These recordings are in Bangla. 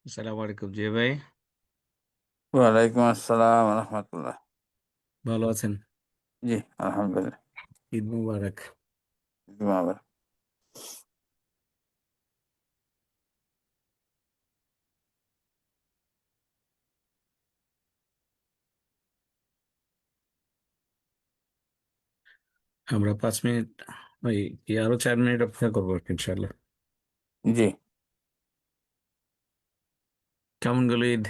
আসসালামু আলাইকুম জি ভাই। ওয়ালাইকুম আসসালাম রহমতুল্লাহ। ভালো আছেন? জি, আলহামদুলিল্লাহ। ঈদ মুবারক। জুমাবার। আমরা 5 মিনিট ওই কি আরো 4 মিনিট অপেক্ষা করবো আর কি, ইনশাল্লাহ। জি, কেমন গেল ঈদ?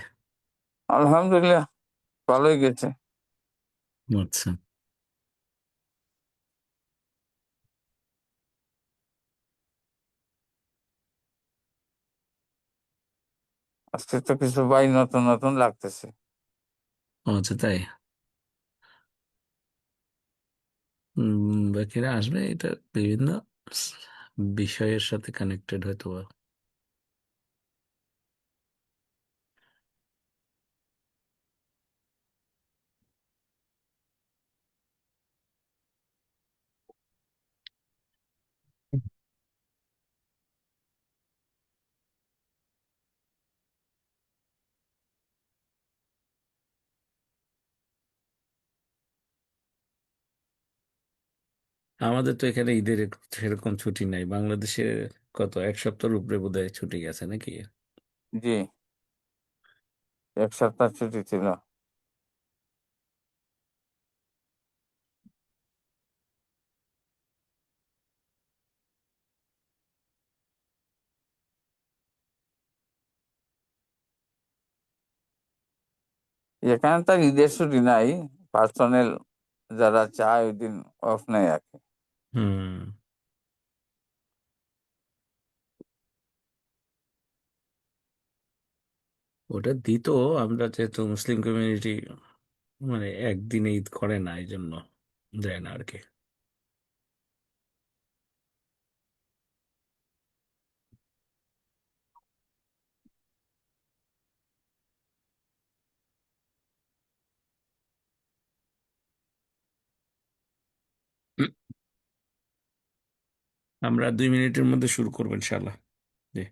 আলহামদুলিল্লাহ, ভালোই গেছে। আচ্ছা। আজকে তো কিছু ভাই নতুন নতুন লাগতেছে। আচ্ছা তাই। বাকিরা আসবে, এটা বিভিন্ন বিষয়ের সাথে কানেক্টেড হয়তো বা। আমাদের তো এখানে ঈদের সেরকম ছুটি নাই। বাংলাদেশে কত 1 সপ্তাহের উপরে বোধহয় ছুটি গেছে নাকি? জি, 1 সপ্তাহ ছুটি ছিল। এখানে তার ঈদের ছুটি নাই। পার্সোনাল যারা চায় ওই দিন অফ নেয় আর কি। হুম। ওটা দিত, আমরা যেহেতু মুসলিম কমিউনিটি, মানে একদিনে ঈদ করে না, এই জন্য দেয় না আর কি। আমরা 2 মিনিটের মধ্যে শুরু করবো ইনশাল্লাহ। জি।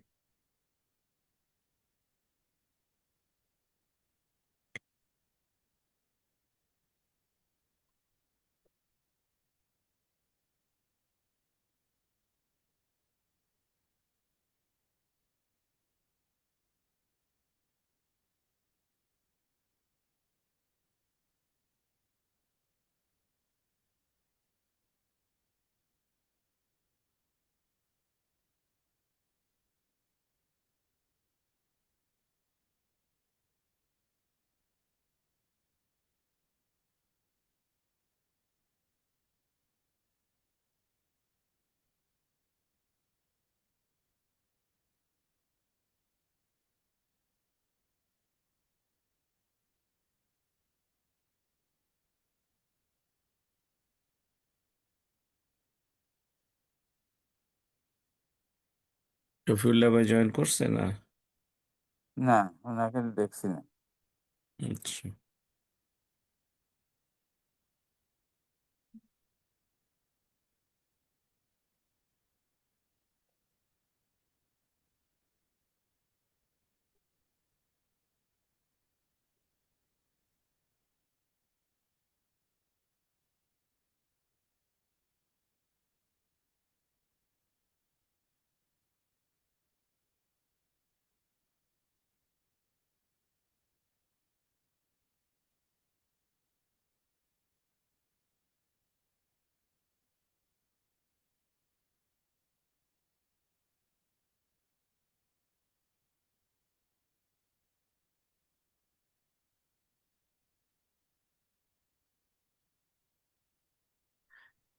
শফিউল্লাহ ভাই জয়েন করছে না? না, ওনাকে দেখছি না। আচ্ছা।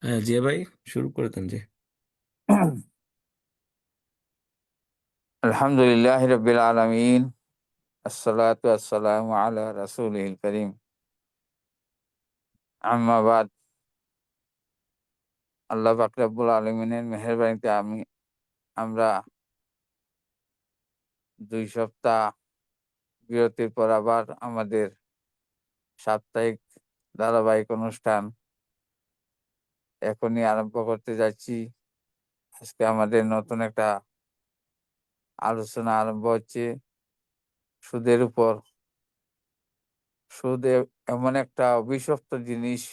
হ্যাঁ জিয়া ভাই, শুরু করে দেন জি। আলহামদুলিল্লাহ রাব্বিল আলামিন। আসসালাতু আসসালামু আলা রাসূলিল কারীম। আম্মা বাদ। আল্লাহ পাক রব্বুল আলামিনের মেহেরবানিতে আমরা 2 সপ্তাহ বিরতির পর আবার আমাদের সাপ্তাহিক ধারাবাহিক অনুষ্ঠান এখনই আরম্ভ করতে যাচ্ছি। আজকে আমাদের নতুন একটা আলোচনা আরম্ভ হচ্ছে। সুদের উপর। সুদ এমন একটা অভিশপ্ত জিনিস,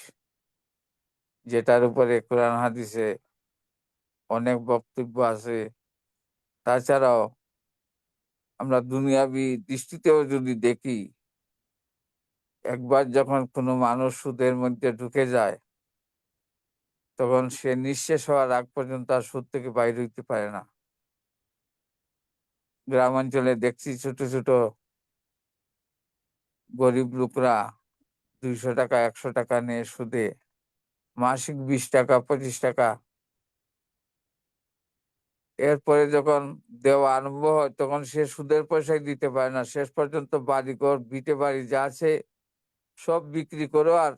যেটার উপরে কোরআন হাদিসে অনেক বক্তব্য আছে। তাছাড়াও আমরা দুনিয়াবি দৃষ্টিতেও যদি দেখি, একবার যখন কোনো মানুষ সুদের মধ্যে ঢুকে যায়, তখন সে নিঃশেষ হওয়ার আগ পর্যন্ত আর সুদ থেকে বাইরে হইতে পারে না। গ্রামাঞ্চলে দেখছি ছোট ছোট গরিব লোকরা 200 টাকা 100 টাকা নিয়ে সুদে মাসিক 20 টাকা 25 টাকা, এরপরে যখন দেওয়া আরম্ভ হয় তখন সে সুদের পয়সাই দিতে পারে না। শেষ পর্যন্ত বাড়িঘর ভিটে বাড়ি যা আছে সব বিক্রি করেও আর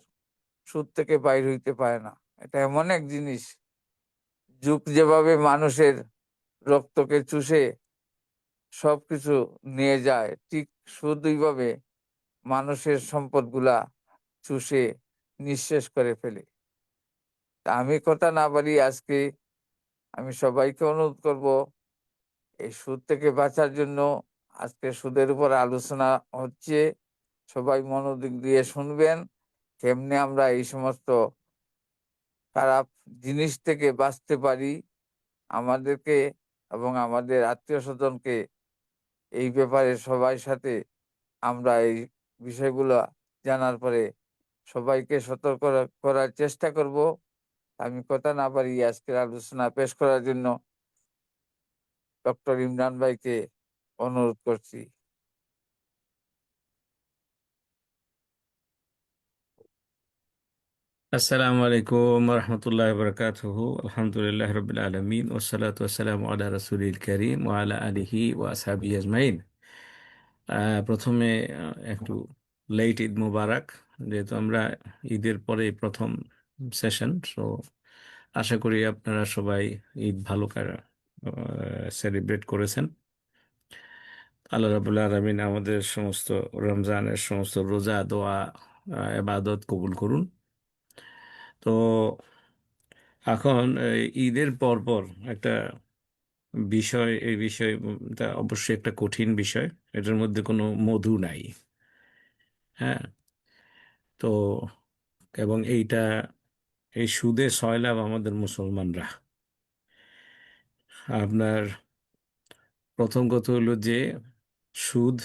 সুদ থেকে বাইর হইতে পারে না। এটা এমন এক জিনিস, যুগ যেভাবে মানুষের রক্তকে চুষে সবকিছু নিয়ে যায়, ঠিক সুদ ওইভাবে মানুষের সম্পদগুলা চুষে নিঃশেষ করে ফেলে। তা আমি কথা না বাড়িয়ে আজকে আমি সবাইকে অনুরোধ করব, এই সুদ থেকে বাঁচার জন্য আজকে সুদের উপর আলোচনা হচ্ছে, সবাই মনোযোগ দিয়ে শুনবেন। কেমনে আমরা এই সমস্ত খারাপ জিনিস থেকে বাঁচতে পারি, আমাদেরকে এবং আমাদের আত্মীয় স্বজনকে এই ব্যাপারে সবার সাথে আমরা এই বিষয়গুলো জানার পরে সবাইকে সতর্ক করার চেষ্টা করব। আমি কথা না বাড়িয়ে আজকের আলোচনা পেশ করার জন্য ডক্টর ইমরান ভাইকে অনুরোধ করছি। আসসালামু আলাইকুম রহমতুল্লাহ বরকাতুহু। আলহামদুলিল্লাহ রবিল আলমিন ওসালাত ওসালাম আলা রসুলিল করিম ও আলা আলিহি ও আসহাবি আজমাইন। প্রথমে একটু লেট ঈদ মুবারক, যেহেতু আমরা ঈদের পরে প্রথম সেশন। সো আশা করি আপনারা সবাই ঈদ ভালো করে সেলিব্রেট করেছেন। আল্লাহ রাবুল আলমিন আমাদের সমস্ত রমজানের সমস্ত রোজা দোয়া ইবাদত কবুল করুন। তো এখন ঈদের পর পর একটা বিষয়, এই বিষয়টা অবশ্যই একটা কঠিন বিষয়, এটার মধ্যে কোনো মধু নাই। হ্যাঁ, তো এবং এই সুদে সয়লাভ আমাদের মুসলমানরা। আপনার প্রথম কথা হলো যে সুদ,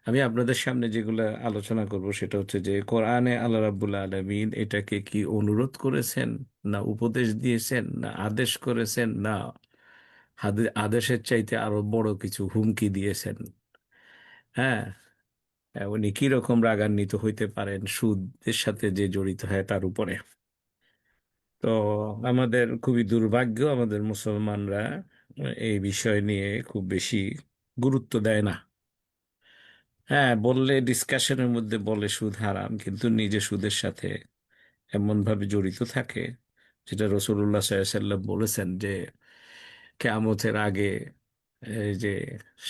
আমি আপনাদের সামনে যেগুলো আলোচনা করব সেটা হচ্ছে যে কোরআনে আল্লাহ রাব্বুল আলামিন এটাকে কি অনুরোধ করেছেন, না উপদেশ দিয়েছেন, না আদেশ করেছেন, না আদেশের চাইতে আরো বড় কিছু হুমকি দিয়েছেন। হ্যাঁ, উনি কি রকম রাগান্বিত হইতে পারেন সুদের সাথে যে জড়িত হয় তার উপরে। তো আমাদের খুবই দুর্ভাগ্য, আমাদের মুসলমানরা এই বিষয় নিয়ে খুব বেশি গুরুত্ব দেয় না। হ্যাঁ, বললে ডিসকাশনের মধ্যে বলে সুদ হারাম, কিন্তু নিজে সুদের সাথে এমন ভাবে জড়িত থাকে, যেটা রসুল্লাহ সাল্লাম বলেছেন যে কিয়ামতের আগে, এই যে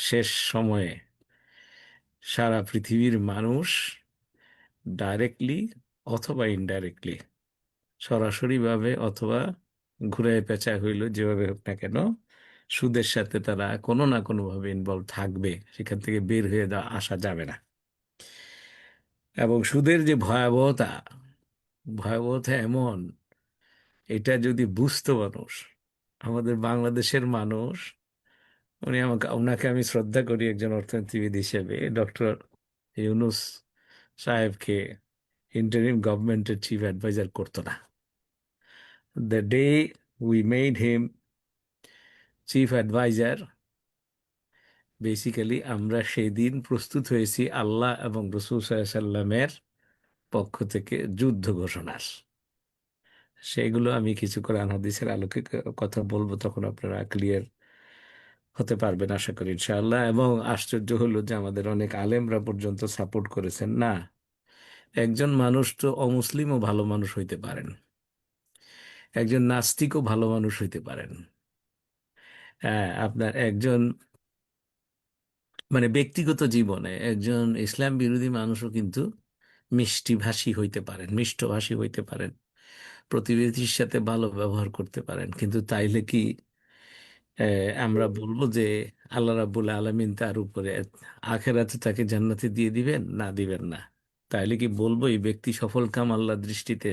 শেষ সময়ে সারা পৃথিবীর মানুষ ডাইরেক্টলি অথবা ইনডাইরেক্টলি, সরাসরি ভাবে অথবা ঘুরে পেঁচা হইল, যেভাবে হোক না কেন, সুদের সাথে তারা কোনো না কোনো ভাবে ইনভলভ থাকবে, সেখান থেকে বের হয়ে আসা যাবে না। এবং সুদের যে ভয়াবহতা, ভয়াবহতা এমন, এটা যদি বুঝতো মানুষ, আমাদের বাংলাদেশের মানুষ, ওনাকে আমি শ্রদ্ধা করি একজন অর্থনীতিবিদ হিসেবে, ডক্টর ইউনুস সাহেবকে ইন্টারিম গভর্নমেন্টের চিফ অ্যাডভাইজার করতো না। The day we made him chief adviser, basically আমরা সেই দিন প্রস্তুত হয়েছি আল্লাহ এবং রসুল সাল্লামের পক্ষ থেকে যুদ্ধ ঘোষণার। সেগুলো আমি কিছু কোরআন হাদিসের আলোকে কথা বলবো, তখন আপনারা ক্লিয়ার হতে পারবেন আশা করি ইনশাআল্লাহ। এবং আশ্চর্য হলো যে আমাদের অনেক আলেমরা পর্যন্ত সাপোর্ট করেছেন। না, একজন মানুষ তো অমুসলিমও ভালো মানুষ হইতে পারেন, একজন নাস্তিকও ভালো মানুষ হইতে পারেন। হ্যাঁ, আপনার একজন মানে ব্যক্তিগত জীবনে একজন ইসলাম বিরোধী মানুষও কিন্তু মিষ্টিভাষী হইতে পারেন, মিষ্টভাষী হইতে পারেন, প্রতিবেশীর সাথে ভালো ব্যবহার করতে পারেন। কিন্তু তাইলে কি আমরা বলবো যে আল্লাহ রাব্বুল আলামিন তার উপরে আখেরাতে তাকে জান্নাতে দিয়ে দিবেন না দিবেন না? তাইলে কি বলবো এই ব্যক্তি সফল কাম আল্লাহর দৃষ্টিতে?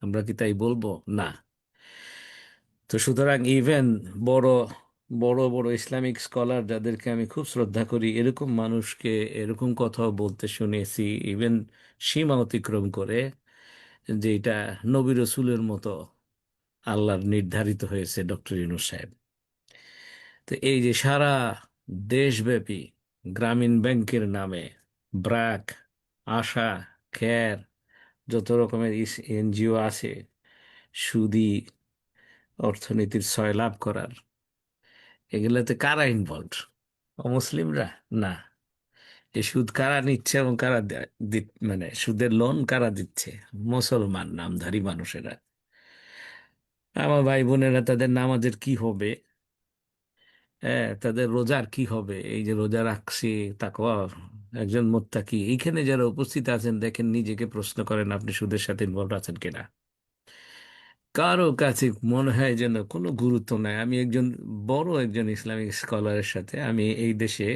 আমরা কি তাই বলবো? না। তো সুতরাং ইভেন বড় বড় বড় ইসলামিক স্কলার যাদেরকে আমি খুব শ্রদ্ধা করি, এরকম মানুষকে এরকম কথাও বলতে শুনেছি, ইভেন সীমা অতিক্রম করে, যে এটা নবী রসুলের মতো আল্লাহর নির্ধারিত হয়েছে ডক্টর ইউনূস সাহেব। তো এই যে সারা দেশব্যাপী গ্রামীণ ব্যাংকের নামে ব্র্যাক, আশা, খের, যত রকমের এনজিও আছে, সুদি অর্থনীতির সয়লাভ করার, এগুলোতে কারা ইনভলভ? অমুসলিমরা? না। এই সুদ কারা নিচ্ছে এবং কারা মানে সুদের লোন কারা দিচ্ছে? মুসলমান নামধারী মানুষেরা। আমার ভাই বোনেরা, তাদের নামাজের কি হবে? হ্যাঁ, তাদের রোজার কি হবে? এই যে রোজা রাখছি, তাকওয়া, একজন মুত্তাকি, এইখানে যারা উপস্থিত আছেন, দেখেন নিজেকে প্রশ্ন করেন আপনি সুদের সাথে ইনভলভ আছেন কিনা। কারো কাছে মনে হয় যেন কোনো গুরুত্ব নাই। আমি একজন বড় একজন ইসলামিক স্কলারের সাথে, আমি এই দেশে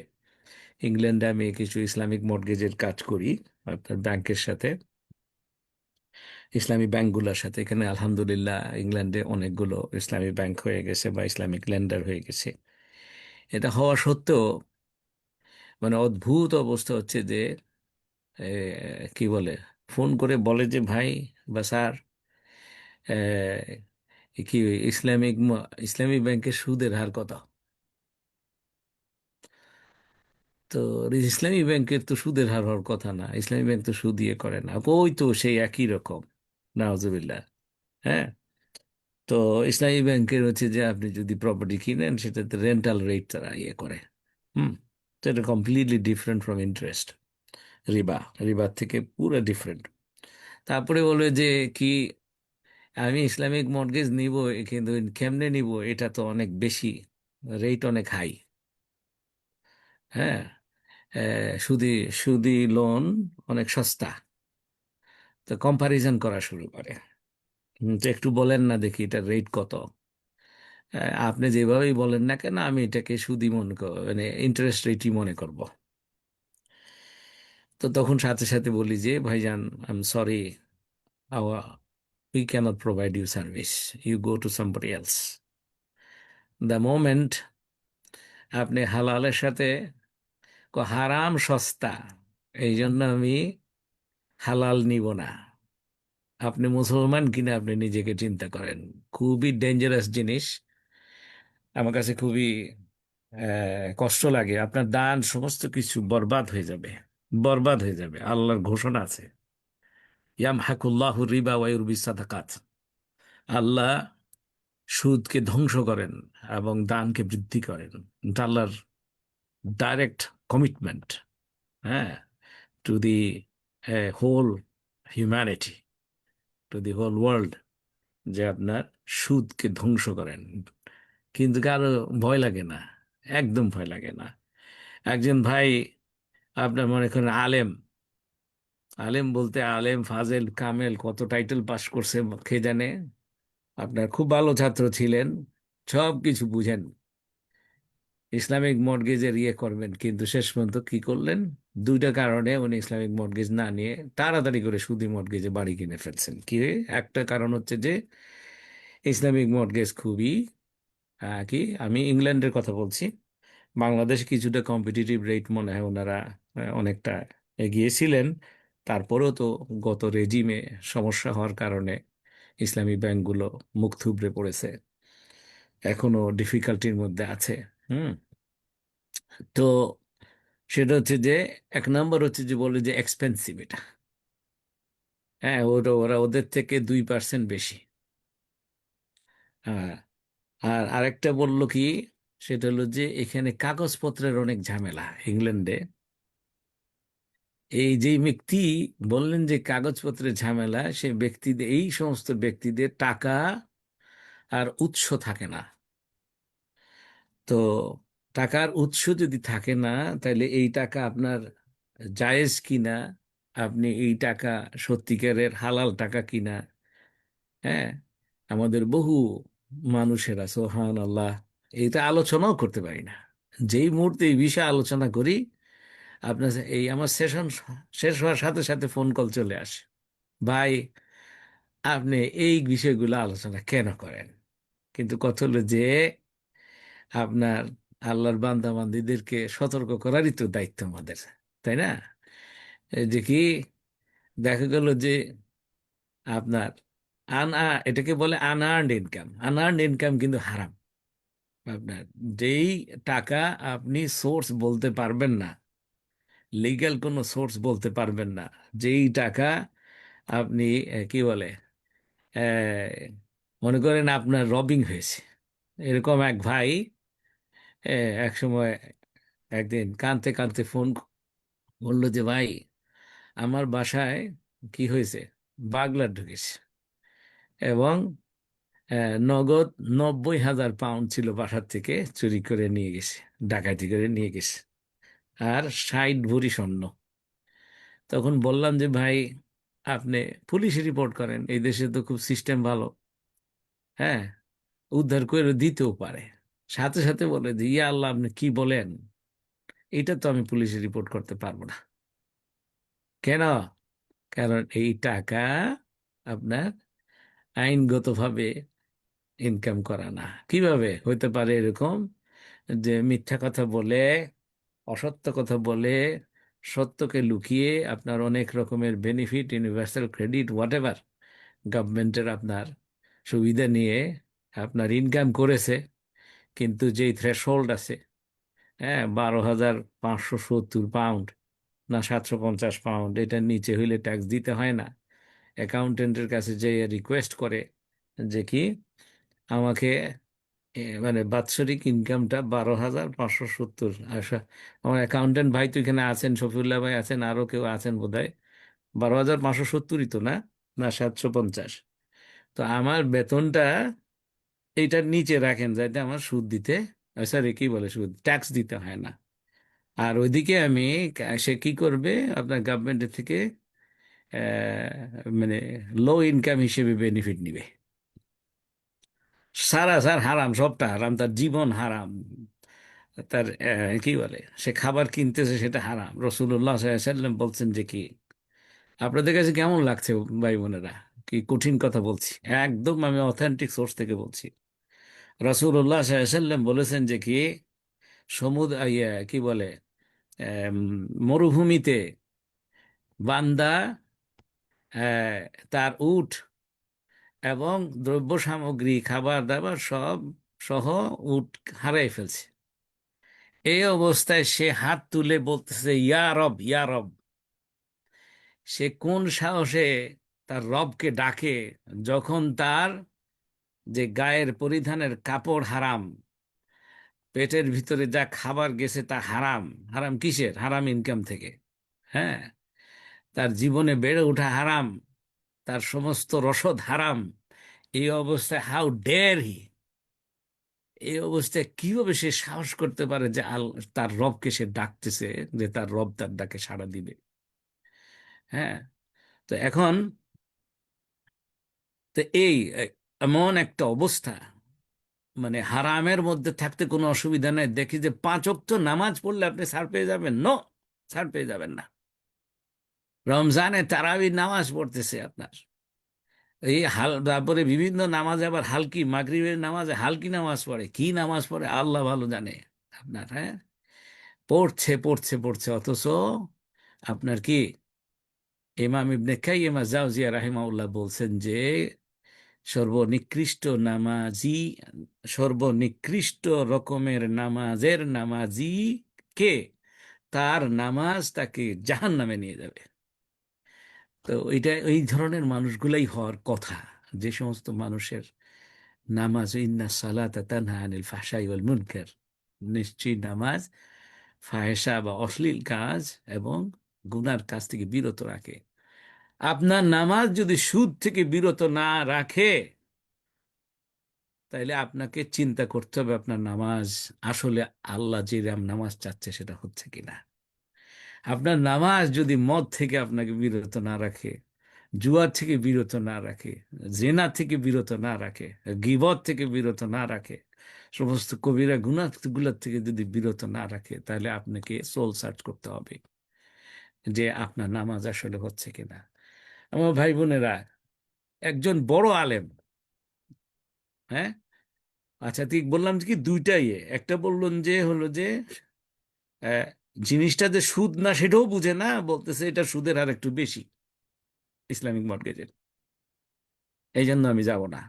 ইংল্যান্ডে আমি কিছু ইসলামিক মর্টগেজের কাজ করি আপনার ব্যাংকের সাথে, ইসলামী ব্যাংকগুলোর সাথে। এখানে আলহামদুলিল্লাহ ইংল্যান্ডে অনেকগুলো ইসলামী ব্যাংক হয়ে গেছে বা ইসলামিক লেন্ডার হয়ে গেছে। এটা হওয়া সত্ত্বেও মানে অদ্ভুত অবস্থা হচ্ছে যে কি বলে, ফোন করে বলে যে ভাই বা স্যার, কি ইসলামী ব্যাংকের সুদের হার কত? তো ইসলামী ব্যাংকের তো সুদের হার হওয়ার কথা না, ইসলামী ব্যাংক তো সুদ দিয়ে করে না। ওই তো সেই একই রকম, নাউজুবিল্লাহ। হ্যাঁ। তো ইসলামী ব্যাংকের হচ্ছে যে আপনি যদি প্রপার্টি কিনেন, সেটাতে রেন্টাল রেট তারা ইয়ে করে। হুম। তো এটা কমপ্লিটলি ডিফারেন্ট ফ্রম ইন্টারেস্ট। রিবা, রিবার থেকে পুরো ডিফারেন্ট। তারপরে বলবে যে কি, আমি ইসলামিক মর্টগেজ নিব, কিন্তু কেমনে নিব, এটা তো অনেক বেশি, রেট অনেক হাই। হ্যাঁ। সুদি সুদি লোন অনেক সস্তা। তো কম্পারিজন করা শুরু করে। তো একটু বলেন না দেখি এটার রেট কত? আপনি যেভাবেই বলেন না কেন, আমি এটাকে সুদি মনে মানে ইন্টারেস্ট রেটই মনে করব। তো তখন সাথে সাথে বলি যে ভাইজান, I am sorry, we cannot provide you service, you go to somebody else. The moment আপনি হালালের সাথে হারাম সস্তা, এই জন্য আমি হালাল নিব না। আপনি মুসলমান কিনা আপনি নিজেকে চিন্তা করেন। খুবই ডেঞ্জারাস জিনিস। আমার কাছে খুবই কষ্ট লাগে। আপনার দান সমস্ত কিছু বরবাদ হয়ে যাবে, বরবাদ হয়ে যাবে। আল্লাহর ঘোষণা আছে, ইয়ামহাকুল্লাহু রিবা ওয়া ইউরবিস সাদাকাত। আল্লাহ সুদকে ধ্বংস করেন এবং দানকে বৃদ্ধি করেন। এটা আল্লাহর ডাইরেক্ট কমিটমেন্ট। হ্যাঁ, to the whole humanity, to the whole world, যে আপনার সুদকে ধ্বংস করেন। কিন্তু কারো ভয় লাগে না, একদম ভয় লাগে না। একজন ভাই আপনার মনে করেন আলেম, আলেম বলতে আলেম ফাজেল কামেল কত টাইটেল পাস করছে কে জানে, আপনার খুব ভালো ছাত্র ছিলেন, সব কিছু বুঝেন, ইসলামিক মর্টগেজের ইয়ে করবেন, কিন্তু শেষ পর্যন্ত কি করলেন? দুইটা কারণে উনি ইসলামিক মর্টগেজ না নিয়ে তাড়াতাড়ি করে সুদি মর্টগেজে বাড়ি কিনে ফেলছেন। কি একটা কারণ হচ্ছে যে ইসলামিক মর্টগেজ খুবই কি, আমি ইংল্যান্ডের কথা বলছি, বাংলাদেশ কিছুটা কম্পিটিটিভ রেট মনে হয় ওনারা অনেকটা এগিয়ে ছিলেন। তারপরেও তো গত রেজিমে সমস্যা হওয়ার কারণে ইসলামী ব্যাংকগুলো মুখ থুবড়ে পড়েছে, এখনো ডিফিকাল্টির মধ্যে আছে। হুম। তো সেটা হচ্ছে যে এক নাম্বার হচ্ছে যে বলে যে এক্সপেন্সিভ এটা। হ্যাঁ, ওরা ওরা ওদের থেকে 2% বেশি। হ্যাঁ। আর আরেকটা বললো কি, সেটা হলো যে এখানে কাগজপত্রের অনেক ঝামেলা ইংল্যান্ডে। এই যে ব্যক্তি বললেন যে কাগজপত্রের ঝামেলা, সে ব্যক্তিদের, এই সমস্ত ব্যক্তিদের টাকা আর উৎস থাকে না। তো টাকার উৎস যদি থাকে না, তাহলে এই টাকা আপনার জায়েজ কিনা, আপনি এই টাকা সত্যিকারের হালাল টাকা কিনা। হ্যাঁ। আমাদের বহু মানুষেরা সুবহান আল্লাহ, এটা আলোচনাও করতে পারি না, যেই মুহূর্তে এই বিষয়ে আলোচনা করি, আপনার এই আমার সেশন শেষ হওয়ার সাথে সাথে ফোন কল চলে আসে, ভাই আপনি এই বিষয়গুলো আলোচনা কেন করেন? কিন্তু কথা হলো যে আপনার আল্লাহর বান্দা বান্দীদেরকে সতর্ক করারই তো দায়িত্ব আমাদের, তাই না? এই যে কি দেখা গেল যে আপনার এটাকে বলে আনআর্নড ইনকাম। আনআর্নড ইনকাম কিন্তু হারাম। আপনার যেই টাকা আপনি সোর্স বলতে পারবেন না, লিগ্যাল কোনো সোর্স বলতে পারবেন না, যেই টাকা আপনি কি বলে আহ, মনে করেন আপনার রবিং হয়েছে। এরকম এক ভাই এক সময় একদিন কাঁদতে কাঁদতে ফোন বললো যে ভাই আমার বাসায় কি হয়েছে, বাগলার ঢুকেছে এবং নগদ 90,000 পাউন্ড ছিল বাসার থেকে চুরি করে নিয়ে গেছে, ডাকাতি করে নিয়ে গেছে, আর 60 ভরি স্বর্ণ। তখন বললাম যে ভাই আপনি পুলিশে রিপোর্ট করেন, এই দেশে তো খুব সিস্টেম ভালো, হ্যাঁ, উদ্ধার করে দিতেও পারে। সাথে সাথে বলে যে ইয়া আল্লাহ আপনি কি বলেন, এটা তো আমি পুলিশে রিপোর্ট করতে পারবো না। কেন? কারণ এই টাকা আপনার আইনগতভাবে ইনকাম করা না। কিভাবে হইতে পারে এরকম যে মিথ্যা কথা বলে, অসত্য কথা বলে, সত্যকে লুকিয়ে আপনার অনেক রকমের benefit, universal credit, what ever গভর্নমেন্টের আপনার সুবিধা নিয়ে আপনার ইনকাম করেছে, কিন্তু যেই থ্রেশহোল্ড আছে, হ্যাঁ, 12,570 পাউন্ড না 750 পাউন্ড, এটার নিচে হইলে ট্যাক্স দিতে হয় না। অ্যাকাউন্টেন্টের কাছে যে রিকোয়েস্ট করে যে কি আমাকে মানে বাৎসরিক ইনকামটা 12,570। আচ্ছা, আমার অ্যাকাউন্টেন্ট ভাই তো এখানে আছেন, শফিউল্লাহ ভাই আছেন, আরো কেউ আছেন বোধহয়। 12,570ই তো না, না 750? তো আমার বেতনটা এইটার নিচে রাখেন যাতে আমার সুদ দিতে, সরি কি বলে, সুদ ট্যাক্স দিতে হয় না। আর ওইদিকে আমি সে কি করবে আপনার গভর্নমেন্টের থেকে মানে লো ইনকাম হিসেবে বেনিফিট নিবে। সারা স্যার হারাম, সবটা হারাম, তার জীবন হারাম, তার কি বলে সে খাবার কিনতেছে সেটা হারাম। রসুল্লাহ সাল্লাম বলছেন যে কি, আপনাদের কাছে কেমন লাগছে ভাই বোনেরা, কি কঠিন কথা বলছি, একদম আমি অথেন্টিক সোর্স থেকে বলছি। রসুল্লাহ সাল্লাম বলেছেন যে কি কি বলে আম, মরুভূমিতে বান্দা আহ, তার উট এবং দ্রব্য সামগ্রী খাবার দাবার সব সহ উট হারাই ফেলছে। এই অবস্থায় সে হাত তুলে বলতেছে ইয়া রব, ইয়া রব। সে কোন সাহসে তার রবকে ডাকে যখন তার যে গায়ের পরিধানের কাপড় হারাম, পেটের ভিতরে যা খাবার গেছে তা হারাম। হারাম কিসের? হারাম ইনকাম থেকে, হ্যাঁ, তার জীবনে বেড়ে ওঠা হারাম, তার সমস্ত রসদ হারাম। এই অবস্থায় হাউ ডেয়ার হি, এই অবস্থায় কিভাবে সে সাহস করতে পারে যে তার রবকে সে ডাকতেছে, যে তার রব তার ডাকে সাড়া দিবে? হ্যাঁ, তো এখন তো এই এমন একটা অবস্থা, মানে হারামের মধ্যে থাকতে কোনো অসুবিধা নেই, দেখি যে 5 ওয়াক্ত নামাজ পড়লে আপনি ছাড় পেয়ে যাবেন, নো, ছাড় পেয়ে যাবেন না। রমজানে তারাবি নামাজ পড়তেছে আপনার, এই তারপরে বিভিন্ন নামাজ, আবার হালকি মাগরিবের নামাজে হালকি নামাজ পড়ে, কি নামাজ পড়ে আল্লাহ ভালো জানে আপনার, হ্যাঁ, পড়ছে পড়ছে পড়ছে, অথচ আপনার কি ইমাম ইবনে কাইয়্যিম আয-জাওজিয়া রাহিমাহুল্লাহ বলছেন যে সর্বনিকৃষ্ট নামাজি, সর্বনিকৃষ্ট রকমের নামাজের নামাজি কে, তার নামাজ তাকে জাহান্নামে নিয়ে যাবে। তো এটা এই ধরনের মানুষগুলাই হওয়ার কথা, যে সমস্ত মানুষের নামাজ ইন্না সালাতা তানহা আনিল ফাহশাই ওয়াল মুনকার, নিশ্চয়ই নামাজ ফাহেসা বা অশ্লীল কাজ এবং গুনার কাজ থেকে বিরত রাখে। আপনার নামাজ যদি সুদ থেকে বিরত না রাখে, তাইলে আপনাকে চিন্তা করতে হবে আপনার নামাজ আসলে আল্লাহ যে নামাজ চাচ্ছে সেটা হচ্ছে কিনা। আপনার নামাজ যদি মদ থেকে আপনাকে বিরত না রাখে, জুয়া থেকে বিরত না রাখে, জেনা থেকে বিরত না রাখে, গীবত থেকে বিরত না রাখে, সমস্ত কবিরা গুনাহগুলোর থেকে যদি বিরত না রাখে, তাহলে আপনাকে সোল সার্চ করতে হবে যে আপনার নামাজ আসলে হচ্ছে কিনা। আমার ভাই বোনেরা, একজন বড় আলেম, হ্যাঁ, আচ্ছা ঠিক বললাম কি দুইটাই, একটা বললেন যে হলো যে আহ, জিনিসটা যে সুদ না সেটাও বুঝে না, বলতেছে এটা সুদের হার একটু বেশি ইসলামিক মর্টগেজের, এই জন্য আমি যাব না।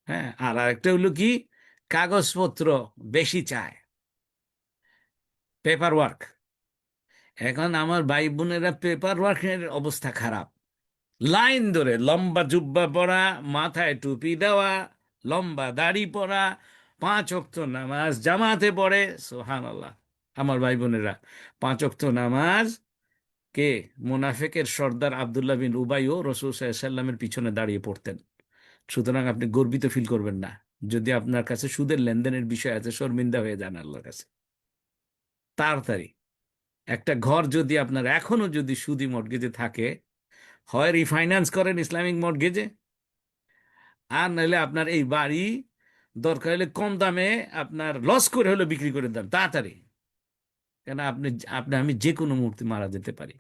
হ্যাঁ, আর আরেকটা হলো কি, কাগজপত্র বেশি চায়, পেপার ওয়ার্ক। এখন আমার ভাই বোনেরা পেপার ওয়ার্কের অবস্থা খারাপ, লাইন ধরে লম্বা জুব্বা পরা, মাথায় টুপি দেওয়া, লম্বা দাড়ি পরা, 5 ওয়াক্ত নামাজ জামাতে পড়ে, সুবহানাল্লাহ। আমার ভাই বোনেরা, 5 ওয়াক্ত নামাজ কে, মোনাফেকের সর্দার আব্দুল্লাহ বিন উবাইও রসুল সাল্লাল্লাহু আলাইহি সাল্লামের পিছনে দাঁড়িয়ে পড়তেন। সুতরাং আপনি গর্বিত ফিল করবেন না যদি আপনার কাছে সুদের লেনদেনের বিষয় আছে, শর্মিন্দা হয়ে যান আল্লাহর কাছে তাড়াতাড়ি। একটা ঘর যদি আপনার এখনো যদি সুদি মর্টগেজে থাকে, হয় রিফাইন্যান্স করেন ইসলামিক মর্টগেজে, আর নাহলে আপনার এই বাড়ি দরকার হলে কম দামে আপনার লস করে হলে বিক্রি করে দেন তাড়াতাড়ি। কেন আপনি, আমি যে কোনো মুহূর্তে মারা যেতে পারি,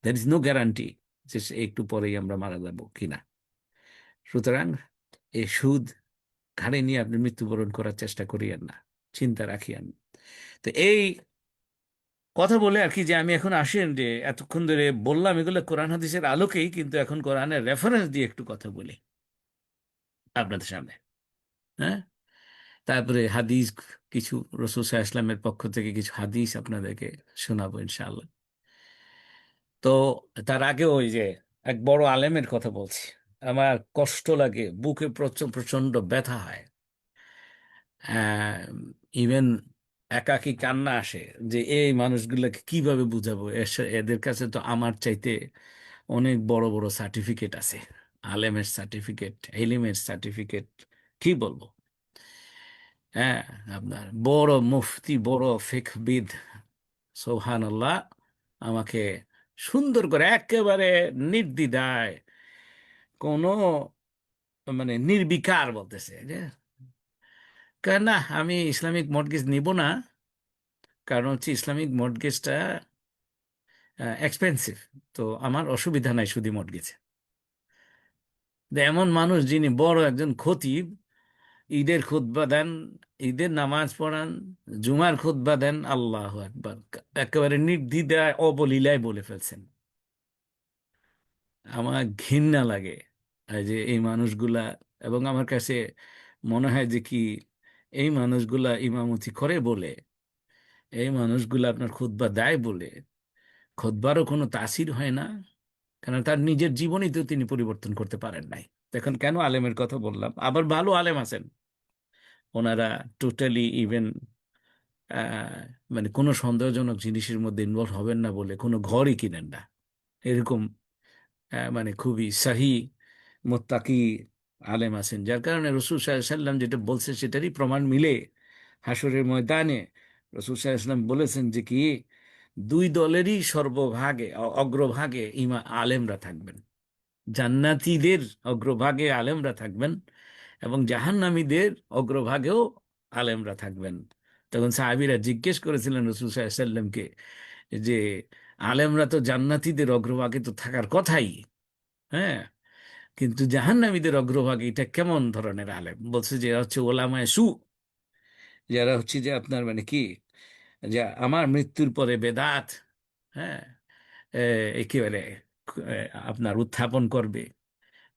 দ্যার ইজ নো গ্যারান্টি যে একটু পরেই আমরা মারা যাব কিনা। সুতরাং এই সুদ ঘাড়ে নিয়ে আপনি মৃত্যুবরণ করার চেষ্টা করিয়েন না, চিন্তা রাখিয়েন। তো এই কথা বলে আর কি, যে আমি এখন আসেন যে এতক্ষণ ধরে বললাম এগুলো কোরআন হাদিসের আলোকেই, কিন্তু এখন কোরআনের রেফারেন্স দিয়ে একটু কথা বলি আপনাদের সামনে। হ্যাঁ, তারপরে হাদিস কিছু, রসুল সাল্লাল্লাহু আলাইহি ইসলামের পক্ষ থেকে কিছু হাদিস আপনাদেরকে শোনাবো ইনশাআল্লাহ। তো তার আগে ওই যে এক বড় আলেমের কথা বলছি, আমার কষ্ট লাগে, বুকে প্রচন্ড প্রচন্ড ব্যথা হয়, ইভেন একাকী কান্না আসে, যে এই মানুষগুলোকে কিভাবে বুঝাবো, এদের কাছে তো আমার চাইতে অনেক বড় বড় সার্টিফিকেট আছে, আলেমের সার্টিফিকেট, এলিমের সার্টিফিকেট, কি বলবো। হ্যাঁ, আপনার বড় মুফতি, বড় ফিকহবিদ, সুবহানাল্লাহ, আমাকে সুন্দর করে একেবারে নির্দ্বিধায়, কোনো মানে নির্বিকার বলতেছে যে না, আমি ইসলামিক মর্টগেজ নিব না, কারণ হচ্ছে ইসলামিক মর্টগেজটা এক্সপেন্সিভ, তো আমার অসুবিধা নাই সুদি মর্টগেজে। এমন মানুষ যিনি বড় একজন খতিব, ঈদের খুতবা দেন, ঈদের নামাজ পড়ান, জুমার খুতবা দেন, আল্লাহ একবার একেবারে নির্দ্বিধায় অবলীলায় বলে ফেলছেন, আমার ঘৃণা লাগে এই যে এই মানুষগুলা। এবং আমার কাছে মনে হয় যে কি, এই মানুষগুলা ইমামতি করে বলে, এই মানুষগুলা আপনার খুতবা দেয় বলে খুতবারও কোনো তাসির হয় না, কারণ তার নিজের জীবনই তো তিনি পরিবর্তন করতে পারেন নাই। তো এখন কেন আলেমের কথা বললাম, আবার ভালো আলেম আছেন, ওনারা টোটালি ইভেন মানে কোনো সন্দেহজনক জিনিসের মধ্যে ইনভলভ হবেন না বলে কোনো ঘরই কিনেন না, এরকম মানে খুবই সাহি মোত্তাকি আলেম আছেন, যার কারণে রসুল সাল্লাল্লাহু আলাইহি সাল্লাম যেটা বলছে সেটারই প্রমাণ মিলে হাসরের ময়দানে। রসুল সাল্লাল্লাহু আলাইহি সাল্লাম বলেছেন যে কি, দুই দলেরই সর্বভাগে অগ্রভাগে আলেমরা থাকবেন, জান্নাতীদের অগ্রভাগে আলেমরা থাকবেন, এবং জাহান্নামীদের অগ্রভাগেও আলেমরা থাকবেন। তখন সাহাবীরা জিজ্ঞেস করেছিলেন রসুল সাল্লাল্লাহু আলাইহি সাল্লামকে যে আলেমরা তো জান্নাতীদের অগ্রভাগে তো থাকার কথাই, হ্যাঁ, কিন্তু জাহান্নামীদের অগ্রভাগে এটা কেমন ধরনের আলেম? বলছে যে এরা হচ্ছে ওলামায়ে সু, যারা হচ্ছে যে আপনার মানে কি, যে আমার মৃত্যুর পরে বেদাত, হ্যাঁ, একেবারে আপনার উত্থাপন করবে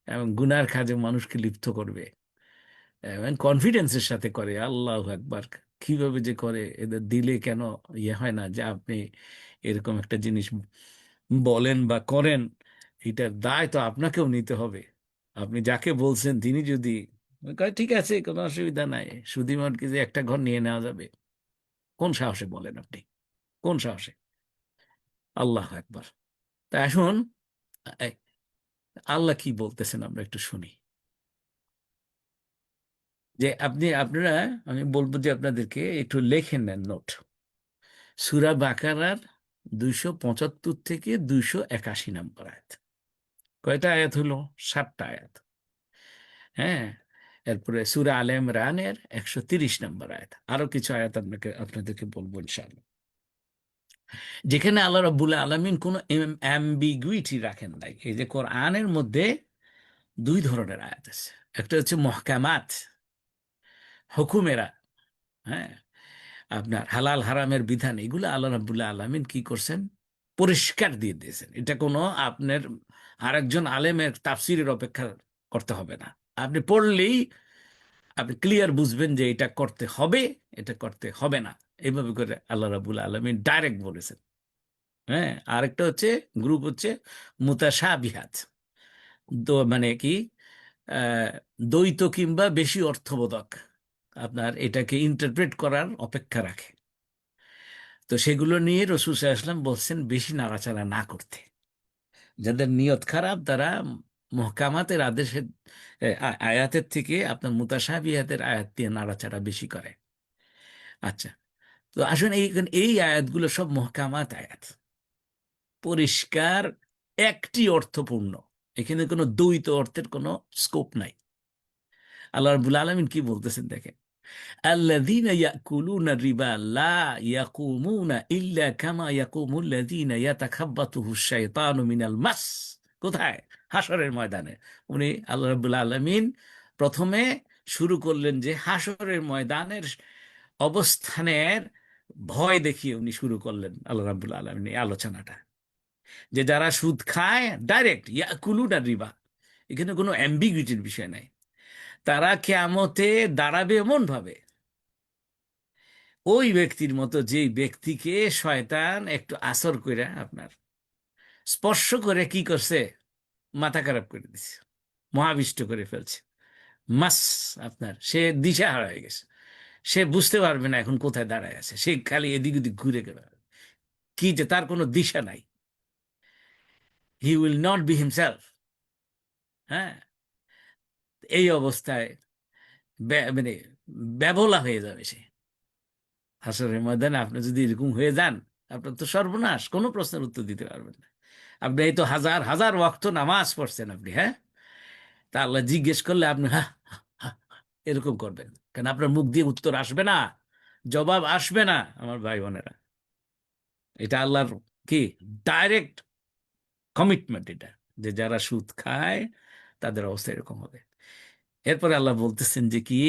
এবং গুনার কাজে মানুষকে লিপ্ত করবে, এবং কনফিডেন্সের সাথে করে, আল্লাহু আকবার, কিভাবে যে করে, এদের দিলে কেন ইয়ে হয় না যে আপনি এরকম একটা জিনিস বলেন বা করেন, এটার দায় তো আপনাকেও নিতে হবে। আপনি যাকে বলছেন তিনি যদি কয় ঠিক আছে কোনো অসুবিধা নাই, সুদি মর্টগেজে একটা ঘর নিয়ে নেওয়া যাবে, কোন সাহসে বলেন আপনি, কোন সাহসে? আল্লাহ একবার। তা এখন এই আল্লাহ কি বলতেছেন আমরা একটু শুনি। যে আপনারা, আমি বলবো যে আপনাদেরকে একটু লেখে নেন নোট, সূরা বাকারার 275 থেকে 281 নম্বর আয়াত। কয়টা আয়াত হলো? 7টা আয়াত। হ্যাঁ, এরপরে সূরা আলে ইমরানের 130 নম্বর আয়াত, আরো কিছু আয়াত আপনাদেরকে বলবো ইনশাআল্লাহ, যেখানে আল্লাহ রাব্বুল আলামিন কোনো অ্যাম্বিগুইটি রাখেন নাই। এই যে কোরআনের মধ্যে দুই ধরনের আয়াত আছে, একটা হচ্ছে মহকামাত, হুকুমেরা, হ্যাঁ, আপনার হালাল হারামের বিধান, এগুলো আল্লাহ রাব্বুল আলামিন কি করছেন, পরিষ্কার দিয়ে দিয়েছেন। এটা কোনো আপনার আরেকজন আলেমের তাফসিরের অপেক্ষা করতে হবে না, আপনি পড়লেই আপনি ক্লিয়ার বুঝবেন যে এটা করতে হবে, এটা করতে হবে না। এইভাবে করে আল্লাহ রাব্বুল আলামিন ডাইরেক্ট বলেছেন। হ্যাঁ, আরেকটা হচ্ছে গ্রুপ হচ্ছে মুতাশাবিহাত, মানে কি, আহ, দ্বৈত কিংবা বেশি অর্থবোধক, আপনার এটাকে ইন্টারপ্রেট করার অপেক্ষা রাখে। তো সেগুলো নিয়ে রাসূল সাল্লাল্লাহু আলাইহি ওয়াসাল্লাম বলছেন বেশি নাড়াচাড়া না করতে। যাদের নিয়ত খারাপ তারা মহকামাতের আদেশের আয়াতের থেকে আপনার মুতাশাবিহাতের আয়াত দিয়ে নাড়াচাড়া বেশি করে। আচ্ছা, তো আসুন এই আয়াতগুলো সব মহকামাত আয়াত, পরিষ্কার, একটি অর্থপূর্ণ, এখানে কোনো দ্বৈত অর্থের কোনো স্কোপ নাই। আল্লাহ রাব্বুল আলামিন কি বলতেছেন দেখেন, আল্লাযীনা ইয়াকুলুনা রিবা লা ইয়াকুমুনা ইল্লা কামা ইয়াকুমুল্লাযীনা ইয়াতাখাব্বাতুহুশ শাইতানু মিনাল মাস। কোথায়? হাসরের ময়দানে। উনি আল্লাহ রাব্বুল আলামিন প্রথমে শুরু করলেন যে হাসরের ময়দানের অবস্থানের ভয় দেখিয়ে উনি শুরু করলেন আল্লাহ রাব্বুল আলামিন এই আলোচনাটা, যে যারা সুদ খায় ডাইরেক্ট ইয়াকুলুনা রিবা, এখানে কোনো অ্যাম্বিগুইটির বিষয় নাই। তারা কিয়ামতে দাঁড়াবে এমন ভাবে ওই ব্যক্তির মতো যে ব্যক্তিকে শয়তান একটু আসর করে আপনার স্পর্শ করে কি করছে, মাথা খারাপ করে দিছে, মহাবিষ্ট করে ফেলছে। মাস, আপনার সে দিশা হারায় গেছে, সে বুঝতে পারবে না এখন কোথায় দাঁড়ায় আছে, সে খালি এদিক ওদিক ঘুরে গেল, কি যে তার কোনো দিশা নাই, he will not be himself. হ্যাঁ, এই অবস্থায় মানে ব্যাবলা হয়ে যাবে সে হাসরের ময়দানে। আপনি যদি এরকম হয়ে যান, আপনার তো সর্বনাশ, কোনো প্রশ্নের উত্তর দিতে পারবেন না। আপনি এই তো হাজার হাজার ওয়াক্ত নামাজ পড়ছেন আপনি, হ্যাঁ, তা আল্লাহ জিজ্ঞেস করলে আপনি হ্যাঁ হ্যাঁ, হ্যাঁ, এরকম করবেন কেন? আপনার মুখ দিয়ে উত্তর আসবে না, জবাব আসবে না। আমার ভাই বোনেরা, এটা আল্লাহর কি ডাইরেক্ট কমিটমেন্ট এটা, যে যারা সুদ খায় তাদের অবস্থা এরকম হবে। এরপরে আল্লাহ বলতেছেন যে কি,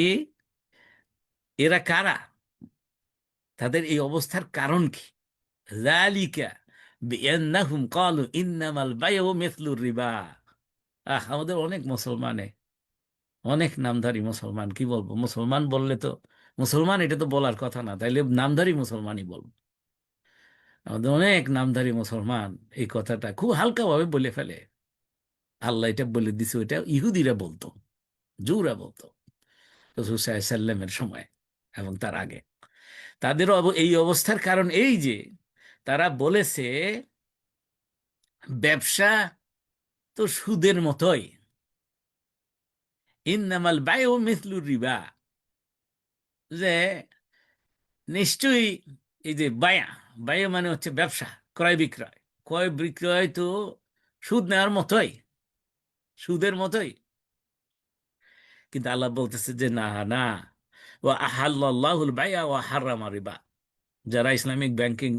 এরা কারা, তাদের এই অবস্থার কারণ কি? যালিকা বিআন্নাহুম ক্বালু ইন্নামাল বাইউ মিছলুর রিবা। আমাদের অনেক মুসলমানে, অনেক নামধারী মুসলমান, কি বলবো, মুসলমান বললে তো মুসলমান, এটা তো বলার কথা না, তাইলে নামধারী মুসলমানই বলবো। আমাদের অনেক নামধারী মুসলমান এই কথাটা খুব হালকাভাবে বলে ফেলে। আল্লাহ এটা বলে দিছে, ওইটা ইহুদিরা বলতো, জুরা বলতো রাসূল সাল্লাল্লাহু আলাইহি সাল্লামের সময় এবং তার আগে। তাদেরও এই অবস্থার কারণ এই যে তারা বলেছে ব্যবসা তো সুদের মতোই, ইন্নামাল বায়ু মিথলুর রিবা, যে নিশ্চয়ই এই যে বায়া, বায়ু মানে হচ্ছে ব্যবসা, ক্রয় বিক্রয়, ক্রয় বিক্রয় তো সুদ নেওয়ার মতোই, সুদের মতোই। কিন্তু আল্লাহ বলতেছে যে না না, ও আহাল্লাহুল বায়া ও হাররামা রিবা। যারা ইসলামিক ব্যাংকিং,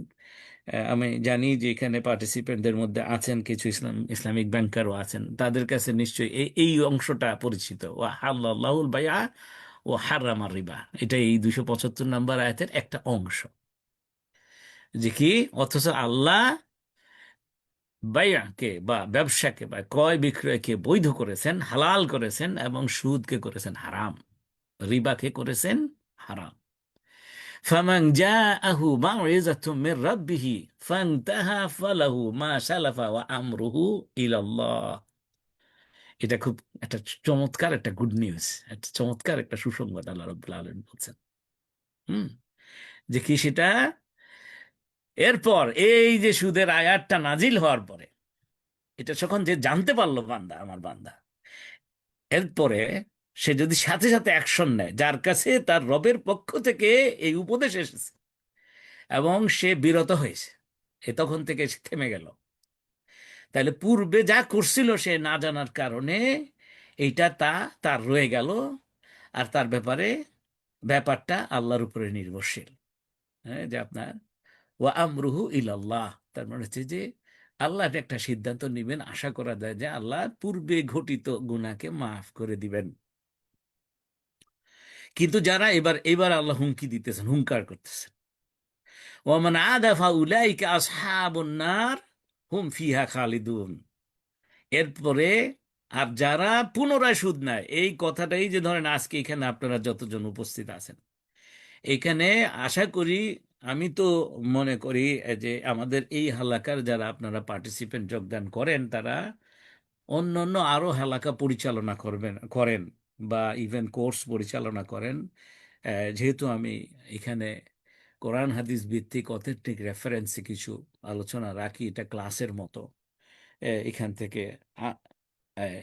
আমি জানি যে এখানে পার্টিসিপেন্টদের মধ্যে আছেন কিছু ইসলামিক ব্যাংকারও আছেন, তাদের কাছে নিশ্চয়ই এই অংশটা পরিচিত, ও আহাল্লাহুল বায়া ও হাররামা রিবা। এটা এই 275 নম্বর আয়াতের একটা অংশ, যে কি, অথচ আল্লাহ বাইয়াকে বা ব্যবসাকে বা ক্রয় বিক্রয়কে বৈধ করেছেন, হালাল করেছেন, এবং সুদকে করেছেন হারাম, রিবাকে করেছেন হারাম। ফামান জাআহু মাউইযাতুম মির রাব্বিহি ফান্তাহা ফালাহু মা সালাফা ওয়া আমরুহু ইলাল্লাহ। এটা খুব একটা চমৎকার একটা গুড নিউজ, একটা চমৎকার একটা সুসংবাদ আল্লাহ রাব্বুল আলামিন বলছেন। হুম, যে কি সেটা, এরপর এই যে সুদের আয়াতটা নাজিল হওয়ার পরে, এটা যখন যে জানতে পারলো বান্দা, আমার বান্দা, এরপরে সে যদি সাথে সাথে অ্যাকশন নেয়, যার কাছে তার রবের পক্ষ থেকে এই উপদেশ এসেছে এবং সে বিরত হয়েছে, এ তখন থেকে সে থেমে গেল, তাহলে পূর্বে যা করছিল সে না জানার কারণে এইটা তার রয়ে গেল, আর তার ব্যাপারে ব্যাপারটা আল্লাহর উপরে নির্ভরশীল। হ্যাঁ, যে আপনার ওয়া আমরুহু ইলাল্লাহ, তার মানে হচ্ছে যে আল্লাহ একটা সিদ্ধান্ত নেবেন, আশা করা যায় যে আল্লাহ পূর্বে ঘটিত গুনাহকে মাফ করে দিবেন। কিন্তু যারা এবার এবার আল্লাহ হুমকি দিতেছেন, হুঙ্কার করতেছেন, ওয়ামান আদা ফাউলাইকা আসহাবুন নার হুম ফিহা খালিদুন। এরপরে আর যারা পুনরায় সুদ নেয়, এই কথাটাই যে ধরেন আজকে এখানে আপনারা যতজন উপস্থিত আছেন, এখানে আশা করি, আমি তো মনে করি যে আমাদের এই হালাকার যারা আপনারা পার্টিসিপেন্ট যোগদান করেন, তারা অন্যান্য আরো হালাকা পরিচালনা করেন বা ইভেন কোর্স পরিচালনা করেন। যেহেতু আমি এখানে কোরআন হাদিস ভিত্তিক অথেন্টিক রেফারেন্সে কিছু আলোচনা রাখি, এটা ক্লাসের মতো। এখান থেকে আ- আহ,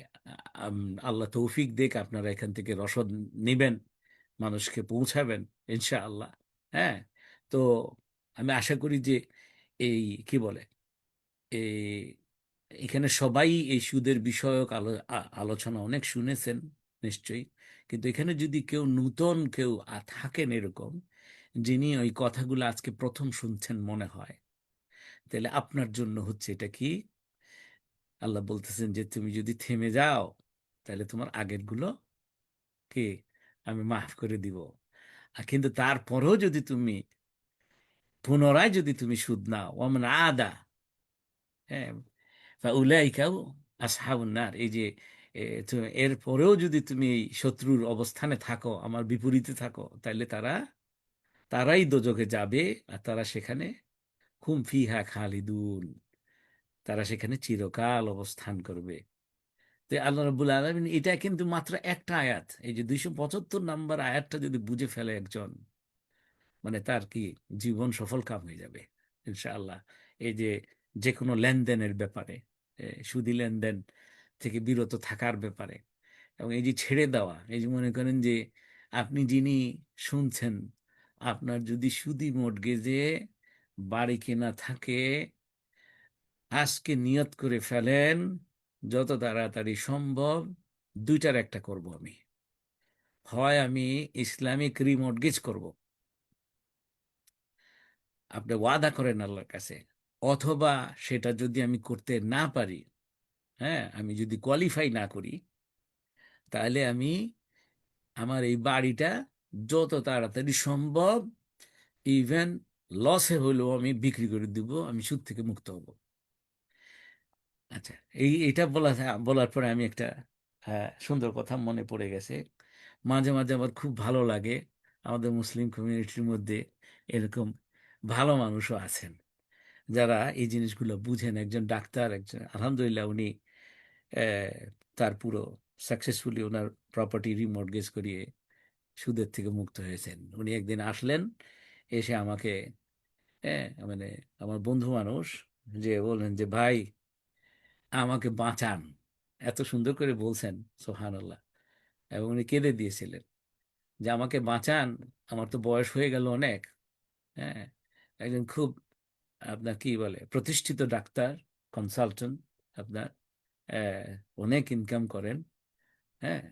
আল্লাহ তৌফিক দিক, আপনারা এখান থেকে রসদ নিবেন, মানুষকে পৌঁছাবেন ইনশাআল্লাহ। হ্যাঁ, তো আমি আশা করি যে এই কি বলে এই এখানে সবাই এই সুদের বিষয়ক আলোচনা অনেক শুনেছেন নিশ্চয়ই। কিন্তু এখানে যদি কেউ নূতন কেউ থাকেন এরকম, যিনি ওই কথাগুলো আজকে প্রথম শুনছেন মনে হয়, তাহলে আপনার জন্য হচ্ছে এটা কি, আল্লাহ বলতেছেন যে তুমি যদি থেমে যাও, তাহলে তোমার আগের গুলো কি আমি মাফ করে দিব। কিন্তু তারপরেও যদি তুমি পুনরায় যদি তুমি সুদ নাও, ওমান আদা, হ্যাঁ, উলাইকাও আসহাবুন নার, এই যে এর পরেও যদি তুমি এই শত্রুর অবস্থানে থাকো, আমার বিপরীতে থাকো, তাহলে তারাই দোজখে যাবে, আর তারা সেখানে হুম ফিহা খালিদুন, তারা সেখানে চিরকাল অবস্থান করবে। তো আল্লাহ রাব্বুল আলামিন, এটা কিন্তু মাত্র একটা আয়াত, এই যে 275 নম্বর আয়াতটা যদি বুঝে ফেলে একজন, মানে তার কি জীবন সফল কাম হয়ে যাবে ইনশাআল্লাহ। এই যে যে কোনো লেনদেনের ব্যাপারে, সুদী লেনদেন থেকে বিরত থাকার ব্যাপারে, এবং এই যে ছেড়ে দেওয়া, এই যে মনে করেন যে আপনি যিনি শুনছেন, আপনার যদি সুদী মর্টগেজে বাড়ি কেনা থাকে, আজকে নিয়ত করে ফেলেন যত তাড়াতাড়ি সম্ভব দুইটার একটা করব আমি। হয় আমি ইসলামিক রিমর্টগেজ করব, আপনি ওয়াদা করেন আল্লাহর কাছে, অথবা সেটা যদি আমি করতে না পারি, হ্যাঁ, আমি যদি কোয়ালিফাই না করি, তাহলে আমি আমার এই বাড়িটা যত তাড়াতাড়ি সম্ভব, ইভেন লসে হলেও আমি বিক্রি করে দিব, আমি সুদ থেকে মুক্ত হব। আচ্ছা, এটা বলার পরে আমি একটা সুন্দর কথা মনে পড়ে গেছে। মাঝে মাঝে আমার খুব ভালো লাগে, আমাদের মুসলিম কমিউনিটির মধ্যে এরকম ভালো মানুষও আছেন যারা এই জিনিসগুলো বুঝেন। একজন ডাক্তার, একজন আলহামদুলিল্লাহ, উনি আহ, তার পুরো সাকসেসফুলি ওনার প্রপার্টি রিমর্টগেজ করিয়ে সুদের থেকে মুক্ত হয়েছেন। উনি একদিন আসলেন, এসে আমাকে, মানে আমার বন্ধু মানুষ, যে বললেন যে ভাই আমাকে বাঁচান, এত সুন্দর করে বলছেন, সুবহানাল্লাহ। এবং উনি কেঁদে দিয়েছিলেন যে আমাকে বাঁচান, আমার তো বয়স হয়ে গেল অনেক। হ্যাঁ, একজন খুব আপনার কি বলে প্রতিষ্ঠিত ডাক্তার, কনসালটেন্ট আপনার, আহ, অনেক ইনকাম করেন। হ্যাঁ,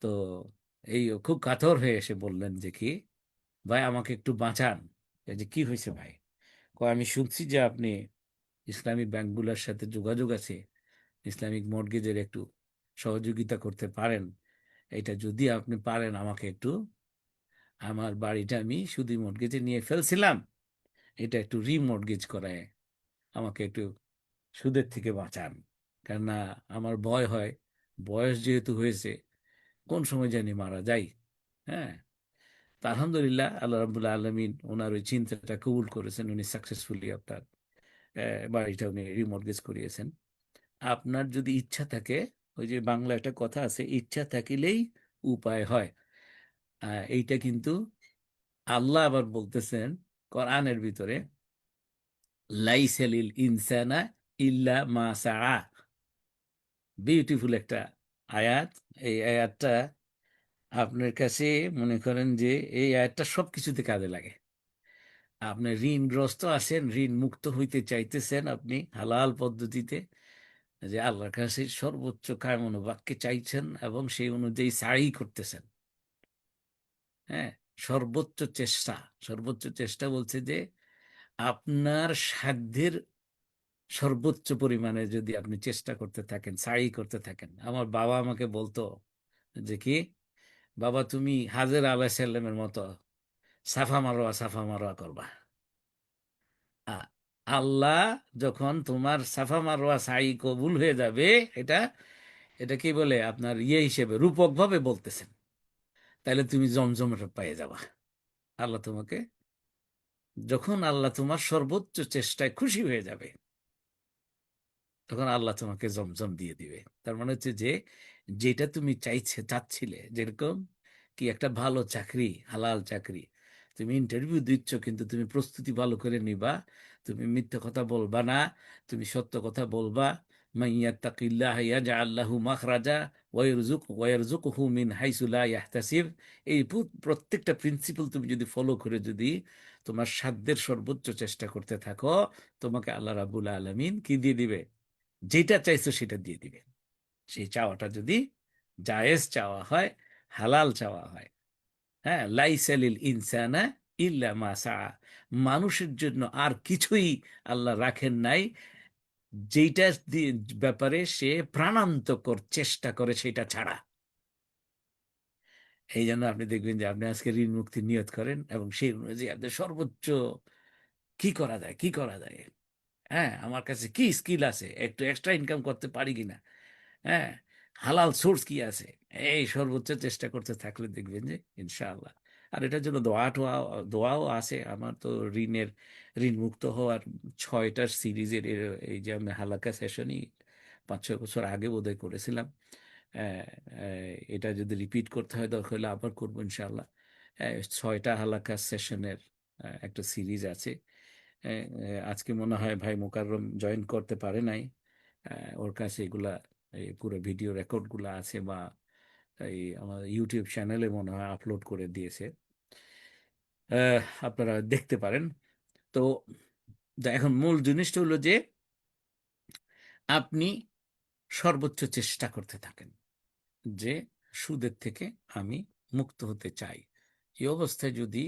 তো এই খুব কাতর হয়ে এসে বললেন যে কি ভাই আমাকে একটু বাঁচান। এই যে কি হয়েছে ভাই? আমি শুনছি যে আপনি ইসলামী ব্যাংকগুলোর সাথে যোগাযোগ আছে, ইসলামিক মর্টগেজের একটু সহযোগিতা করতে পারেন। এটা যদি আপনি পারেন, আমাকে একটু, আমার বাড়িটা আমি শুধু মর্টগেজে নিয়ে ফেলছিলাম, এটা একটু রিমর্টগেজ করায় আমাকে একটু সুদের থেকে বাঁচান। কেননা আমার ভয় হয়, বয়স যেহেতু হয়েছে, কোন সময় জানি মারা যাই। হ্যাঁ, তা আলহামদুলিল্লাহ, আল্লাহ রাব্বুল আলামিন ওনার ওই চিন্তাটা কবুল করেছেন, উনি সাকসেসফুলি আপনার বাড়িটা উনি রিমর্টগেজ করিয়েছেন। আপনার যদি ইচ্ছা থাকে, ওই যে বাংলা একটা কথা আছে, ইচ্ছা থাকিলেই উপায় হয়। এইটা কিন্তু আল্লাহ আবার বলতেছেন কোরআনের ভিতরে, লাইসালিল ইনসানা ইল্লা মা সাআ। বিউটিফুল একটা আয়াত। এই আয়াতটা আপনার কাছে মনে করেন যে এই আয়াতটা সবকিছুতে কাজে লাগে। আপনি ঋণগ্রস্ত আছেন, ঋণ মুক্ত হইতে চাইতেছেন আপনি হালাল পদ্ধতিতে, যে আল্লাহর কাছে সর্বোচ্চ কায়মনোবাক্যে চাইছেন এবং সেই অনুযায়ী সাই করতেছেন, হ্যাঁ, সর্বোচ্চ চেষ্টা। সর্বোচ্চ চেষ্টা বলছে যে আপনার সাধ্যের সর্বোচ্চ পরিমাণে যদি আপনি চেষ্টা করতে থাকেন, সাই করতে থাকেন। আমার বাবা আমাকে বলতো যে কি, বাবা তুমি হাজের আলাইসাল্লামের মতো সাফা মারোয়া সাফা মারোয়া করবা। আ- আল্লাহ যখন তোমার সাফা মারোয়া সাই কবুল হয়ে যাবে, এটা এটা কি বলে আপনার ইয়ে হিসেবে রূপক ভাবে বলতেছেন, তাহলে তুমি জমজমটা পেয়ে যাবা। আল্লাহ তোমাকে, যখন আল্লাহ তোমার সর্বোচ্চ চেষ্টায় খুশি হয়ে যাবে, তখন আল্লাহ তোমাকে জমজম দিয়ে দিবে। তার মানে হচ্ছে যে যেটা তুমি চাচ্ছিলে, যেরকম কি একটা ভালো চাকরি, হালাল চাকরি, তুমি ইন্টারভিউ দিচ্ছ, কিন্তু তুমি প্রস্তুতি ভালো করে নিবা, তুমি মিথ্যা কথা বলবা না, তুমি সত্য কথা বলবা। মাইয়াত্তাকিল্লাহ ইয়াজআল লাহু মাখরাজা ওয়ারযুকহু মিন হাইসু লা ইয়াহতাসিব। এই প্রত্যেকটা প্রিন্সিপাল তুমি যদি ফলো করে যদি তোমার সাধ্যের সর্বোচ্চ চেষ্টা করতে থাকো, তোমাকে আল্লাহ রাব্বুল আলামিন কি দিয়ে দিবে? যেটা চাইছো সেটা দিয়ে দিবে। সেই চাওয়াটা যদি জায়েজ চাওয়া হয়, হালাল চাওয়া হয়। হ্যাঁ, লাইসালিল ইনসানা ইল্লা মা সাআ। মানুষের জন্য আর কিছুই আল্লাহ রাখেন নাই, যেইটা ব্যাপারে সে প্রাণান্তকর চেষ্টা করে সেটা ছাড়া। এই জন্য আপনি দেখবেন যে আপনি আজকে ঋণ মুক্তির নিয়ত করেন, এবং সেই অনুযায়ী আপনি সর্বোচ্চ কি করা যায়, কি করা যায়, হ্যাঁ আমার কাছে কি স্কিল আছে, একটু এক্সট্রা ইনকাম করতে পারি কিনা, হ্যাঁ হালাল সোর্স কি আছে, এই সর্বোচ্চ চেষ্টা করতে থাকলে দেখবেন যে ইনশাআল্লাহ। আর এটার জন্য দোয়াও আছে। আমার তো ঋণ মুক্ত হওয়ার 6টা সিরিজের এই যে আমি হালাকা সেশনই 5-6 বছর আগে বোধহয় করেছিলাম। আহ, এটা যদি রিপিট করতে হয় দরকার হলে আবার করবো ইনশাআল্লাহ। 6টা হালাকা সেশনের একটা সিরিজ আছে। আজকে মনে হয় ভাই মোকাররম জয়েন করতে পারে নাই। ওর কাছে এগুলা, এই পুরো ভিডিও রেকর্ডগুলো আছে, বা এই আমার ইউটিউব চ্যানেলে মনে হয় আপলোড করে দিয়েছে। আপনারা দেখতে পারেন। তো এখন মূল জিনিসটা হলো যে আপনি সর্বোচ্চ চেষ্টা করতে থাকেন যে সুদের থেকে আমি মুক্ত হতে চাই। এই অবস্থায় যদি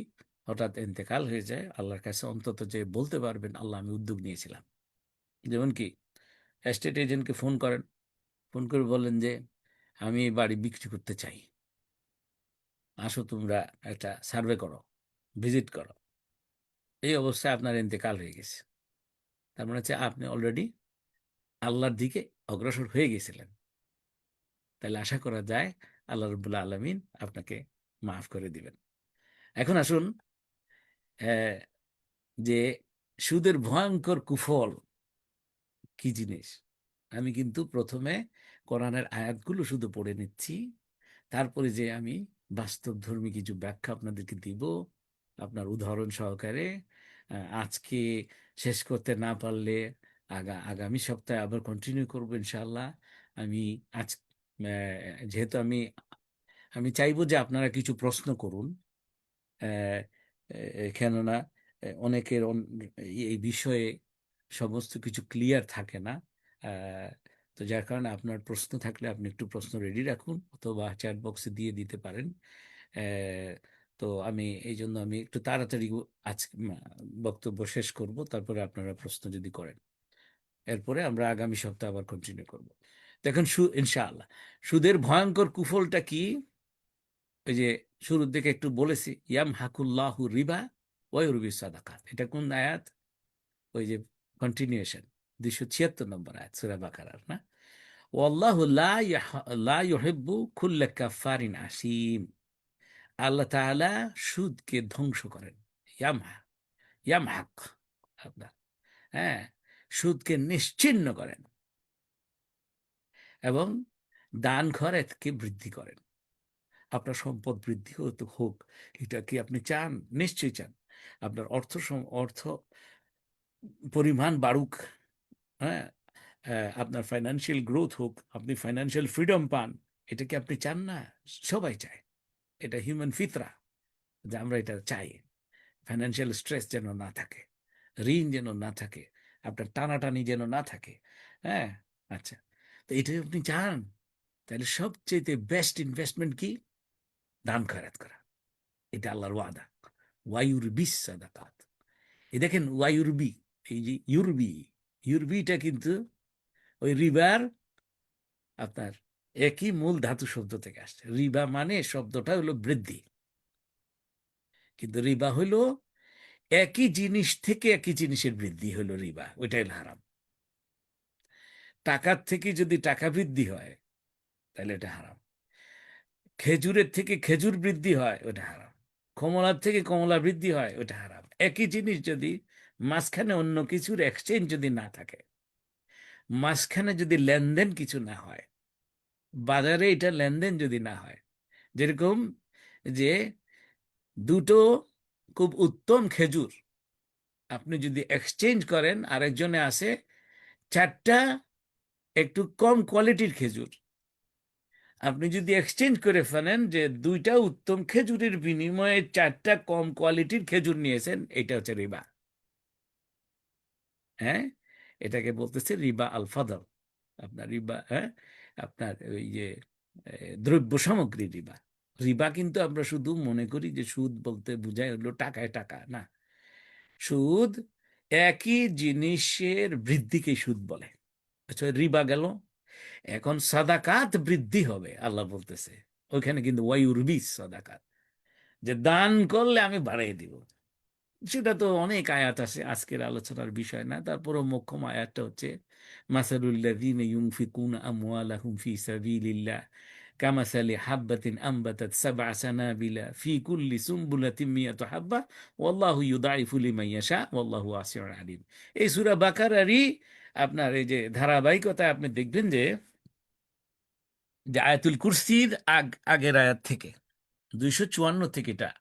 হঠাৎ ইন্তেকাল হয়ে যায়, আল্লাহর কাছে অন্তত যে বলতে পারবেন আল্লাহ আমি উদ্যোগ নিয়েছিলাম। যেমন কি এস্টেট এজেন্টকে ফোন করেন, ফোন করে বলেন যে আমি এই বাড়ি বিক্রি করতে চাই, আসো তোমরা একটা সার্ভে করো, ভিজিট করো। এই অবস্থায় আপনার ইন্তেকাল হয়ে গেছে, তার মানে হচ্ছে আপনি অলরেডি আল্লাহর দিকে অগ্রসর হয়ে গেছিলেন। তাহলে আশা করা যায় আল্লাহ রবুল্লা আলমিন আপনাকে মাফ করে দিবেন। এখন আসুন, আহ, যে সুদের ভয়ঙ্কর কুফল কি জিনিস। আমি কিন্তু প্রথমে কোরআনের আয়াতগুলো শুধু পড়ে নিচ্ছি, তারপরে যে আমি বাস্তবধর্মী কিছু ব্যাখ্যা আপনাদেরকে দিব আপনার উদাহরণ সহকারে। আজকে শেষ করতে না পারলে আগামী সপ্তাহে আবার কন্টিনিউ করবো ইনশাআল্লাহ। আমি আজ যেহেতু আমি আমি চাইবো যে আপনারা কিছু প্রশ্ন করুন। আহ, কেননা অনেকের এই বিষয়ে সমস্ত কিছু ক্লিয়ার থাকে না। আহ, তো যার কারণে আপনার প্রশ্ন থাকলে আপনি একটু প্রশ্ন রেডি রাখুন, অথবা চ্যাট বক্সে দিয়ে দিতে পারেন। আহ, তো আমি এই জন্য আমি একটু তাড়াতাড়ি আজ বক্তব্য শেষ করব, তারপরে আপনারা প্রশ্ন যদি করেন, এরপরে আমরা আগামী সপ্তাহে আবার কন্টিনিউ করব। দেখেন ইনশাআল্লাহ সুদের ভয়ঙ্কর কুফলটা কি। ওই যে শুরুর দিকে একটু বলেছি, ইয়াম হাকুল্লাহু রিবা ওয়ুরবি সাদাকাত, এটা কোন আয়াত? ওই যে কন্টিনিউশন, 276 নম্বর আয়াত সূরা বাকারার, না? ওয়াল্লাহু লা ইউহিব্বু কুল্লা কাফারিন আসিম। আল্লাহ তাআলা সুদকে ধ্বংস করেন। ইয়ামহা, ইয়ামহাক, আপনার, হ্যাঁ, সুদকে নিশ্চিহ্ন করেন এবং দান খয়রাতকে বৃদ্ধি করেন। আপনার সম্পদ বৃদ্ধি হতে হোক, এটা কি আপনি চান? নিশ্চয়ই চান। আপনার অর্থ পরিমাণ বাড়ুক, হ্যাঁ, আপনার ফাইন্যান্সিয়াল গ্রোথ হোক, আপনি ফাইন্যান্সিয়াল ফ্রিডম পান, এটা কি আপনি চান না? সবাই চায়। এটা হিউম্যান ফিতরা যে আমরা এটা চাই। ফাইন্যান্সিয়াল স্ট্রেস যেন না থাকে, ঋণ যেন না থাকে, আপনার টানাটানি যেন না থাকে। হ্যাঁ, আচ্ছা, তো এটা আপনি চান, তাহলে সবচেয়ে বেস্ট ইনভেস্টমেন্ট কি? দান খয়রাত করা। এটা আল্লাহর ওয়াদা। ওয়ায়ুরবি সাদাকাত, এই দেখেন ওয়ায়ুরবি, এই যে ইউরবি, ইউরবিটা কিন্তু ওই রিবার আপনার একই মূল ধাতু শব্দ থেকে আসছে। রিবা মানে শব্দটা হলো বৃদ্ধি, কিন্তু রিবা হলো একই জিনিস থেকে একই জিনিসের বৃদ্ধি হলো রিবা, ওইটাই হলো হারাম। টাকার থেকে যদি টাকা বৃদ্ধি হয় তাহলে এটা হারাম। খেজুরের থেকে খেজুর বৃদ্ধি হয় ওটা হারাম। কমলার থেকে কমলা বৃদ্ধি হয় ওটা হারাম। একই জিনিস যদি মাঝখানে অন্য কিছুর এক্সচেঞ্জ যদি না থাকে, মাঝখানে যদি লেনদেন কিছু না হয়, বাজারে এটা লেনদেন যদি না হয়, যেরকম যে দুটো খুব উত্তম খেজুর আপনি যদি এক্সচেঞ্জ করেন, আরেকজনে আসে চারটা একটু কম কোয়ালিটির খেজুর, আপনি যদি এক্সচেঞ্জ করে ফেলেন যে দুইটা উত্তম খেজুরের বিনিময়ে চারটা কম কোয়ালিটির খেজুর নিয়েছেন, এটা হচ্ছে রিবা। হ্যাঁ, এটাকে বলতেছে রিবা আল ফাদল। আপনার রিবা, হ্যাঁ, আপনার ওই যে দ্রব্য সামগ্রী রিবা। রিবা কিন্তু আমরা শুধু মনে করি যে সুদ বলতে বোঝায় হলো টাকায় টাকা, না। সুদ একই জিনিসের বৃদ্ধিকে সুদ বলে। আচ্ছা, রিবা গেল। এখন সাদাকাত বৃদ্ধি হবে আল্লাহ বলতেছে, ওইখানে কিন্তু ওয়ায়ুরবি সাদাকাত, যে দান করলে আমি বাড়িয়ে দিব। সেটা তো অনেক আয়াত আছে, আজকের আলোচনার বিষয় না। তারপরও মোক্ষম আয়াতটা হচ্ছে মাসালুল্লাযীনা ইউনফিকুনা আমওয়ালাহুম ফি সাবিলিল্লাহ কামাসালি হাববাতিন আম্বাতাত সাবআ সানাবিলা ফি কুল্লি সুমবুলাতিন মিয়াতু হাব্বা ওয়াল্লাহু ইউদাইফু লিমান ইয়াশা ওয়াল্লাহু ওয়াসিউন আলিম। এই সূরা বাকারারই আপনার এই যে ধারাবাহিকতায় আপনি দেখবেন যে যে আয়াতুল কুরসির আগের আয়াত থেকে 254 থেকে এটা,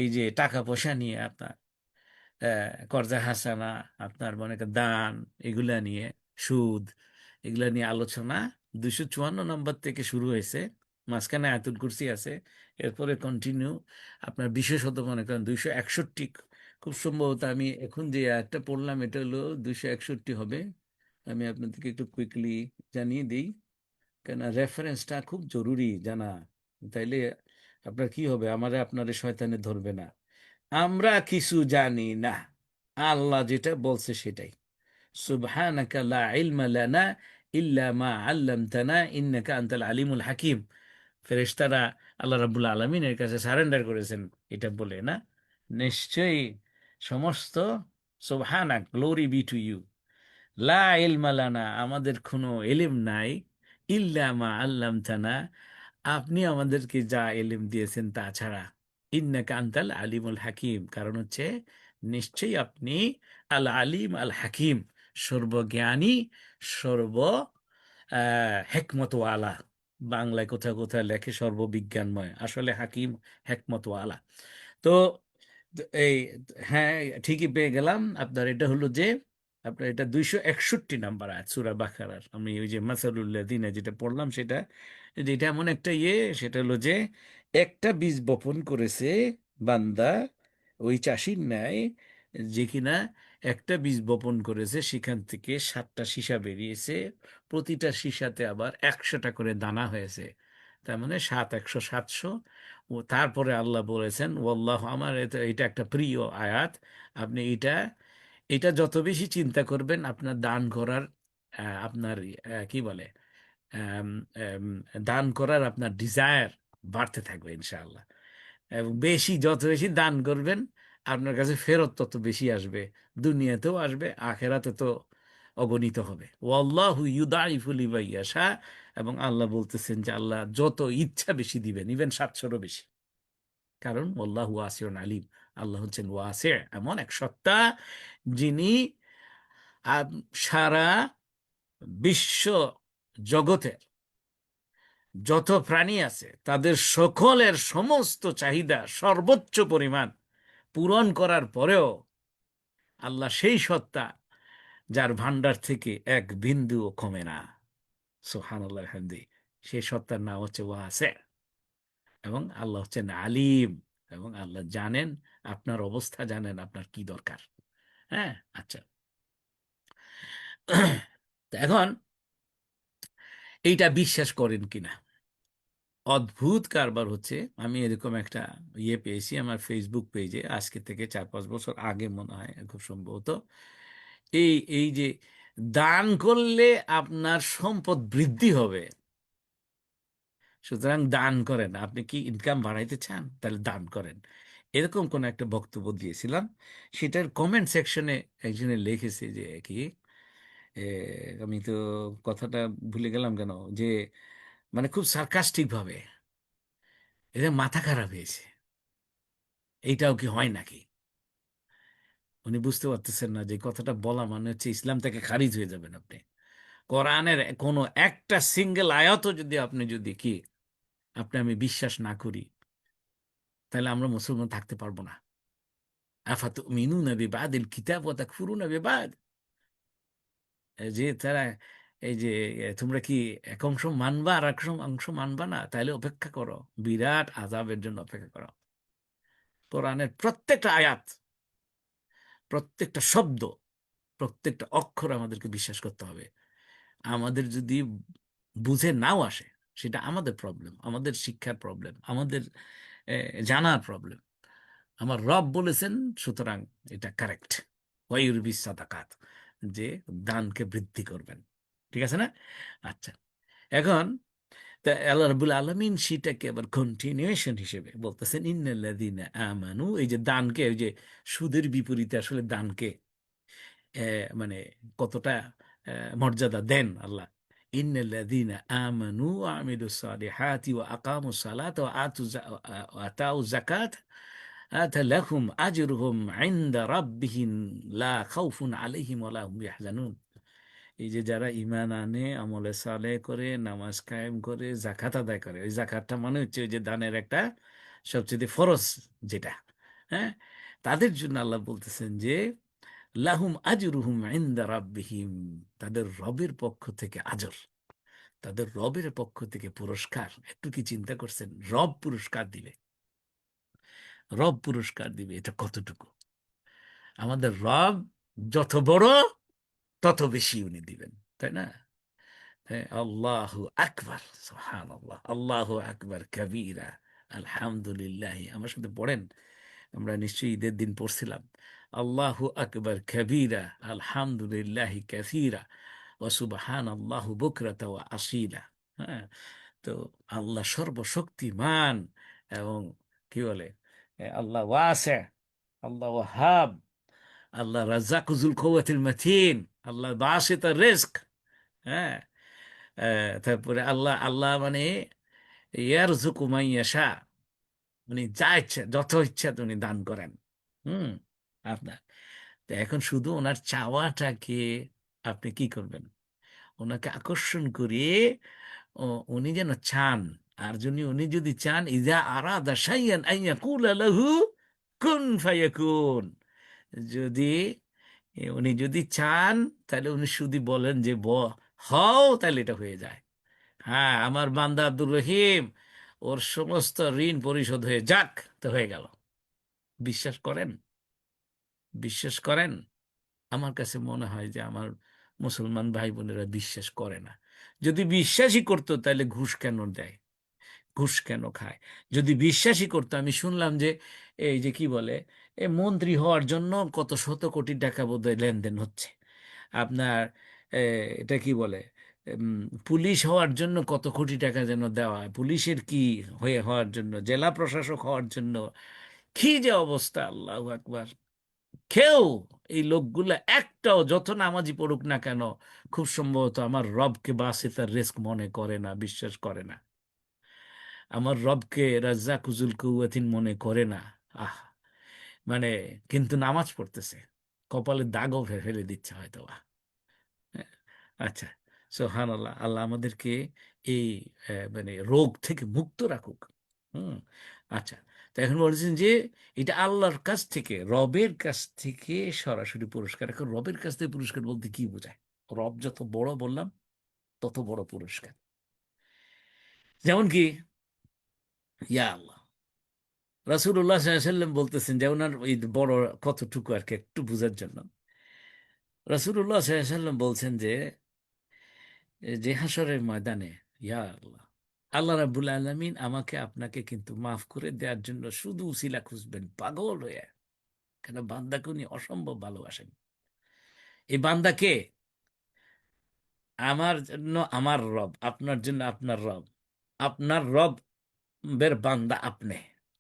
এই যে টাকা পয়সা নিয়ে আপনার কর্জা হাসানা, আপনার মনে করেন দান, এগুলা নিয়ে সুদ, এগুলা নিয়ে আলোচনা 254 নম্বর থেকে শুরু হয়েছে। মাঝখানে আয়াতুল কুরসি আছে, এরপরে কন্টিনিউ আপনার বিশেষত মনে করেন 261, খুব সম্ভবত আমি এখন যে আয়াতটা পড়লাম এটা হলো 261 হবে। আমি আপনাদেরকে একটু কুইকলি জানিয়ে দিই, কেন রেফারেন্সটা খুব জরুরি জানা। তাইলে আপনার কি হবে, আমারে আপনারে শয়তানে ধরবে না। আমরা কিছু জানি না, আল্লাহ যেটা বলছে সেটাই। সুবহানাকা লা ইলমা লানা ইল্লা মা আল্লামতানা ইন্নাকা আনতাল আলিমুল হাকিম। ফেরেশতারা আল্লাহ রাব্বুল আলামিনের কাছে সারেন্ডার করেছেন এটা বলে, না? নিশ্চয়ই সমস্ত সুবহানাক, গ্লোরি বি টু ইউ, লা ইলমা লানা, আমাদের কোনো এলিম নাই, ইল্লা মা আল্লামতানা, আপনি আমাদেরকে যা এলিম দিয়েছেন তা ছাড়া, ইন্নাকা আনতাল আলিমুল হাকিম, কারণ হচ্ছে নিশ্চয়ই আপনি আল আলিম আল হাকিম, সর্বজ্ঞানী, সর্ব হেকমতওয়ালা। বাংলায় কোথাও কোথাও লেখে সর্ববিজ্ঞানময়, আসলে হাকিম হেকমতওয়ালা। তো এই, হ্যাঁ, ঠিকই পেয়ে গেলাম আপনার। এটা হলো যে আপনার এটা 261 নাম্বার আয়াত সূরা বাকারার। আমি ওই যে মাসালুল্লাযিনা যেটা পড়লাম সেটা, যেটা এমন একটা সেটা হলো যে একটা বীজ বপন করেছে বান্দা, ওই চাষির ন্যায়, যে কিনা একটা বীজ বপন করেছে, সেখান থেকে 7টা সীসা বেরিয়েছে, প্রতিটা সীসাতে আবার 100টা করে দানা হয়েছে। তার মানে 7 100 700। ও তারপরে আল্লাহ বলেছেন ওয়াল্লাহ, আমার এটা একটা প্রিয় আয়াত, আপনি এটা এটা যত বেশি চিন্তা করবেন আপনার দান করার আপনার কি বলে আম, আম, দান করার আপনার ডিজায়ার বাড়তে থাকবে ইনশাআল্লাহ। এবং যত বেশি দান করবেন আপনার কাছে ফেরত তত বেশি আসবে, দুনিয়াতেও আসবে, আখেরাতে তো অগণিত হবে। ওয়াল্লাহু ইউদাইফু লিমান ইয়াশা, এবং আল্লাহ বলতেছেন যে আল্লাহ যত ইচ্ছা বেশি দিবেন, ইভেন 700-ও বেশি। কারণ আল্লাহু ওয়াসিউন আলিম, আল্লাহ হচ্ছেন ওয়াসি, এমন এক সত্তা যিনি সারা বিশ্ব জগতের যত প্রাণী আছে তাদের সকলের সমস্ত চাহিদা সর্বোচ্চ পরিমাণ পূরণ করার পরেও আল্লাহ সেই সত্তা যার ভান্ডার থেকে এক বিন্দুও কমে না। সুবহানাল্লাহ হামদি। সেই সত্তার নাম হচ্ছে ওয়াসে, এবং আল্লাহ হচ্ছেন আলিম, এবং আল্লাহ জানেন আপনার অবস্থা, জানেন আপনার কি দরকার। হ্যাঁ, আচ্ছা। তো এখন এইটা বিশ্বাস করেন কিনা, অদ্ভুত কারবার হচ্ছে। আমি এরকম একটা পেয়েছি আমার ফেসবুক পেজে, আজকে থেকে 4-5 বছর আগে মনে হয় খুব সম্ভবত। এই এই যে দান করলে আপনার সম্পদ বৃদ্ধি হবে, সুতরাং দান করেন। আপনি কি ইনকাম বাড়াইতে চান, তাহলে দান করেন। এরকম কোন একটা বক্তব্য দিয়েছিলাম। সেটার কমেন্ট সেকশনে একজনে লিখেছে যে কি, এ, আমি তো কথাটা ভুলে গেলাম কেন, যে মানে খুব সার্কাস্টিক ভাবে, এদের মাথা খারাপ হয়েছে, এইটাও কি হয় নাকি। উনি বুঝতে পারতেছেন না যে কথাটা বলা মানে হচ্ছে ইসলাম থেকে খারিজ হয়ে যাবেন আপনি। কোরআনের কোনো একটা সিঙ্গেল আয়াতও যদি আপনি যদি কি আপনি আমি বিশ্বাস না করি, তাহলে আমরা মুসলমান থাকতে পারবো না। আফাতুমিনুনা বিবাদিল কিতাব ওয়া তাকফুরুনা বিবাদ, যে তারা এই যে তোমরা কি এক অংশ মানবা আর এক অংশ মানবা না, তাহলে অপেক্ষা করো, বিরাট আযাবের জন্য অপেক্ষা করো। কোরআনের প্রত্যেকটা আয়াত, প্রত্যেকটা শব্দ, প্রত্যেকটা অক্ষর আমাদেরকে বিশ্বাস করতে হবে। আমাদের যদি বুঝে নাও আসে, সেটা আমাদের প্রবলেম, আমাদের শিক্ষার প্রবলেম, আমাদের জানার প্রবলেম। আমার রব বলেছেন, সুতরাং এটা কারেক্ট। ওয়াইউরবি সাদাকাত, যে দানকে বৃদ্ধি করবেন। ঠিক আছে না? আচ্ছা, এখন তা আল্লাহ রাব্বুল আলামিন সেটাকে আবার কন্টিনিউয়েশন হিসেবে বলতেছেন, ইন্নাল্লাযীনা আমানু। এই যে দানকে, ওই যে সুদের বিপরীতে আসলে দানকে মানে কতটা মর্যাদা দেন আল্লাহ। ইন্নাল্লাযীনা আমানু ওয়া আমিলুস সালিহাতি ওয়া আকামুস সালাতা ওয়া আতাউজ যাকাত লাহুম আজরুহুম ইনদা রাব্বিহিম লা খাউফুন আলাইহিম ওয়া লা হুম ইয়াহজানুন। এই যে যারা ঈমান আনে, আমলে সালেহ করে, নামাজ কায়েম করে, যাকাত আদায় করে, ওই যাকাতটা মানে হচ্ছে ওই যে দানের একটা সবচেয়ে ফরজ যেটা, হ্যাঁ, তাদের জন্য আল্লাহ বলতেছেন যে লাহুম আজরুহুম ইনদা রাব্বিহিম, তাদের রবের পক্ষ থেকে আজর, তাদের রবের পক্ষ থেকে পুরস্কার। একটু কি চিন্তা করছেন, রব পুরস্কার দিবে, রব পুরস্কার দিবে, এটা কতটুকু। আমাদের রব যত বড়, তত বেশি উনি দিবেন, তাই না? হ্যাঁ, আল্লাহু আকবার, সুবহানাল্লাহ, আল্লাহু আকবার কাবীরা, আলহামদুলিল্লাহ। আমার সাথে পড়েন, আমরা নিশ্চয়ই ঈদের দিন পড়ছিলাম, আল্লাহু আকবার কাবীরা, আলহামদুলিল্লাহ কাসীরা, ওয়া সুবহানাল্লাহু বুকরাতা ওয়া আসীলা। হ্যাঁ, তো আল্লাহ সর্বশক্তিমান, এবং কি বলে, আল্লাহ ওয়াসি, আল্লাহ ওয়াহাব, আল্লাহ রাজ্জাকুজুল কুওয়াতিল মাতিন, আল্লাহ বাসিতার রিজক। হ্যাঁ, তারপরে আল্লাহ, আল্লাহ মানে ইয়ারযুকু মান ইয়াশা, উনি যা ইচ্ছা, যত ইচ্ছা উনি দান করেন। হুম, আপনার, তো এখন শুধু ওনার চাওয়াটাকে আপনি কি করবেন, ওনাকে আকর্ষণ করিয়ে উনি যেন চান। আর যদি উনি যদি চান, ইজা আরাদা শাইয়ান আন ইয়াকুলা লাহু কুন ফায়াকুন, যদি উনি যদি চান, তাহলে উনি শুধু বলেন যে হও, তাহলে এটা হয়ে যায়। হ্যাঁ, আমার বান্দা আব্দুর রহিম, ওর সমস্ত ঋণ পরিশোধ হয়ে যাক, তো হয়ে গেল। বিশ্বাস করেন? বিশ্বাস করেন? আমার কাছে মনে হয় যে আমার মুসলমান ভাই বোনেরা বিশ্বাস করে না। যদি বিশ্বাসই করতো, তাহলে ঘুষ কেন দেয়, ঘুষ কেন খায়? যদি বিশ্বাসই করতো, আমি শুনলাম যে এই যে কি বলে, এই মন্ত্রী হওয়ার জন্য কত শত কোটি টাকা বোধহয় লেনদেন হচ্ছে। আপনার এ, এটা কি বলে, উম, পুলিশ হওয়ার জন্য কত কোটি টাকা যেন দেওয়া হয়, পুলিশের কি হওয়ার জন্য, জেলা প্রশাসক হওয়ার জন্য, কি যে অবস্থা, আল্লাহু আকবার। কেউ, এই লোকগুলা একটাও, যত নামাজি পড়ুক না কেন, খুব সম্ভবত আমার রবকে বাসিতার রিস্ক মনে করে না, বিশ্বাস করে না। আমার রবকে রাজ্জাকুজুল কুওয়াতিন মনে করে না। আহ, মানে, কিন্তু নামাজ পড়তেছে, কপালে দাগও ফেলে দিচ্ছে হয়তো বা। হ্যাঁ, আচ্ছা, সুবহানাল্লাহ, আল্লাহ আমাদেরকে এই মানে রোগ থেকে মুক্ত রাখুক। হুম, আচ্ছা, তো এখন বলছেন যে এটা আল্লাহর কাছ থেকে, রবের কাছ থেকে সরাসরি পুরস্কার। এখন রবের কাছ থেকে পুরস্কার বলতে কি বোঝায়? রব যত বড় বললাম, তত বড় পুরস্কার। যেমন কি, ইয়া আল্লাহ, রাসূলুল্লাহ সাল্লাল্লাহু আলাইহি সাল্লাম বলতেছেন যে ওনার ওই বড় কতটুকু আর কি একটু বোঝার জন্য, রাসূলুল্লাহ সাল্লাল্লাহু আলাইহি সাল্লাম বলছেন যে যে হাসরের ময়দানে, ইয়া আল্লাহ, আল্লাহ রাব্বুল আলামিন আমাকে আপনাকে কিন্তু মাফ করে দেওয়ার জন্য শুধু উসিলা খুঁজবেন পাগল হয়ে। কেন? বান্দাকে উনি অসম্ভব ভালোবাসেন। এই বান্দাকে, আমার জন্য আমার রব, আপনার জন্য আপনার রব, আপনার রবের বান্দা আপনি,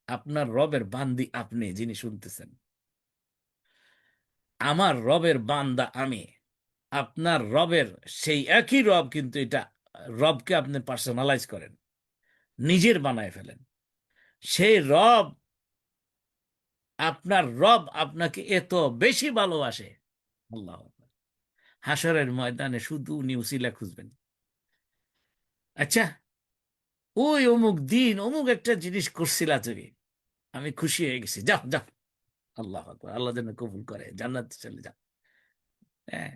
আপনার রবের বান্দি আপনি যিনি শুনতেছেন, আমার রবের বান্দা আমি, আপনার রবের সেই একই রব, কিন্তু এটা রবকে আপনি পার্সোনালাইজ করেন, নিজের বানায় ফেলেন। সেই রব, আপনার রব আপনাকে এত বেশি ভালোবাসে, আল্লাহ আকবার। হাসরের ময়দানে শুধু উনি উসিলা খুঁজবেন। আচ্ছা, ওই অমুক দিন অমুক একটা জিনিস করছিলা তুমি, আমি খুশি হয়ে গেছি, যাও যাও। আল্লাহ আকবার, আল্লাহ যেন কবুল করে, জান্নাতে চলে যাও। হ্যাঁ,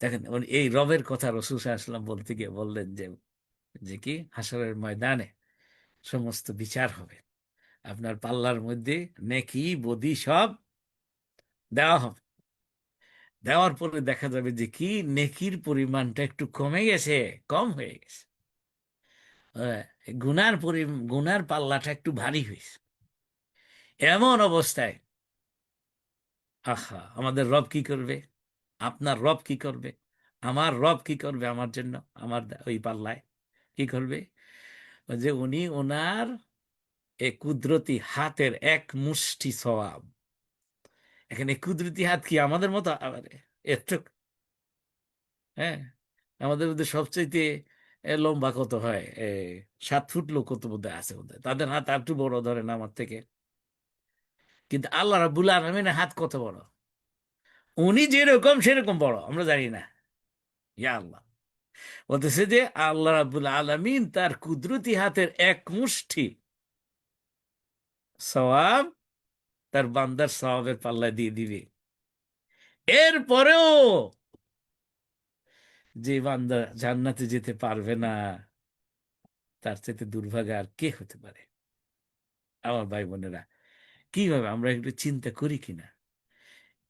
দেখেন এই রবের কথা রাসূল সাল্লাল্লাহু আলাইহি ওয়াসাল্লাম বলতে গিয়ে বললেন যে, যে কি হাসরের ময়দানে সমস্ত বিচার হবে, আপনার পাল্লার মধ্যে নেকি বদি সব দেওয়া হবে। দেওয়ার পরে দেখা যাবে যে কি নেকির পরিমাণটা একটু কমে গেছে, কম হয়ে গেছে। হ্যাঁ, গুনার পাল্লাটা একটু ভারী হয়েছে। এমন অবস্থায়, আহা, আমাদের রব কি করবে? আপনার রব কি করবে? আমার রব কি করবে আমার জন্য? আমার ওই পাল্লায় কি করবে? ওই যে উনি ওনার এই কুদরতি হাতের এক মুষ্টি সওয়াব, এখানে কুদরতি হাত কি আমাদের মতো আবার এত? হ্যাঁ, আমাদের মধ্যে সবচাইতে লম্বা কত হয়? 7 ফুট লোক কত বোধহয় আছে বোধহয়, তাদের হাত আর একটু বড় ধরেন আমার থেকে। কিন্তু আল্লাহ রাব্বুল আলামিনের হাত কত বড়? উনি যেরকম সেরকম বড়, আমরা জানি না। ইয়া আল্লাহ, বলতেছে যে আল্লাহ রাব্বুল আলামিন তার কুদরতি হাতের এক মুষ্টি সওয়াব তার বান্দার সওয়াবের পাল্লায় দিয়ে দিবে। এরপরেও যে বান্দা জান্নাতে যেতে পারবে না, তার চাইতে দুর্ভাগা আর কে হতে পারে? আমার ভাই বোনেরা, কিভাবে আমরা একটু চিন্তা করি কিনা?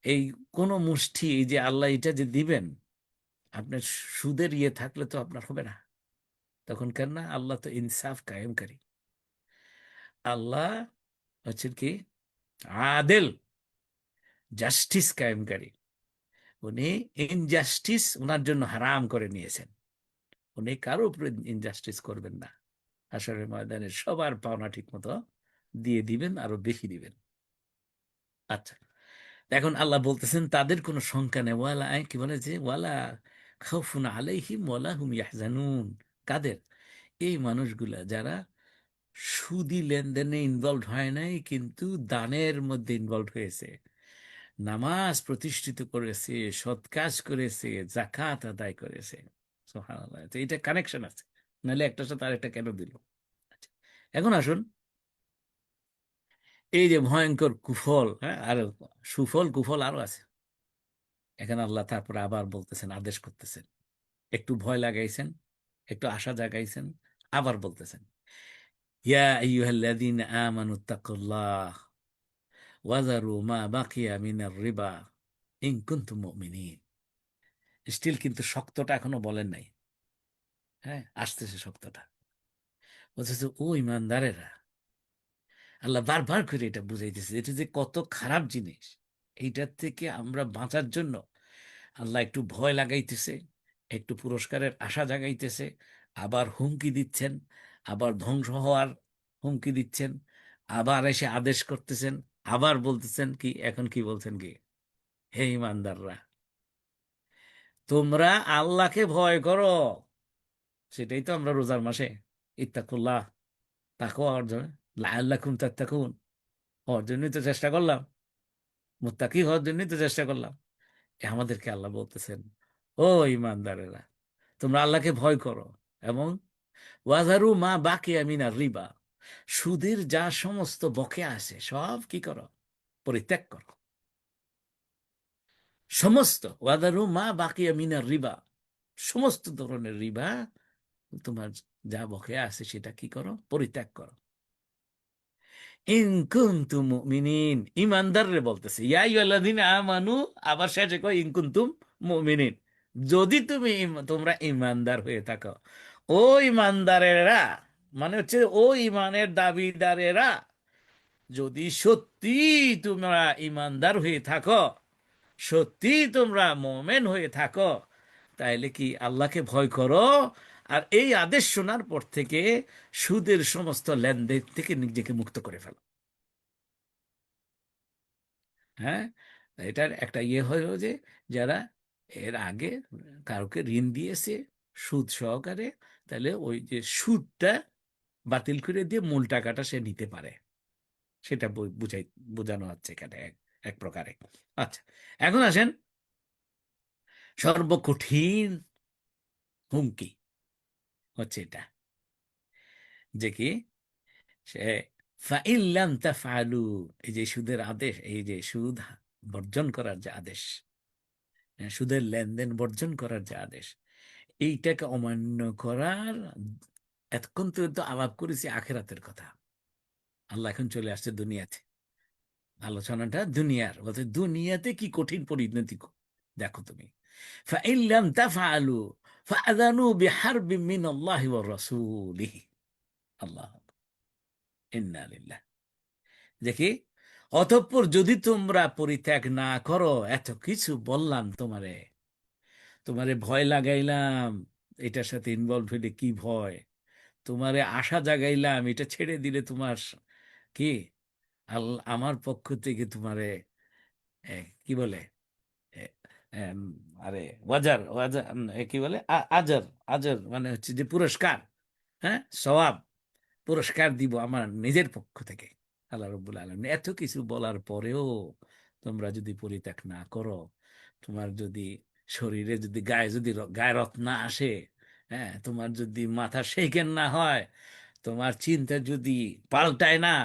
এই কোন মুষ্টি, এই যে আল্লাহ এটা যে দিবেন, আপনার সুদের ইয়ে থাকলে তো আপনার হবে না। তখন কেন না, আল্লাহ তো ইনসাফ কায়েমকারী। আল্লাহ হচ্ছেন কি আদেল, জাস্টিস কায়েমকারী। উনি ইনজাস্টিস ওনার জন্য হারাম করে নিয়েছেন। উনি কারো উপরে ইনজাস্টিস করবেন না। হাশরের ময়দানে সবার পাওনা ঠিক মতো দিয়ে দিবেন, আরো বেশি দিবেন। আচ্ছা, এখন আল্লাহ বলতেছেন তাদের কোনো শঙ্কা নেই, ওয়ালা কি বলে যে ওয়ালা খাউফুন আলাইহিম ওয়ালা হুম ইয়াহজানুন। কাদের? এই মানুষগুলা যারা সুদি লেনদেনে ইনভলভ হয় নাই, কিন্তু দানের মধ্যে ইনভলভ হয়েছে, নামাজ প্রতিষ্ঠিত করেছে, সৎ কাজ করেছে, জাকাত আদায় করেছে। সুবহানাল্লাহ, তো এটা কানেকশন আছে, নাহলে একটার সাথে আরেকটা কেন দিল? আচ্ছা, এখন আসুন, এই যে ভয়ঙ্কর কুফল, হ্যাঁ, আর সুফল কুফল আরো আছে। এখানে আল্লাহ তারপরে আবার বলতেছেন, আদেশ করতেছেন, একটু ভয় লাগাইছেন, একটু আশা জাগাইছেন, আবার বলতেছেন, ইয়া আইয়ুহাল্লাযীনা আমানুত্তাকুল্লাহ ওয়াযারু মা বাকিয়া মিনার রিবা ইন কুনতুম মুমিনিন। স্টিল কিন্তু শক্তটা এখনো বলেন নাই। হ্যাঁ, আসতেছে শক্তটা। বলতেছে ও ইমানদারেরা, আল্লাহ বারবার করে এটা বুঝাইতেছে এটা যে কত খারাপ জিনিস। এইটার থেকে আমরা বাঁচার জন্য আল্লাহ একটু ভয় লাগাইতেছে, একটু পুরস্কারের আশা জাগাইতেছে, আবার হুমকি দিচ্ছেন, আবার ধ্বংস হওয়ার হুমকি দিচ্ছেন, আবার এসে আদেশ করতেছেন, আবার বলতেছেন কি, এখন কি বলছেন কি, হে ইমানদাররা, তোমরা আল্লাহকে ভয় করো। সেটাই তো আমরা রোজার মাসে ইত্তাকুল্লাহ, তাকওয়া অর্জন, লাআল্লাকুম তাত্তাকুন হওয়ার জন্যই তো চেষ্টা করলাম, মুত্তাকি হওয়ার জন্যই তো চেষ্টা করলাম। আমাদেরকে আল্লাহ বলতেছেন, ও ইমানদারেরা, তোমরা আল্লাহকে ভয় করো, এবং ওয়াজারু মা বাকিয়া মিনার রিবা, সুদের যা সমস্ত বকেয়া আছে সব কি করো, পরিত্যাগ করো। সমস্ত ওয়াজারু মা বাকিয়া মিনার রিবা, সমস্ত ধরনের রিবা, তোমার যা বকেয়া আছে সেটা কি করো, পরিত্যাগ করো। ইন কুনতুম মুমিনিন, ইমানদাররে বলতেছে, ইয়া আইয়ুহাল্লাযীনা আমানু, আবার শেষে কয় ইন কুনতুম মুমিনিন, যদি তোমরা ইমানদার হয়ে থাকো। ও ইমানদারেরা, মানে হচ্ছে ও ইমানের দাবিদারেরা, যদি সত্যি তোমরা ইমানদার হয়ে থাকো, সত্যি তোমরা মোমেন হয়ে থাকো, তাইলে কি আল্লাহকে ভয় করো, আর এই আদেশ শোনার পর থেকে সুদের সমস্ত লেনদেন থেকে নিজেকে মুক্ত করে ফেলো। হ্যাঁ, এটার একটা ইয়ে হলো যে যারা এর আগে কাউকে ঋণ দিয়েছে সুদ সহকারে, তাহলে ওই যে সুদটা বাতিল করে দিয়ে মূল টাকাটা সে নিতে পারে, সেটা বোঝানো হচ্ছে এখানে এক এক প্রকারে। আচ্ছা, এখন আসেন সর্বকঠিন হুমকি হচ্ছে এটা, যে কি সে ফাইন লাম তাফআলু, এই যে সুদের আদেশ, এই যে সুদ বর্জন করার যে আদেশ, সুদের লেনদেন বর্জন করার যে আদেশ, এইটাকে অমান্য করার, এতক্ষণ তো আলাপ করেছি আখেরাতের কথা, আল্লাহ এখন চলে আসছে দুনিয়াতে, আলোচনাটা দুনিয়ার, বলতে দুনিয়াতে কি কঠিন পরিণতি দেখো তুমি। ফাইন লাম তাফআলু ফাআযানু বিহারবিন মিনাল্লাহি ওয়া রাসূলিহি। আল্লাহ, ইন্না লিল্লাহ। দেখি, অতঃপর যদি তোমরা পরিত্যাগ না করো, এত কিছু বললাম তোমারে, তোমারে ভয় লাগাইলাম, এটার সাথে ইনভলভ হইলে কি ভয়, তোমারে আশা জাগাইলাম, এটা ছেড়ে দিলে তোমার কি আমার পক্ষ থেকে তোমারে কি বলে, এ, এম, আরে ওয়াজার ওয়াজার, কি বলে, আজার, আজার মানে হচ্ছে যে পুরস্কার, হ্যাঁ সওয়াব, পুরস্কার দিব আমার নিজের পক্ষ থেকে। আল্লাহ রব্বুল আলামিন এত কিছু বলার পরেও তোমরা যদি পরিত্যাগ না করো, তোমার যদি শরীরে যদি গায়ে যদি গায়ে রত না আসে, হ্যাঁ তোমার যদি মাথা শেখেন না হয়, তোমার চিন্তা যদি পাল্টায় না,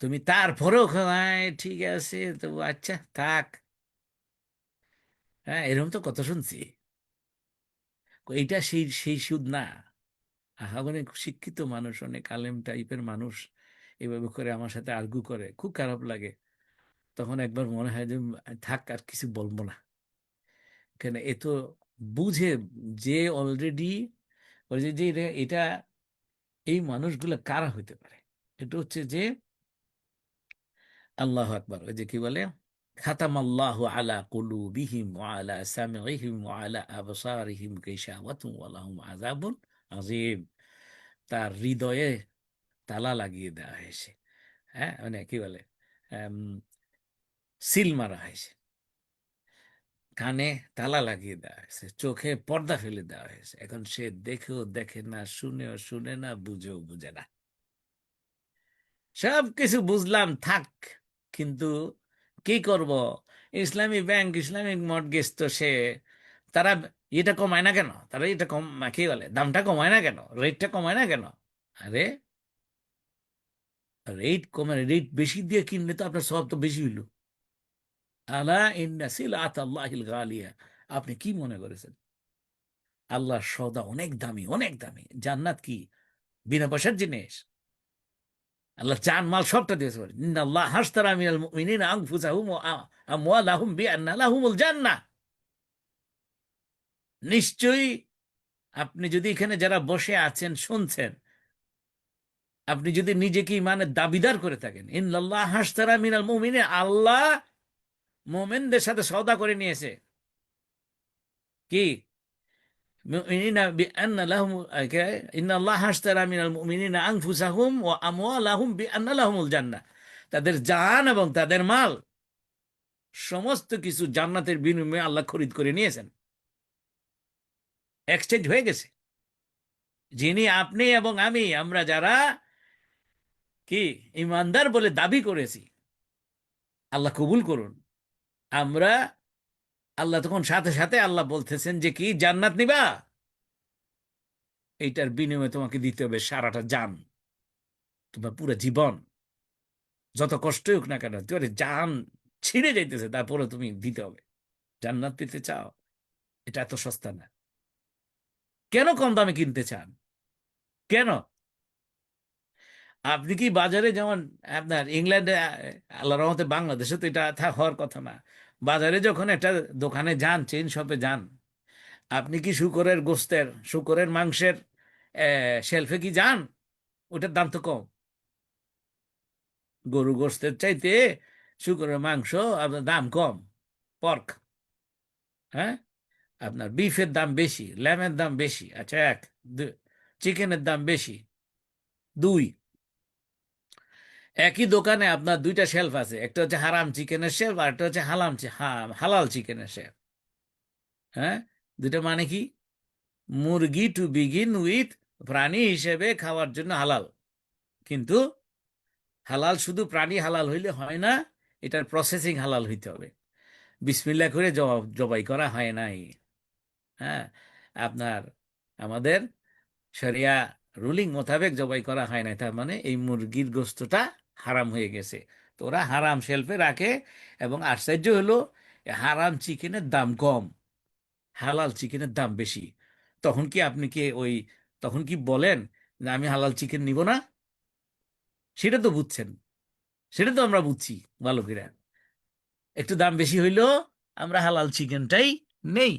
তুমি তারপরেও হ্যাঁ ঠিক আছে তো আচ্ছা থাক, হ্যাঁ এরকম তো কত শুনছি। এইটা সেই সেই সুদ না। অনেক শিক্ষিত মানুষ, অনেক আলেম টাইপের মানুষ এভাবে করে আমার সাথে আর্গু করে, খুব খারাপ লাগে। তখন একবার মনে হয় যে থাক, আর কিছু বলবো না, কেন এ তো বুঝে যে অলরেডি যে এটা এই মানুষগুলো কারা হইতে পারে। এটা হচ্ছে যে আল্লাহ আকবার, ওই যে কি বলে, খাতাম আল্লাহ আলা কুলুবিহিম ওয়া আলা সামিইহিম ওয়া আলা আবসারিহিম গিশাওয়াতুন ওয়া লাহুম আযাবুন আযীম। তার হৃদয়ে তালা লাগিয়ে দেওয়া হয়েছে, হ্যাঁ মানে কি বলে, আম, সিল মারা হয়েছে, কানে তালা লাগিয়ে দেওয়া হয়েছে, চোখে পর্দা ফেলে দেওয়া হয়েছে, এখন সে দেখেও দেখে না, শুনেও শুনে না, বুঝেও বুঝে না। সব কিছু বুঝলাম থাক, কিন্তু কি করব, ইসলামী ব্যাংক ইসলামিক মর্টগেজ তো সে, তারা এটা কমায় না কেন, তারা এটা কম কি বলে দামটা কমায় না কেন, রেটটা কমায় না কেন। আরে রেট কমে, রেট বেশি দিয়ে কিনলে তো আপনার সব তো বেশি হইলো। আলা ইন্না সিলাত আল্লাহিল গালিয়া। আপনি কি মনে করেছেন আল্লাহর সওদা অনেক দামি, অনেক দামি। জান্নাত কি বিনা পয়সার জিনিস? আল্লাহ জান মাল সবটা দিয়েছে, বলে ইন্নাল্লাহ হাশতারা মিনাল মুমিনিনা আনফুসাহুম ওয়া আমওয়ালাহুম বিআন্না লাহুমুল জান্নাহ। নিশ্চয়ই আপনি যদি এখানে যারা বসে আছেন শুনছেন, আপনি যদি নিজেকে ইমানের দাবিদার করে থাকেন, ইন্নাল্লাহ হাশতারা মিনাল মুমিনিন, আল্লাহ মুমিনদের সাথে সওদা করে নিয়েছে কি, মুমিনিনা বিআন্না লাহুম, ইন্নাল্লাহ আশতারা মিনাল মুমিনিনা আনফুসাহুম ওয়া আমওয়ালাহুম বিআন্না লাহুমুল জান্নাহ। তাদের জান এবং তাদের মাল সমস্ত কিছু জান্নাতের বিনিময়ে আল্লাহ খরিদ করে নিয়েছেন, এক্সচেঞ্জ হয়ে গেছে। যিনি আপনি এবং আমি, আমরা যারা কি ইমানদার বলে দাবি করেছি, আল্লাহ কবুল করুন। আমরা আল্লাহ তখন সাথে সাথে আল্লাহ বলতেছেন যে কি জান্নাত নিবা, এইটার বিনিময়ে তোমাকে দিতে হবে সারাটা জান, তোমার পুরো জীবন, যত কষ্টই হোক না কেন, তোমার জান ছিঁড়ে যাইতেছে, তারপরে তুমি দিতে হবে। জান্নাত পেতে চাও, এটা এত সস্তা না। কেন কম দামে কিনতে চান? কেন? আপনি কি বাজারে যেমন আপনার ইংল্যান্ডে, আল্লাহ রহমতে বাংলাদেশে তো এটা হওয়ার কথা না, বাজারে যখন একটা দোকানে যান, চেইন শপে যান, আপনি কি শুকরের গোস্তের, শুকরের মাংসের শেলফে কি যান? ওটার দাম তো কম। গরু গোশতের চাইতে শুকরের মাংস আপনার দাম কম। পর্ক, হ্যাঁ, আপনার বিফের দাম বেশি, ল্যামের দাম বেশি। আচ্ছা, এক। চিকেনের দাম বেশি। দুই, একই দোকানে আপনার দুইটা শেলফ আছে, একটা হচ্ছে হারাম চিকেনের শেলফ আর একটা হচ্ছে হালাল চিকেনের শেলফ। হ্যাঁ, দুইটা মানে কি? মুরগি টু বিগিন উইথ প্রাণী হিসেবে খাওয়ার জন্য হালাল, কিন্তু হালাল শুধু প্রাণী হালাল হইলে হয় না, এটার প্রসেসিং হালাল হইতে হবে। বিসমিল্লাহ করে জবাই করা হয় নাই। হ্যাঁ, আপনার আমাদের শরিয়া রুলিং মোতাবেক জবাই করা হয় নাই, তার মানে এই মুরগির গোস্তটা হারাম হয়ে গেছে। তো ওরা হারাম শেলফে রাখে। এবং আশ্চর্য হলো, হারাম চিকেনের দাম কম, হালাল চিকেনের দাম বেশি। তখন কি আপনি কি ওই, তখন কি বলেন যে আমি হালাল চিকেন নিব না? সেটা তো বুঝছেন, সেটা তো আমরা বুঝছি ভালো করে। একটু দাম বেশি হইলেও আমরা হালাল চিকেনটাই নেই।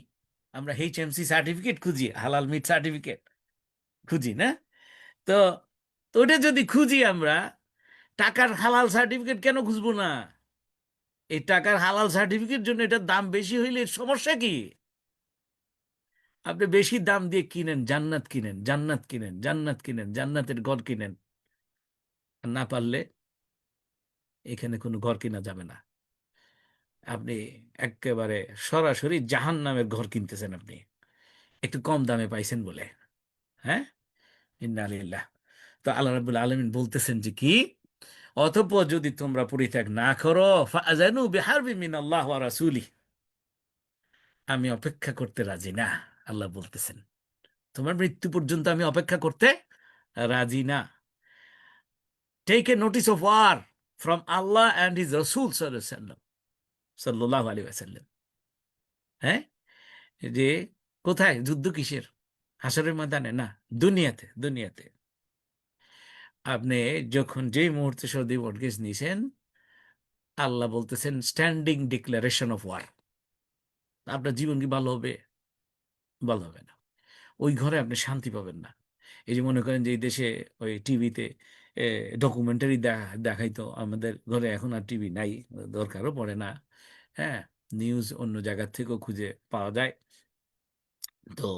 আমরা HMC সার্টিফিকেট খুঁজি, হালাল মিট সার্টিফিকেট খুঁজি না? তো তো ওটা যদি খুঁজি আমরা, টাকার হালাল সার্টিফিকেট কেন খুঁজবো না? এই টাকার হালাল সার্টিফিকেট জন্য এটার দাম বেশি হইলে এর সমস্যা কি? আপনি বেশি দাম দিয়ে কিনেন, জান্নাত কিনেন, জান্নাত কিনেন, জান্নাত কিনেন, জান্নাতের ঘর কিনেন। আর না পারলে এখানে কোনো ঘর কিনা যাবে না। আপনি একেবারে সরাসরি জাহান্নামের ঘর কিনতেছেন আপনি, একটু কম দামে পাইছেন বলে। হ্যাঁ, ইন্না লিল্লাহ। তো আল্লাহ রাব্বুল আলামিন বলতেছেন যে কি, অতঃপর যদি তোমরা পরিত্যাগ না করো, ফাআযানু বিহারবিন মিনাল্লাহ ওয়া রাসূলিহি, আমি অপেক্ষা করতে রাজি না। আল্লাহ বলতেছেন তোমার মৃত্যু পর্যন্ত আমি অপেক্ষা করতে রাজি না। Take a notice of war from Allah and his Rasul সাল্লাল্লাহু আলাইহি ওয়াসাল্লাম। হ্যাঁ, যে কোথায় যুদ্ধ কিসের? হাসরের ময়দানে না, দুনিয়াতে। দুনিয়াতে আপনি যখন যেই মুহূর্তে সৌদি মর্টগেজ নিয়েছেন, আল্লাহ বলতেছেন স্ট্যান্ডিং ডিক্লারেশন অফ ওয়ার। আপনার জীবন কি ভালো হবে? ভালো হবে না। ওই ঘরে আপনি শান্তি পাবেন না। এই যে মনে করেন যে এই দেশে ওই টিভিতে ডকুমেন্টারি দেখাইতো, আমাদের ঘরে এখন আর টিভি নাই, দরকারও পড়ে না। হ্যাঁ, নিউজ অন্য জায়গার থেকেও খুঁজে পাওয়া যায়। তো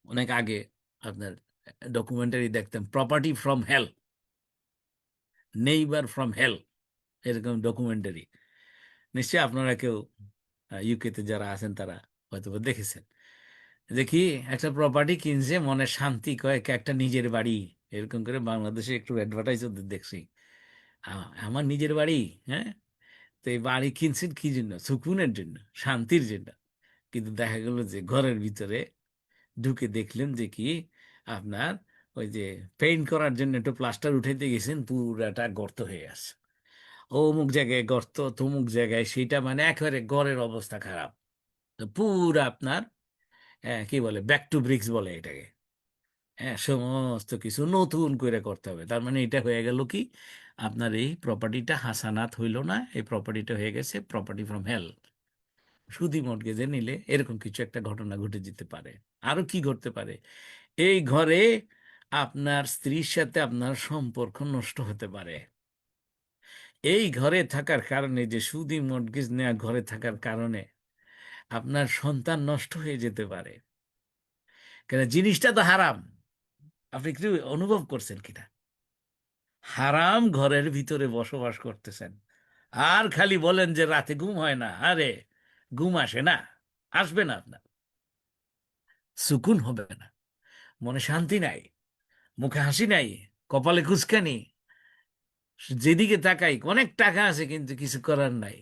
অনেক আগে আপনার ডকুমেন্টারি দেখতাম, property from hell, neighbour from hell, এরকম ডকুমেন্টারি। নিশ্চয়ই আপনারা কেউ ইউকেতে যারা আছেন তারা হয়তো বা দেখেছেন। দেখি একটা প্রপার্টি কিনছে, মনে শান্তি, কয়েক একটা নিজের বাড়ি, এরকম করে বাংলাদেশে একটু অ্যাডভার্টাইজ দেখছি। আমার নিজের বাড়ি। হ্যাঁ, তো এই বাড়ি কিনছেন কি জন্য? সুকুনের জন্য, শান্তির জন্য। কিন্তু দেখা গেল যে ঘরের ভিতরে ঢুকে দেখলেন যে কি, আপনার ওই যে পেইন্ট করার জন্য একটু প্লাস্টার উঠাইতে গেছেন, পুরাটা গর্ত হয়ে আছে। অমুক জায়গায় গর্ত, তমুক জায়গায় সেটা, মানে একেবারে ঘরের অবস্থা খারাপ। তো পুরা আপনার কি বলে, ব্যাক টু ব্রিক্স বলে এটাকে। হ্যাঁ, সমস্ত কিছু নতুন করে করতে হবে। তার মানে এটা হয়ে গেল কি, আপনার এই প্রপার্টিটা হাসানাত হইল না, এই প্রপার্টিটা হয়ে গেছে প্রপার্টি ফ্রম হেল। সুদি মর্টগেজে নিলে এরকম কিছু একটা ঘটনা ঘটে যেতে পারে। আরো কি ঘটতে পারে? এই ঘরে আপনার স্ত্রীর সাথে আপনার সম্পর্ক নষ্ট হতে পারে। এই ঘরে থাকার কারণে, যে সুদি মর্টগেজ নেওয়া ঘরে থাকার কারণে আপনার সন্তান নষ্ট হয়ে যেতে পারে। কেন, জিনিসটা তো হারাম। আপনি কি অনুভব করছেন কিনা? হারাম ঘরের ভিতরে বসবাস করতেছেন, আর খালি বলেন যে রাতে ঘুম হয় না। আরে, ঘুম আসে না, আসবে না, আপনার সুকুন হবে না, মনে শান্তি নাই, মুখে হাসি নাই, কপালে কুচকানি, যেদিকে তাকাই অনেক টাকা আছে কিন্তু কিছু করার নাই।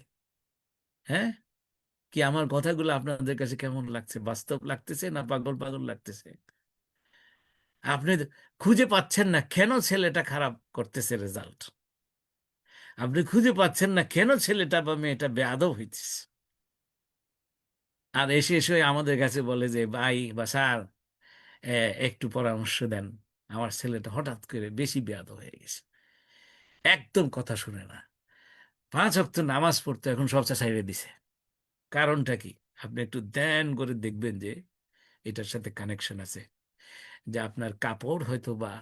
হ্যাঁ, কি আমার কথাগুলো আপনাদের কাছে কেমন লাগছে? বাস্তব লাগতেছে না পাগল পাগল লাগতেছে? আপনি খুঁজে পাচ্ছেন না কেন ছেলেটা খারাপ করতেছে রেজাল্ট? আপনি খুঁজে পাচ্ছেন না কেন ছেলেটা বা মেয়েটা বেয়াদব হইতেছে? আর এসে এসে আমাদের কাছে বলে যে ভাই বা স্যার, একটু পরামর্শ দেন, আমার ছেলেটা হঠাৎ করে বেশি বেয়াদব হয়ে গেছে, একদম কথা শুনে না, 5 ওয়াক্ত নামাজ পড়তে এখন সবচেয়ে ছাইড়ে দিছে। কারণটা কি? আপনি একটু ধ্যান করে দেখবেন যে এটার সাথে কানেকশন আছে। যে আপনার কাপড় হয়তো বা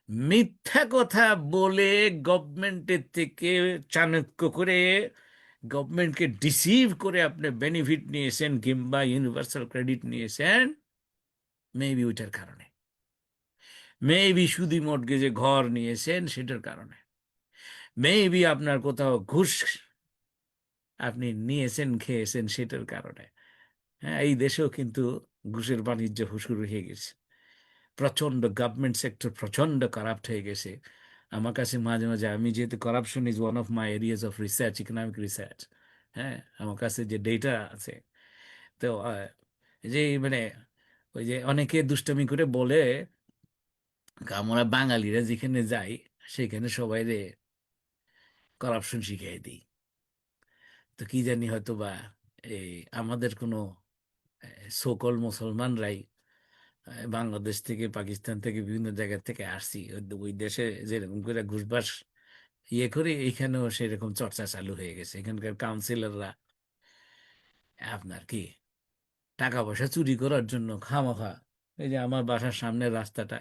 মিথ্যা কথা বলে গভর্নমেন্টের থেকে চাণক্য করে গভর্নমেন্টকে ডিসিভ করে আপনি বেনিফিট নিয়েছেন কিংবা ইউনিভার্সাল ক্রেডিট নিয়েছেন, মেবি ওইটার কারণে, মেবি সুদি মর্টগেজে ঘর নিয়েছেন সেটার কারণে, মেবি আপনার কোথাও ঘুষ আপনি নিয়েছেন খেয়েছেন সেটার কারণে। হ্যাঁ, এই দেশেও কিন্তু ঘুষের বাণিজ্য শুরু হয়ে গেছে। প্রচণ্ড গভর্নমেন্ট সেক্টর প্রচণ্ড কারাপ্ট হয়ে গেছে। আমার কাছে মাঝে মাঝে, আমি যেহেতু corruption is one of my areas of research, economic research, হ্যাঁ, আমার কাছে যে ডেটা আছে, তো যে মানে ওই যে অনেকে দুষ্টামি করে বলে আমরা বাঙালিরা যেখানে যাই সেখানে সবাই রে করাপশন শিখিয়ে দিই। তো কি জানি হয়তো বা এই আমাদের কোনো সকল মুসলমানরাই বাংলাদেশ থেকে, পাকিস্তান থেকে, বিভিন্ন জায়গা থেকে আসছি, ওই দেশে যেরকম করে ঘুষবাস ইয়ে করে এইখানেও সেরকম চর্চা চালু হয়ে গেছে। এখানকার কাউন্সিলররা আপনার কি টাকা পয়সা চুরি করার জন্য খামাখা, এই যে আমার বাসার সামনের রাস্তাটা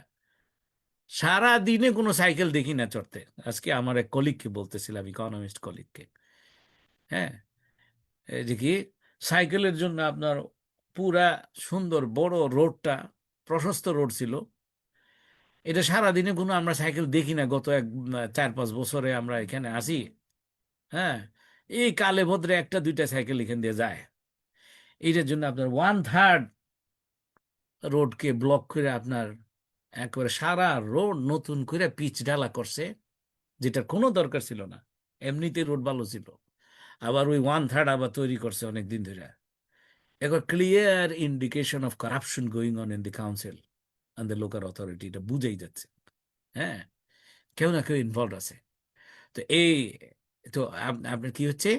সারা দিনে কোনো সাইকেল দেখি না চড়তে। আজকে আমার এক কলিগকে বলতেছিলাম, ইকোনমিস্ট কলিগকে, হ্যাঁ, এই যে কি সাইকেলের জন্য আপনার পুরা সুন্দর বড় রোডটা, প্রশস্ত রোড ছিল, এটা সারাদিনে কোনো আমরা সাইকেল দেখি না। গত 4-5 বছরে আমরা এখানে আসি, হ্যাঁ, এই কালে ভদ্রে একটা দুইটা সাইকেল এখান দিয়ে যায়। এইটার জন্য আপনার 1/3 রোডকে ব্লক করে আপনার একবারে সারা রোড নতুন করে পিচ ঢালা করছে, যেটার কোনো দরকার ছিল না। এমনিতে রোড ভালো ছিল, আবার ওই 1/3 আবার তৈরি করছে অনেক দিন ধরে। এখন clear indication of corruption going on in the council and the local authority, এটা বুঝেই যাচ্ছে। হ্যাঁ, কেউ না কেউ ইনভলভ আছে। তো এই, তো আপনার কি হচ্ছে,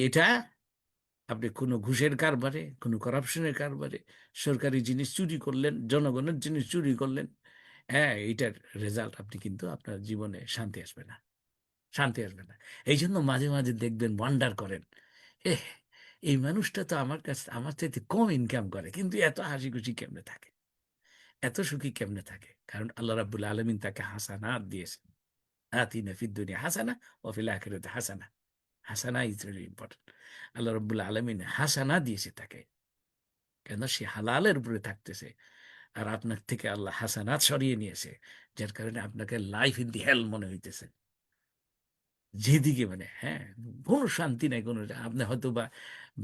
এটা আপনি কোনো ঘুষের কারবারে, কোনো করাপশনের কারবারে সরকারি জিনিস চুরি করলেন, জনগণের জিনিস চুরি করলেন, হ্যাঁ, এইটার রেজাল্ট আপনি কিন্তু আপনার জীবনে শান্তি আসবে না, শান্তি আসবে না। এই জন্য মাঝে মাঝে দেখবেন, ওয়ান্ডার করেন, এ এই মানুষটা তো আমার কাছে আমার চাইতে কম ইনকাম করে, কিন্তু এত হাসি খুশি কেমনে থাকে, এত সুখী কেমনে থাকে? কারণ আল্লাহ রাব্বুল আলামিন তাকে হাসানাত দিয়েছেন। আতিনা ফিদ দুনিয়া হাসানা ওয়া ফিল আখিরাতি হাসানা। হাসানা ইজ ভেরি ইম্পর্টেন্ট। আল্লাহ রাব্বুল আলামিন হাসানা দিয়েছে তাকে, কেন সে হালালের উপরে থাকতেছে। আর আপনার থেকে আল্লাহ হাসানাত সরিয়ে নিয়েছে, যার কারণে আপনাকে লাইফ ইন দি হেল মনে হইতেছে। যেদিকে মানে, হ্যাঁ, কোনো শান্তি নাই কোনো। আপনি হয়তো বা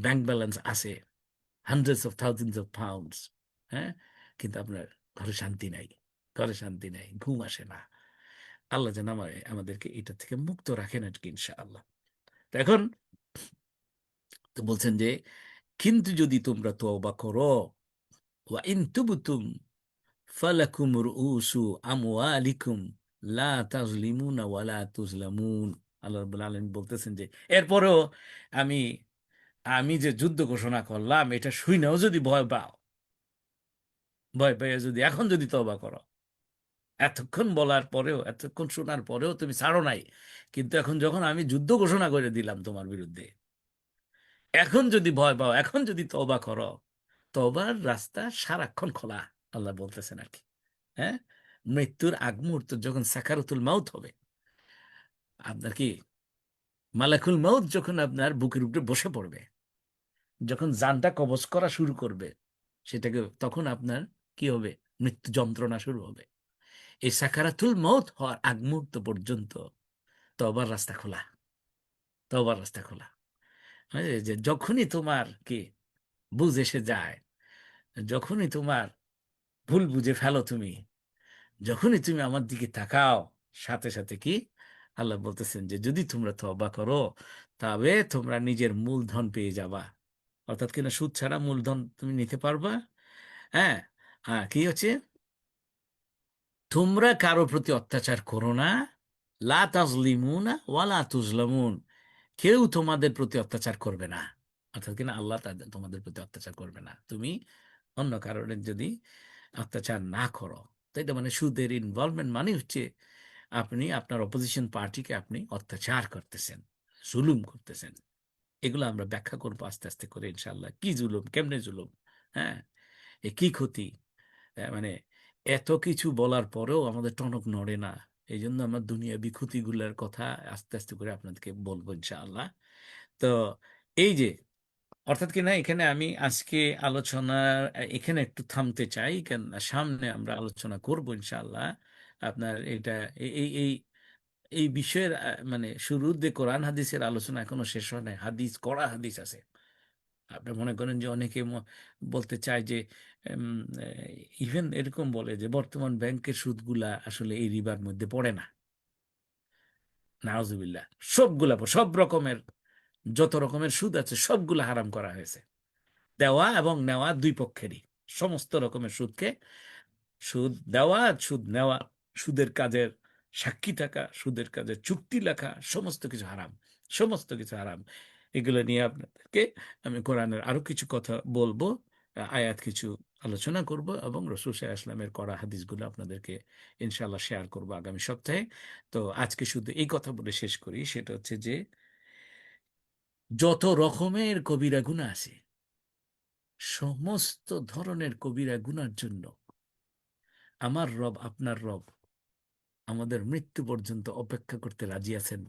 ব্যাংক ব্যালেন্স আছে hundreds of thousands of pounds, হ্যাঁ, কিন্তু আপনার ঘরে শান্তি নাই, ঘরে শান্তি নাই, ঘুম আসে না। আল্লাহ যেন আমাদেরকে এটা থেকে মুক্ত রাখেন আর কি, ইনশাআল্লাহ। তো এখন তো বলছেন যে, কিন্তু যদি তোমরা তওবা করো, ওয়া ইন তুবতুম ফালাকুম রুউসু আমওয়ালিকুম লা তাজলিমুনা ওয়া লা তুজলামুন। আল্লাহ রাব্বুল আলামিন বলতেছেন যে, এরপরেও আমি আমি যে যুদ্ধ ঘোষণা করলাম এটা শুনেও যদি ভয় পাও, ভয় পেয়ে যদি এখন যদি তওবা করো, এতক্ষণ বলার পরেও, এতক্ষণ শোনার পরেও তুমি ছাড়ো নাই, কিন্তু এখন যখন আমি যুদ্ধ ঘোষণা করে দিলাম তোমার বিরুদ্ধে, এখন যদি ভয় পাও, এখন যদি তওবা করো, তওবার রাস্তা সারাক্ষণ খোলা, আল্লাহ বলতেছেন আর কি। হ্যাঁ, মৃত্যুর আগ মুহূর্ত যখন সাকারাতুল মাউত হবে, আপনার কি মালাকুল মাউত যখন আপনার বুকের উপরে বসে পড়বে, যখন জানটা কবজ করা শুরু করবে, সেটাকে তখন আপনার কি হবে, মৃত্যু যন্ত্রণা শুরু হবে। এই সাকারাতুল মাউত হওয়ার আগ মুহূর্ত পর্যন্ত তওবার রাস্তা খোলা, তওবার রাস্তা খোলা। মানে যে যখনই তোমার কি বুঝ এসে যায়, যখনই তোমার ভুল বুঝে ফেলো তুমি, যখনই তুমি আমার দিকে তাকাও, সাথে সাথে কি আল্লাহ বলতেছেন যে যদি তোমরা তওবা করো, তবে তোমরা নিজের মূলধন পেয়ে যাবা। অর্থাৎ কিনা সুদ ছাড়া মূলধন তুমি নিতে পারবা। হ্যাঁ, কি হচ্ছে, তোমরা কারো প্রতি অত্যাচার করো না, লা তাজলিমুনা ওয়ালা তুজলামুন, কেউ তোমাদের প্রতি অত্যাচার করবে না। অর্থাৎ কিনা আল্লাহ তোমাদের প্রতি অত্যাচার করবে না, তুমি অন্য কারণে যদি অত্যাচার না করো। তো এটা মানে সুদের ইনভলভমেন্ট মানে হচ্ছে আপনি আপনার অপোজিশন পার্টিকে আপনি অত্যাচার করতেছেন, জুলুম করতেছেন। এগুলো আমরা ব্যাখ্যা করবো আস্তে আস্তে করে, ইনশাল্লাহ, কি জুলুম, কেমনে জুলুম, হ্যাঁ, এ কি ক্ষতি, মানে এত কিছু বলার পরেও আমাদের টনক নড়ে না। এই জন্য আমার দুনিয়া বিক্ষতিগুলোর কথা আস্তে আস্তে করে আপনাদেরকে বলবো ইনশাআল্লাহ। তো এই যে অর্থাৎ কি না, এখানে আমি আজকে আলোচনা এখানে একটু থামতে চাই, কেন সামনে আমরা আলোচনা করব ইনশাআল্লাহ। আপনার এটা এই এই এই এই বিষয়ের মানে শুরুর যে কোরআন হাদিসের আলোচনা এখনো শেষ হয় নাই। হাদিস, কড়া হাদিস আছে। আপনি মনে করেন যে অনেকে বলতে চায় যে ইভেন এরকম বলে যে বর্তমান ব্যাংকের সুদগুলা আসলে এই রিবার মধ্যে পড়ে না। নাউজুবিল্লাহ। সবগুলা, সব রকমের, যত রকমের সুদ আছে সবগুলা হারাম করা হয়েছে। দেওয়া এবং নেওয়া দুই পক্ষেরই, সমস্ত রকমের সুদকে, সুদ দেওয়া, সুদ নেওয়া, সুদের কাজের সাক্ষী থাকা, সুদের কাজের চুক্তি লেখা, সমস্ত কিছু হারাম, সমস্ত কিছু হারাম। এগুলো নিয়ে আপনাদেরকে আমি কোরআনের আরো কিছু কথা বলবো, আয়াত কিছু আলোচনা করব, এবং রসুল সাল্লাল্লাহু আলাইহি ওয়াসাল্লামের করা হাদিসগুলো আপনাদেরকে ইনশাআল্লাহ শেয়ার করব আগামী সপ্তাহে। তো আজকে শুধু এই কথা বলে শেষ করি, সেটা হচ্ছে যে যত রকমের কবিরা গুনাহ আছে, সমস্ত ধরনের কবিরা গুনার জন্য আমার রব, আপনার রব আমাদের মৃত্যু পর্যন্ত অপেক্ষা করতে রাজি আছেন,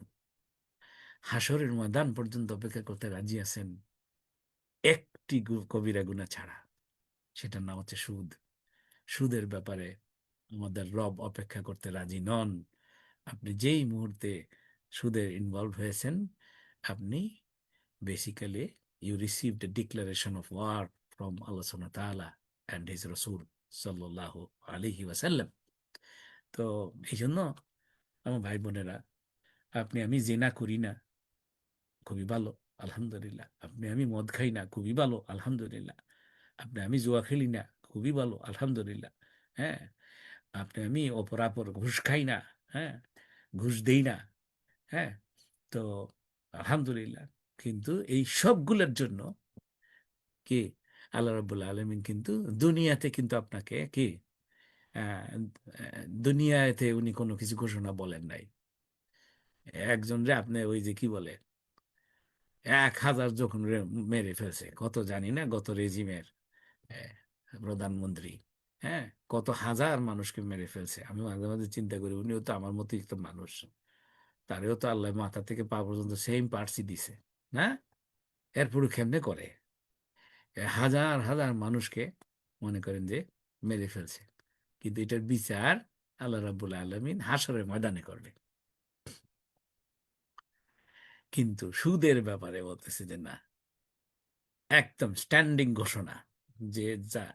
হাসরের ময়দান পর্যন্ত অপেক্ষা করতে রাজি আছেন, একটি কবিরা গুনাহ ছাড়া। সেটার নাম হচ্ছে সুদ। সুদের ব্যাপারে আমাদের রব অপেক্ষা করতে রাজি নন। আপনি যেই মুহূর্তে সুদের ইনভলভ হয়েছেন, আপনি basically you received a declaration of war from আল্লাহ সুবহানাহু ওয়া তাআলা অ্যান্ড হিজ রাসূল সাল্লাল্লাহু আলাইহি ওয়াসাল্লাম। তো এই জন্য আমার ভাই বোনেরা, আপনি আমি জিনা করি না, খুবই ভালো, আলহামদুলিল্লাহ। আপনি আমি মদ খাই না, খুবই ভালো, আলহামদুলিল্লাহ। আপনি আমি জুয়া খেলি না, খুবই ভালো, আলহামদুলিল্লাহ। হ্যাঁ, আপনি আমি অপরাপর ঘুষ খাই না, হ্যাঁ, ঘুষ দেই না, হ্যাঁ, তো আলহামদুলিল্লাহ। কিন্তু এই সবগুলোর জন্য কি আল্লাহ রাব্বুল আলামিন কিন্তু দুনিয়াতে কিন্তু আপনাকে কি আহ, দুনিয়াতে উনি কোনো কিছু ঘোষণা বলেন নাই। একজন রে আপনি ওই যে কি বলে 1,000 যখন মেরে ফেলছে, কত জানি না, গত রেজিমের আহ, প্রধানমন্ত্রী, হ্যাঁ, কত হাজার মানুষকে মেরে ফেলছে। আমি মাঝে মাঝে চিন্তা করি উনিও তো আমার মতোই একটা মানুষ, তারেও তো আল্লাহ মাথা থেকে পা পর্যন্ত সেম পার্টসই দিছে না, এরপরও কেমনে করে হাজার হাজার মানুষকে মনে করেন যে মেরে ফেলছে। কিন্তু এটার বিচার আল্লাহ রাব্বুল আলামিন হাশরের ময়দানে করবে। কিন্তু সুদের ব্যাপারে বলতেছে যে না, একদম স্ট্যান্ডিং ঘোষণা যে যা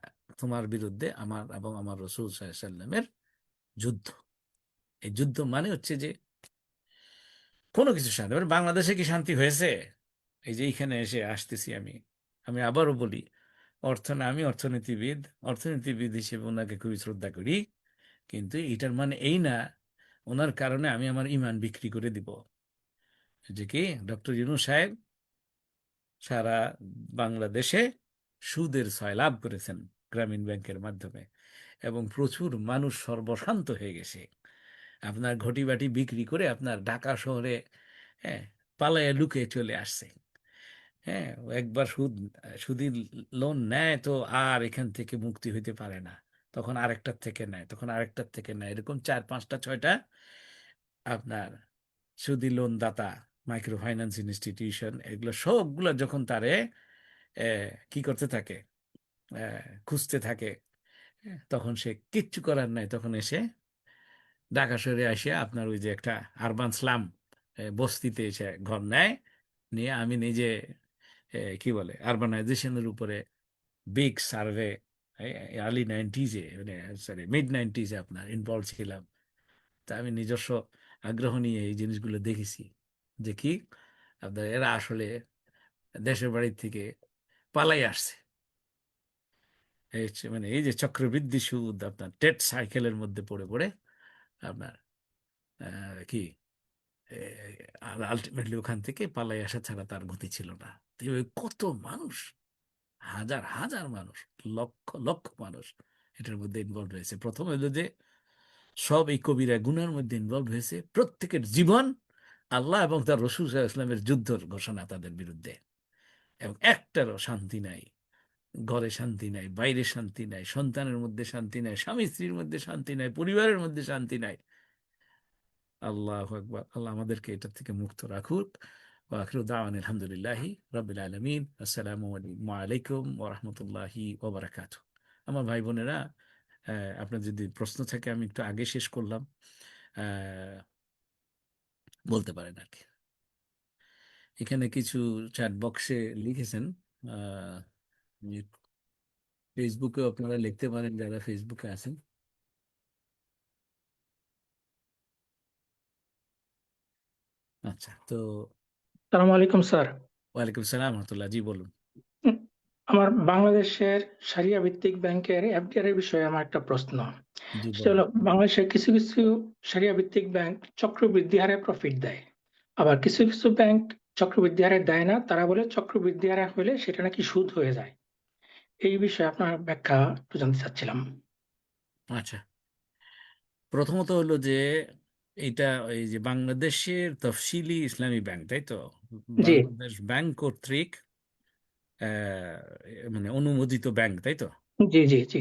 তোমার বিরুদ্ধে আমার এবং আমার রাসূল সাল্লাল্লাহু আলাইহি ওয়াসাল্লামের যুদ্ধ। এই যুদ্ধ মানে হচ্ছে যে কোনো কিছু শান্তি, মানে বাংলাদেশে কি শান্তি হয়েছে? এই যে এখানে এসে আসতেছি আমি, আমি আবারও বলি, আমি অর্থনীতিবিদ, অর্থনীতিবিদ হিসেবে ওনাকে খুবই শ্রদ্ধা করি। কিন্তু এটার মানে এই না ওনার কারণে আমি আমার ইমান বিক্রি করে দিব। যে কি ডক্টর ইউনূস সাহেব সারা বাংলাদেশে সুদের সয়লাব করেছেন গ্রামীণ ব্যাংকের মাধ্যমে, এবং প্রচুর মানুষ সর্বশান্ত হয়ে গেছে। আপনার ঘটি বাটি বিক্রি করে আপনার ঢাকা শহরে, হ্যাঁ, পালায়া লুকিয়ে চলে আসছে। হ্যাঁ, ও একবার সুদি লোন নেয় তো আর এখান থেকে মুক্তি হইতে পারে না। তখন আরেকটার থেকে নেয়, তখন আরেকটার থেকে নেয়, এরকম 4, 5, 6টা আপনার সুদি লোন দাতা, মাইক্রো ফাইন্যান্স ইনস্টিটিউশন, এগুলো সবগুলো যখন তারে কি করতে থাকে, খুঁজতে থাকে, তখন সে কিচ্ছু করার নাই, তখন এসে ঢাকা শহরে আসে আপনার ওই যে একটা আরবান স্লাম বস্তিতে এসে ঘর নেয়। নিয়ে আমি নিজে কি বলে আরবানাইজেশনের উপরে বিগ সার্ভে আর্লি 90s মানে সরি মিড 90s আপনার ইনভলভ ছিলাম। তা আমি নিজস্ব আগ্রহ নিয়ে এই জিনিসগুলো দেখেছি যে কি আপনার এরা আসলে দেশের বাড়ি থেকে পালাই আসছে। মানে এই যে চক্রবৃদ্ধি সুদ, আপনার টেট সাইকেলের মধ্যে পড়ে পড়ে আপনার কি আর আলটিমেটলি ওখান থেকে পালাই আসা ছাড়া তার গতি ছিল না। তো এইভাবে কত মানুষ, হাজার হাজার মানুষ, লক্ষ লক্ষ মানুষ এটার মধ্যে ইনভলভ হয়েছে। প্রথম হলো যে সব এই কবিরা গুনার মধ্যে ইনভলভ হয়েছে, প্রত্যেকের জীবন আল্লাহ এবং তার রাসূল সাল্লাল্লাহু আলাইহি ওয়াসাল্লামের যুদ্ধের ঘোষণা তাদের বিরুদ্ধে, এবং একটারও শান্তি নাই। ঘরে শান্তি নাই, বাইরে শান্তি নাই, সন্তানের মধ্যে শান্তি নাই, স্বামী স্ত্রীর মধ্যে শান্তি নাই, পরিবারের মধ্যে শান্তি নাই। আল্লাহু আকবার। আল্লাহ আমাদেরকে এটা থেকে মুক্ত রাখুক। ওয়া আখিরু দাওয়ানা আলহামদুলিল্লাহি রাব্বিল আলামিন। আসসালামু আলাইকুম ওয়া রাহমাতুল্লাহি ওয়া বারাকাতুহু। আমার ভাই বোনেরা, আপনার যদি প্রশ্ন থাকে, আমি একটু আগে শেষ করলাম, আহ, বলতে পারেন আর কি। এখানে কিছু চ্যাট বক্সে লিখেছেন, আহ, ফেসবুকে আপনারা লিখতে পারেন যারা ফেসবুকে আছেন। আচ্ছা, তো সালাম আলাইকুম স্যার। ওয়ালাইকুম সালাম রহমতুল্লাহ, জি বলুন। উম, আমার বাংলাদেশের সারিয়া ভিত্তিক ব্যাংকের এফডিআর এর বিষয়ে আমার একটা প্রশ্ন। জি সেটা বলুন। হলো, বাংলাদেশের কিছু কিছু সারিয়া ভিত্তিক ব্যাংক চক্রবৃদ্ধি হারে প্রফিট দেয়, আবার কিছু কিছু ব্যাংক চক্রবৃদ্ধি হারে দেয় না, তারা বলে চক্রবৃদ্ধি হারে হলে সেটা নাকি সুদ হয়ে যায়। এই বিষয়ে আপনার ব্যাখ্যা একটু জানতে চাচ্ছিলাম। আচ্ছা, প্রথমত হলো যে এটা এই যে বাংলাদেশের তফসিলি ইসলামী ব্যাংক, তাই তো? জি, বাংলাদেশ ব্যাংক কর্তৃক মানে অনুমোদিত ব্যাংক, তাই তো? জি, জি, জি,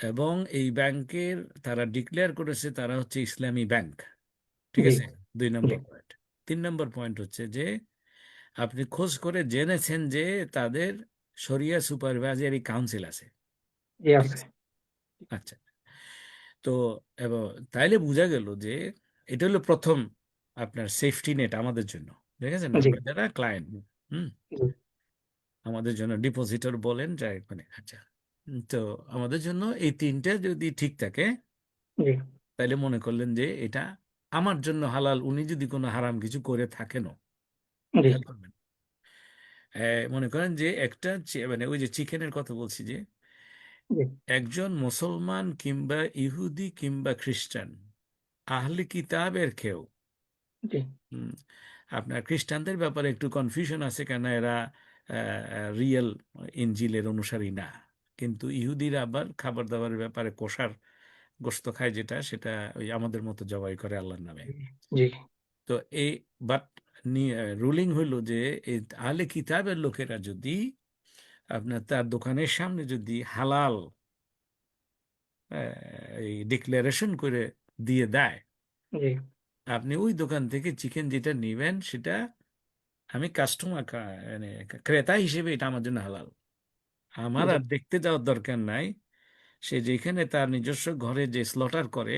এবং এই ব্যাংকের তারা ডিক্লেয়ার করেছে তারা হচ্ছে ইসলামী ব্যাংক, ঠিক জি, আছে? দুই জি, নম্বর পয়েন্ট। তিন নম্বর পয়েন্ট হচ্ছে যে আপনি খোঁজ করে জেনেছেন যে তাদের শরিয়া সুপারভাইজারি কাউন্সিল আছে, জি ঠিক আছে। আছে? আচ্ছা, তো এবং তাইলে বোঝা গেল যে এটা হলো প্রথম আপনার সেফটি নেট আমাদের জন্য, দেখেছেন? জি, আমরা যারা ক্লায়েন্ট, হুম, জি, আমাদের জন্য ডিপোজিটর বলেন যাই মানে, আচ্ছা। তো আমাদের জন্য এই তিনটা যদি ঠিক থাকে, জি, তাইলে মনে করলেন যে এটা আমার জন্য হালাল। উনি যদি কোনো হারাম কিছু করে থাকেনও, জি, খেয়াল করবেন। মনে করেন যে একটা মানে ওই যে চিকেনের কথা বলছি, যে জি, একজন মুসলমান কিংবা ইহুদি কিংবা খ্রিস্টান আহলে কিতাবের কেউ, জি, হুম, আপনার খ্রিস্টানদের ব্যাপারে একটু কনফিউশন আছে, কেন এরা রিয়েল ইনজিলের অনুসারী না। কিন্তু ইহুদিরা আবার খাবার দাবারের ব্যাপারে কোষার গোশত খায়, যেটা সেটা ওই আমাদের মতো জবাই করে আল্লাহর নামে। জি, তো এই বাট রুলিং হইল যে এই আহলে কিতাবের লোকেরা যদি আপনার তার দোকানের সামনে যদি হালাল এই ডিক্লারেশন করে দিয়ে দেয়, জি, আপনি ওই দোকান থেকে চিকেন যেটা নেবেন সেটা আমি কাস্টমার মানে ক্রেতা হিসেবে এটা আমার জন্য হালাল। আমার জি, আর দেখতে যাওয়ার দরকার নাই সে যেখানে তার নিজস্ব ঘরে যে স্লটার করে,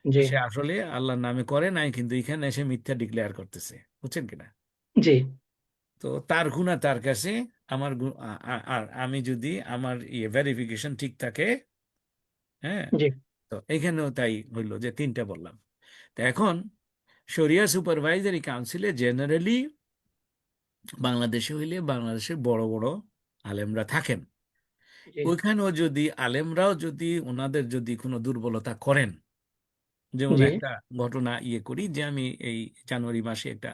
জি, সে আসলে আল্লাহর নামে করে নাই, কিন্তু এখানে এসে মিথ্যা ডিক্লেয়ার করতেছে, বুঝছেন কিনা? জি, তো তার গুণা তার কাছে, আমার আর আমি যদি আমার ইয়ে ভেরিফিকেশন ঠিক থাকে, হ্যাঁ, জি, তো এখানেও তাই হইলো যে তিনটা বললাম। তো এখন শরিয়া সুপারভাইজারি কাউন্সিলে জেনারেলি বাংলাদেশে হইলে বাংলাদেশের বড় বড় আলেমরা থাকেন। জি, ওইখানেও যদি আলেমরাও যদি ওনাদের যদি কোনো দুর্বলতা করেন, যেমন জি, একটা ঘটনা ইয়ে করি, যে আমি এই জানুয়ারি মাসে একটা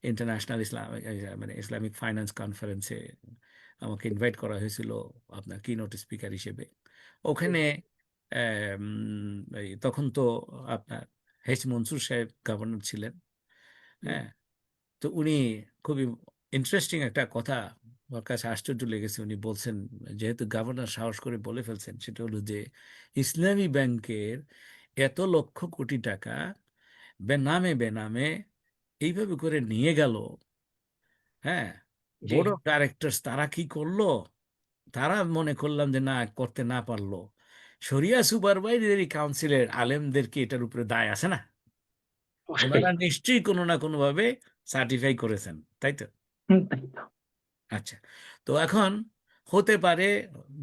ইন্টারন্যাশনাল মানে ইসলামিক ফাইন্যান্স কনফারেন্সে আমাকে ইনভাইট করা হয়েছিল আপনার কিনোট স্পিকার হিসেবে। জি, ওখানে তখন তো আপনার মনসুর সাহেব গভর্নর ছিলেন, জি, হ্যাঁ। তো উনি খুবই ইন্টারেস্টিং একটা কথা, আমার কাছে আশ্চর্য লেগেছে। উনি বলছেন, যেহেতু গভর্নর সাহস করে বলে ফেলছেন, সেটা হলো যে ইসলামী ব্যাংকের এত লক্ষ কোটি টাকা বেনামে বেনামে এইভাবে করে নিয়ে গেল, হ্যাঁ, জি, বোর্ড অফ ডাইরেক্টরস তারা কি করলো? তারা মনে করলাম যে না, করতে না পারলো, শরিয়া সুপারভাইজারি কাউন্সিলের আলেমদেরকে এটার উপরে দায় আছে না? অবশ্যই। ওনারা নিশ্চয়ই কোনো না কোনো ভাবে সার্টিফাই করেছেন, তাই তো? তাই তো। আচ্ছা, তো এখন হতে পারে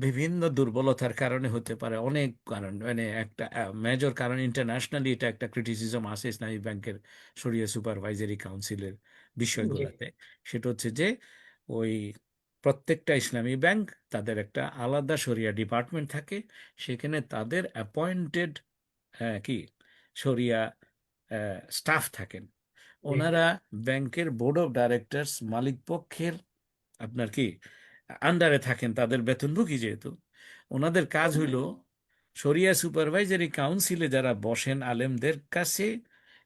বিভিন্ন দুর্বলতার কারণে, হতে পারে অনেক কারণ, মানে একটা মেজর কারণ ইন্টারন্যাশনালি এটা একটা ক্রিটিসিজম আছে ইসলামী ব্যাংকের শরিয়া সুপারভাইজারি কাউন্সিলের জি, বিষয়গুলোতে। সেটা হচ্ছে যে ওই প্রত্যেকটা ইসলামী ব্যাংক তাদের একটা আলাদা শরিয়া ডিপার্টমেন্ট থাকে, সেখানে তাদের অ্যাপয়েন্টেড কি শরিয়া স্টাফ থাকেন। জি, ওনারা ব্যাংকের বোর্ড অফ ডাইরেক্টরস মালিক পক্ষের আপনার কি আন্ডারে থাকেন, তাদের বেতনভোগী যেহেতু। ওনাদের কাজ হইল শরিয়া সুপারভাইজারি কাউন্সিলে যারা বসেন আলেমদের কাছে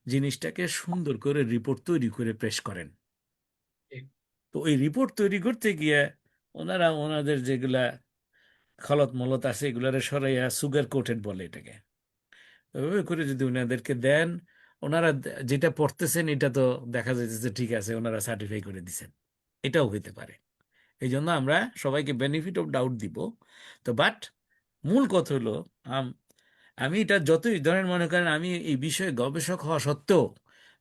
জিনিসটাকে সুন্দর করে রিপোর্ট তৈরি করে পেশ করেন। জি, তো ওই রিপোর্ট তৈরি করতে গিয়ে ওনারা ওনাদের যেগুলা খলত মলত আছে এগুলারে সরাইয়া সুগার কোটেড বলে এটাকে। ওইভাবে করে যদি ওনাদেরকে দেন, ওনারা যেটা পড়তেছেন এটা তো দেখা যাচ্ছে ঠিক আছে, ওনারা সার্টিফাই করে দিচ্ছেন, এটাও হইতে পারে। এই জন্য আমরা সবাইকে বেনিফিট অফ ডাউট দিব। তো বাট মূল কথা হলো, আমি এটা যতই ধরেন মনে করেন আমি এই বিষয়ে গবেষক হওয়া সত্ত্বেও,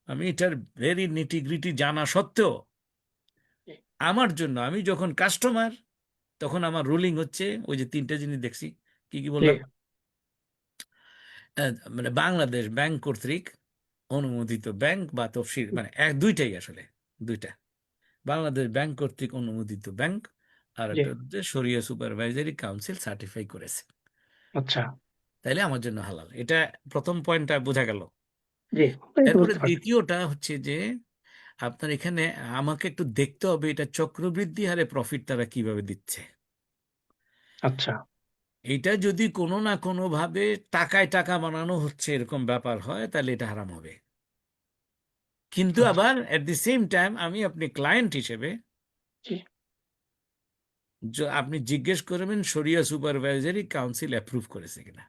আমি এটার ভেরি নিটিগ্রিটি জানা সত্ত্বেও, আমার জন্য আমি যখন কাস্টমার, তখন আমার রুলিং হচ্ছে ওই যে তিনটা জিনিস দেখছি। কি কি জি, বললাম? মানে বাংলাদেশ ব্যাংক কর্তৃক অনুমোদিত ব্যাংক বা তফসিল, মানে দুইটাই আসলে, দুইটা। বাংলাদেশ ব্যাংক কর্তৃক অনুমোদিত ব্যাংক, আর জি, একটা হচ্ছে শরিয়া সুপারভাইজারি কাউন্সিল সার্টিফাই করেছে, আচ্ছা, তাইলে আমার জন্য হালাল। এটা প্রথম পয়েন্টটা বোঝা গেল। জি, এই তো এরপরে বুঝতে পারছি। দ্বিতীয়টা হচ্ছে যে আপনার এখানে আমাকে একটু দেখতে হবে এটা চক্রবৃদ্ধি হারে প্রফিট তারা কিভাবে দিচ্ছে। আচ্ছা, এটা যদি কোনো না কোনো ভাবে টাকায় টাকা বানানো হচ্ছে এরকম ব্যাপার হয়, তাহলে এটা হারাম হবে। কিন্তু আচ্ছা, আবার এট দি সেম টাইম আমি আপনি ক্লায়েন্ট হিসেবে জি, আপনি জিজ্ঞেস করবেন শরিয়া সুপারভাইজারি কাউন্সিল অ্যাপ্রুভ করেছে কিনা।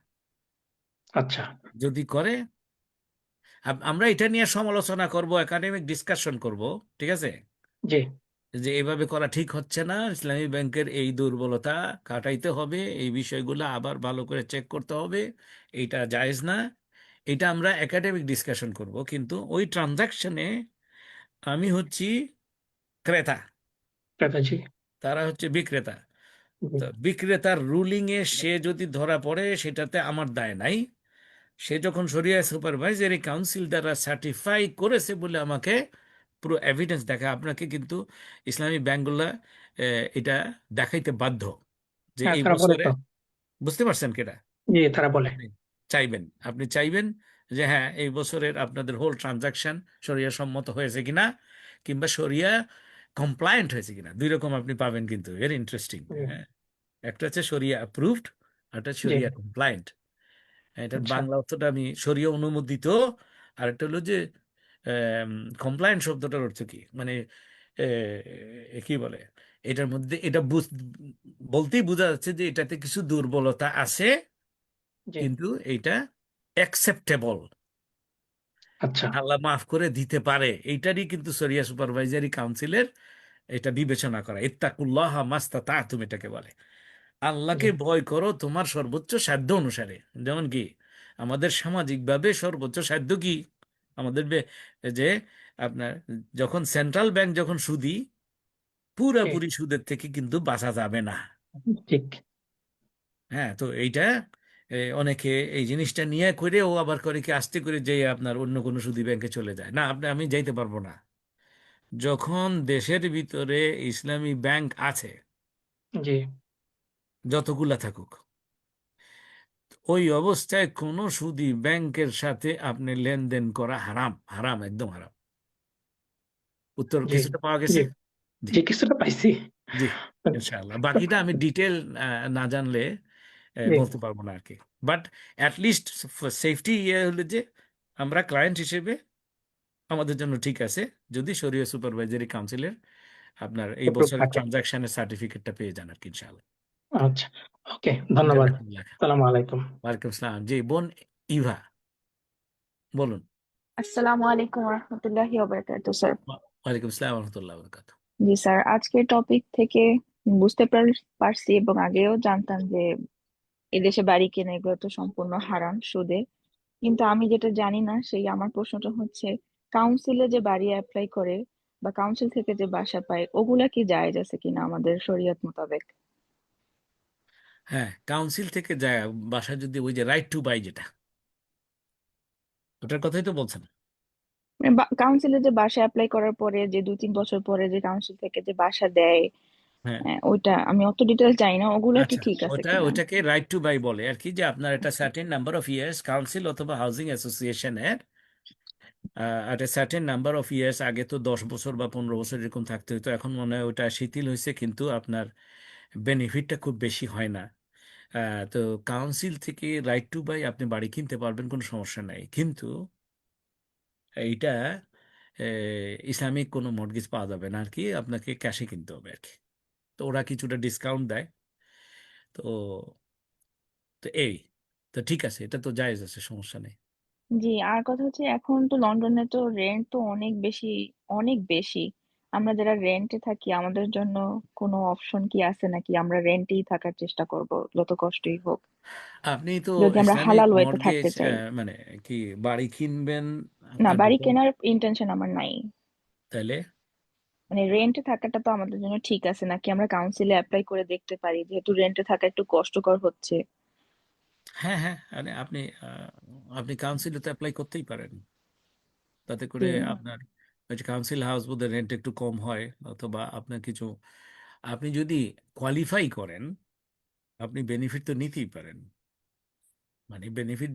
আচ্ছা, যদি করে, আমরা এটা নিয়ে সমালোচনা করব, একাডেমিক ডিসকাশন করব, ঠিক আছে, জি, যে এভাবে করা ঠিক হচ্ছে না, ইসলামী ব্যাংকের এই দুর্বলতা কাটাইতে হবে, এই বিষয়গুলো আবার ভালো করে চেক করতে হবে, এইটা জায়েজ না। এটা আমরা একাডেমিক ডিসকাশন করব, কিন্তু ওই ট্রানজাকশনে আমি হচ্ছি ক্রেতা, ক্রেতাজি, তারা হচ্ছে বিক্রেতা। জি, তো বিক্রেতার রুলিং এ সে যদি ধরা পড়ে, সেটাতে আমার দায় নাই। সে যখন শরিয়া সুপারভাইজারি কাউন্সিল দ্বারা সার্টিফাই করেছে বলে আমাকে পুরো এভিডেন্স দেখা, আপনাকে কিন্তু ইসলামী ব্যাংকগুলা এটা দেখাইতে বাধ্য যে হ্যাঁ, এই তারা বলে বছরে, তো, বুঝতে পারছেন কেটা, জি, তারা বলে, আপনি আপনি চাইবেন যে হ্যাঁ এই বছরের আপনাদের হোল ট্রানজাকশন শরিয়া সম্মত হয়েছে কিনা, কিংবা শরিয়া কমপ্লায়েন্ট হয়েছে কিনা, দুই রকম আপনি পাবেন, কিন্তু ভেরি ইন্টারেস্টিং। জি, হ্যাঁ, একটা হচ্ছে শরিয়া অ্যাপ্রুভড, আর একটা জি, শরিয়া কমপ্লায়েন্ট। এটার আচ্ছা, বাংলা অর্থটা আমি শরিয়া অনুমোদিত, আর একটা হলো যে কমপ্লায়েন্ট শব্দটার অর্থ কি, মানে কি বলে, এটার মধ্যে এটা বলতেই বোঝা যাচ্ছে যে এটাতে কিছু দুর্বলতা আছে, জি, কিন্তু এটা অ্যাকসেপ্টেবল, আচ্ছা, আল্লাহ মাফ করে দিতে পারে। এইটারই কিন্তু শরিয়া সুপারভাইজারি কাউন্সিলের এটা বিবেচনা করা, ইত্তাকুল্লাহ মাস্তাতাতুম এটাকে বলে। জি, আল্লাহকে ভয় করো তোমার সর্বোচ্চ সাধ্য অনুসারে। যেমন কি আমাদের সামাজিকভাবে সর্বোচ্চ সাধ্য কি, আমাদের যে আপনার যখন সেন্ট্রাল ব্যাংক যখন সুদি, জি, পুরাপুরি সুদের থেকে কিন্তু বাঁচা যাবে না। ঠিক, হ্যাঁ, তো এইটা অনেকে এই জিনিসটা নিয়ে করে, ও আবার করে কি আস্তে করে যে আপনার অন্য কোনো সুদি ব্যাংকে চলে যায়, না আপনি আমি যাইতে পারবো না। যখন দেশের ভিতরে ইসলামী ব্যাংক আছে, জি, যতগুলা থাকুক, ওই অবস্থায় কোনো সুদী ব্যাংকের সাথে আপনি লেনদেন করা হারাম, হারাম, একদম হারাম। উত্তর জি, কিছুটা পাওয়া জি, গেছে? জি, জি, কিছুটা পাইছি। জি, ইনশাআল্লাহ। বাকিটা আমি ডিটেল না জানলে জি, বলতে পারবো না আর কি। বাট অ্যাটলিস্ট সেফটি ইয়ে হলে যে আমরা ক্লায়েন্ট হিসেবে আমাদের জন্য ঠিক আছে যদি শরিয়া সুপারভাইজারি কাউন্সিলের আপনার এই এপ্রুভ বছরের থাকে। ট্রানজাকশনের সার্টিফিকেটটা পেয়ে যান আর কি, ইনশাআল্লাহ। আচ্ছা, ওকে, ধন্যবাদ। জাজাকাল্লাহ। সালাম আলাইকুম। ওয়ালাইকুম আসসালাম। জি বোন ইভা, বলুন। আসসালামু আলাইকুম রহমতুল্লাহি ওয়াবারাকাতুহু স্যার। ওয়ালাইকুম আসসালাম রহমতুল্লাহ বরকাত। জি স্যার, আজকের টপিক থেকে বুঝতে পারছি এবং আগেও জানতাম যে এদেশে বাড়ি কেনা এগুলো তো সম্পূর্ণ হারাম সুদে। কিন্তু আমি যেটা জানি না সেই আমার প্রশ্নটা হচ্ছে, কাউন্সিলে যে বাড়ি অ্যাপ্লাই করে বা কাউন্সিল থেকে যে বাসা পায় ওগুলা কি জায়েজ আছে কিনা আমাদের শরীয়ত মোতাবেক? হ্যাঁ, কাউন্সিল থেকে যায় বাসা, যদি ওই যে রাইট টু বাই যেটা, ওটার কথাই তো বলছেন। মানে কাউন্সিলে যে বাসা অ্যাপ্লাই করার পরে যে 2-3 বছর পরে যে কাউন্সিল থেকে যে বাসা দেয়, হ্যাঁ, ওইটা আমি অত ডিটেল জানি না, ওগুলা কি আচ্ছা, ঠিক আছে কিনা? ওটাকে রাইট টু বাই বলে আর কি, যে আপনার একটা আচ্ছা, certain number of years council অথবা হাউজিং অ্যাসোসিয়েশনের একটা সার্টেন নাম্বার অফ ইয়ার্স, আগে তো 10 বছর বা 15 বছর এরকম থাকতে হতো, এখন মনে হয় ওটা শিথিল হয়েছে, কিন্তু আপনার বেনিফিটটা খুব বেশি হয় না। তো কাউন্সিল থেকে রাইট টু বাই আপনি বাড়ি কিনতে পারবেন, কোনো সমস্যা নাই, কিন্তু এইটা ইসলামিক কোনো মর্টগেজ পাওয়া যাবে না আর কি, আপনাকে ক্যাশে কিনতে হবে আর কি। তো ওরা কিছুটা ডিসকাউন্ট দেয়। তো তো এই তো ঠিক আছে, এটা তো জায়েজ আছে, সমস্যা নেই। জি, আর কথা হচ্ছে এখন তো লন্ডনে তো রেন্ট তো অনেক বেশি, অনেক বেশি। আমরা যারা রেন্টে থাকি আমাদের জন্য কোনো অপশন কি আছে নাকি আমরা রেন্টেই থাকার চেষ্টা করব যত কষ্টই হোক, আপনি তো যদি আমরা ইসলামিক হালাল ওয়েতে থাকতে মর্গেজ চাই? মানে কি বাড়ি কিনবেন না, আপনার বাড়ি ডিপেন্ড, কেনার ইন্টেনশন আমার নাই। তাহলে? মানে রেন্টে থাকাটা তো আমাদের জন্য ঠিক আছে নাকি আমরা কাউন্সিলে অ্যাপ্লাই করে দেখতে পারি, যেহেতু রেন্টে থাকা একটু কষ্টকর হচ্ছে। হ্যাঁ হ্যাঁ, মানে আপনি কাউন্সিলে তো অ্যাপ্লাই করতেই পারেন, তাতে জি। করে আপনার ওই যে কাউন্সিল হাউস বোধহয় রেন্ট একটু কম হয়, অথবা আপনার কিছু, আপনি যদি কোয়ালিফাই করেন আপনি বেনিফিট তো নিতেই পারেন। মানে বেনিফিট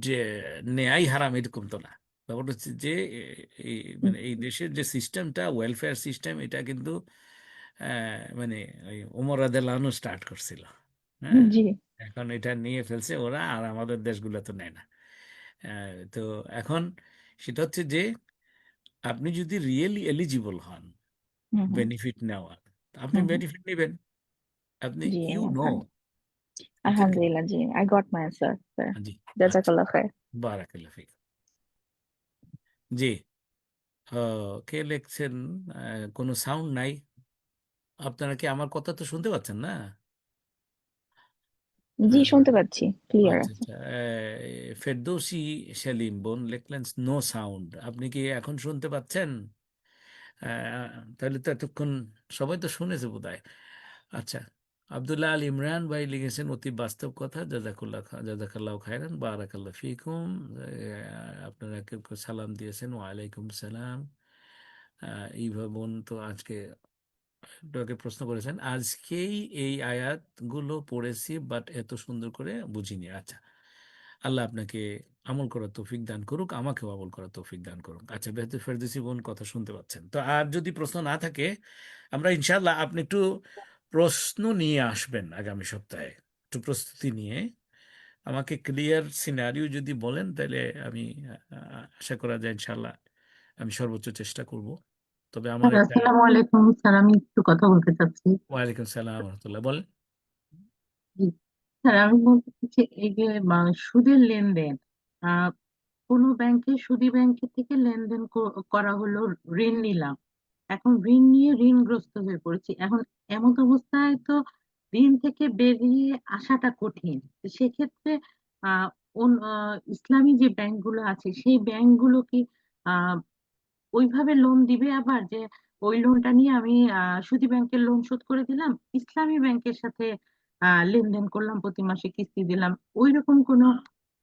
যে নেয়াই হারাম এরকম তো না। ব্যাপারটা হচ্ছে যে এই মানে এই দেশের যে সিস্টেমটা, ওয়েলফেয়ার সিস্টেম, এটা কিন্তু মানে ওই ওমর রাদিয়াল্লাহু আনহু স্টার্ট করছিল। হ্যাঁ, জি। এখন এটা নিয়ে ফেলছে ওরা, আর আমাদের দেশগুলো তো নেয় না। তো এখন সেটা হচ্ছে যে আপনি যদি রিয়েলি এলিজিবল হন হুম হুম। বেনিফিট নেওয়ার, আপনি হুম হুম। বেনিফিট নেবেন। আপনি জি। ইউ নো, আলহাম- বুঝছেন কি? আলহামদুলিল্লাহ, জি, I got my answer sir. জি, আচ্ছা, জাজাকাল্লাহ খায়ের। বারাকাল্লাহ ফিক। জি, কে লিখছেন? কোনো সাউন্ড নাই। আপনারা কি আমার কথা তো শুনতে পাচ্ছেন না? জি, আহ, শুনতে পাচ্ছি, ক্লিয়ার আচ্ছা আছে। আচ্ছা, ফেরদৌসী সেলিম বোন লিখলেন নো সাউন্ড। আপনি কি এখন শুনতে পাচ্ছেন? তাহলে তো এতক্ষণ সবাই তো শুনেছে বোধহয়। আচ্ছা, আব্দুল্লাহ আল ইমরান ভাই লিখেছেন অতি বাস্তব কথা, জাজাকাল্লাহ খায়রান, বারাকাল্লাহ ফিকুম। আপনারা কেউ কেউ সালাম দিয়েছেন, ওয়ালাইকুম সালাম। ইভা বোন তো আজকে একটু প্রশ্ন করেছেন, আজকেই এই আয়াতগুলো পড়েছি বাট এত সুন্দর করে বুঝিনি। আচ্ছা, আল্লাহ আপনাকে আমল করার তৌফিক দান করুক, আমাকেও আমল করার তৌফিক দান করুক। আচ্ছা, বেহতে ফেরদৌসী বোন কথা শুনতে পাচ্ছেন তো? আর যদি প্রশ্ন না থাকে, আমরা ইনশাল্লাহ, আপনি একটু প্রশ্ন নিয়ে আসবেন আগামী সপ্তাহে, একটু প্রস্তুতি নিয়ে আমাকে ক্লিয়ার সিনারিও যদি বলেন, তাহলে আমি আশা করা যায় ইনশাল্লাহ আমি সর্বোচ্চ চেষ্টা করব। তবে আমার স্যার একটা। আসসালামু আলাইকুম স্যার, আমি একটু কথা বলতে চাচ্ছি। ওয়ালাইকুম সালাম রহমতুল্লাহ, বলেন। জি, স্যার আমি বলতে চাচ্ছি এই যে সুদের লেনদেন, আহ কোনো ব্যাংকে সুদী ব্যাংকের থেকে লেনদেন করা হলো, ঋণ নিলাম, এখন ঋণ নিয়ে ঋণগ্রস্ত হয়ে পড়েছি। এখন এমন অবস্থায় তো ঋণ থেকে বেরিয়ে আসাটা কঠিন। তো সেক্ষেত্রে আহ ইসলামী যে ব্যাংকগুলো আছে সেই ব্যাংকগুলো কি আহ ওইভাবে লোন দিবে আবার, যে ওই লোনটা নিয়ে আমি সুদী ব্যাংকের লোন শোধ করে দিলাম, ইসলামী ব্যাংকের সাথে লেনদেন করলাম, প্রতি মাসে কিস্তি দিলাম, ওই রকম কোনো,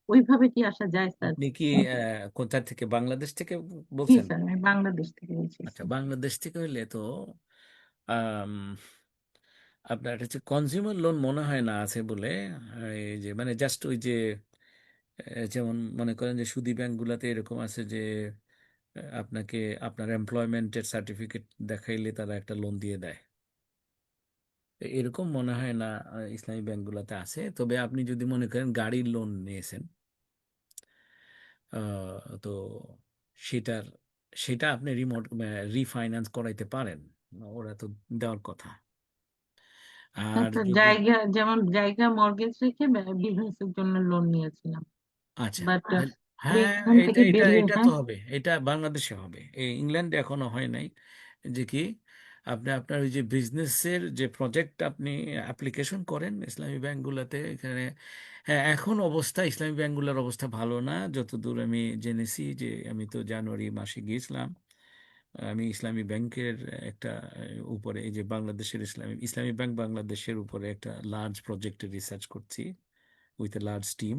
ওইভাবে কি আসা যায় স্যার? আপনি কি কোথা থেকে, বাংলাদেশ থেকে জি বলছেন? স্যার, আমি বাংলাদেশ থেকে বলছি আচ্ছা, স্যার। বাংলাদেশ থেকে হইলে তো আম, আপনার হচ্ছে কনজিউমার লোন মনে হয় না আছে বলে। এই যে মানে জাস্ট ওই যে যেমন মনে করেন যে সুদী ব্যাংকগুলোতে এরকম আছে যে আপনাকে আপনার এমপ্লয়মেন্টের সার্টিফিকেট দেখাইলে তারা একটা লোন দিয়ে দেয়। তো এরকম মনে হয় না ইসলামী ব্যাংকগুলোতে আছে। তবে আপনি যদি মনে করেন গাড়ির লোন নিয়েছেন, তো সেটার সেটা আপনি রিফাইন্যান্স করাইতে পারেন, ওরা তো দেওয়ার কথা। আর স্যার যদি, জায়গা, যেমন জায়গা মর্গেজ রেখে বিজনেসের জন্য লোন নিয়েছিলাম, আচ্ছা, বাট হ্যাঁ, ওইখান এটা থেকে এটা বেরিয়ে, এটা তো হ্যাঁ। হবে, এটা বাংলাদেশে হবে, এই ইংল্যান্ডে এখনো হয় নাই। যে কি আপনি আপনার ওই যে বিজনেসের যে প্রজেক্ট আপনি অ্যাপ্লিকেশন করেন ইসলামী ব্যাংকগুলোতে, এখানে হ্যাঁ, এখন অবস্থা ইসলামী ব্যাংকগুলোর অবস্থা ভালো না যতদূর আমি জেনেছি। যে আমি তো জানুয়ারি মাসে গিয়েছিলাম, আমি ইসলামী ব্যাংকের একটা উপরে, এই যে বাংলাদেশের ইসলামী ইসলামী ব্যাংক বাংলাদেশের উপরে একটা লার্জ প্রজেক্টে রিসার্চ করছি with a large team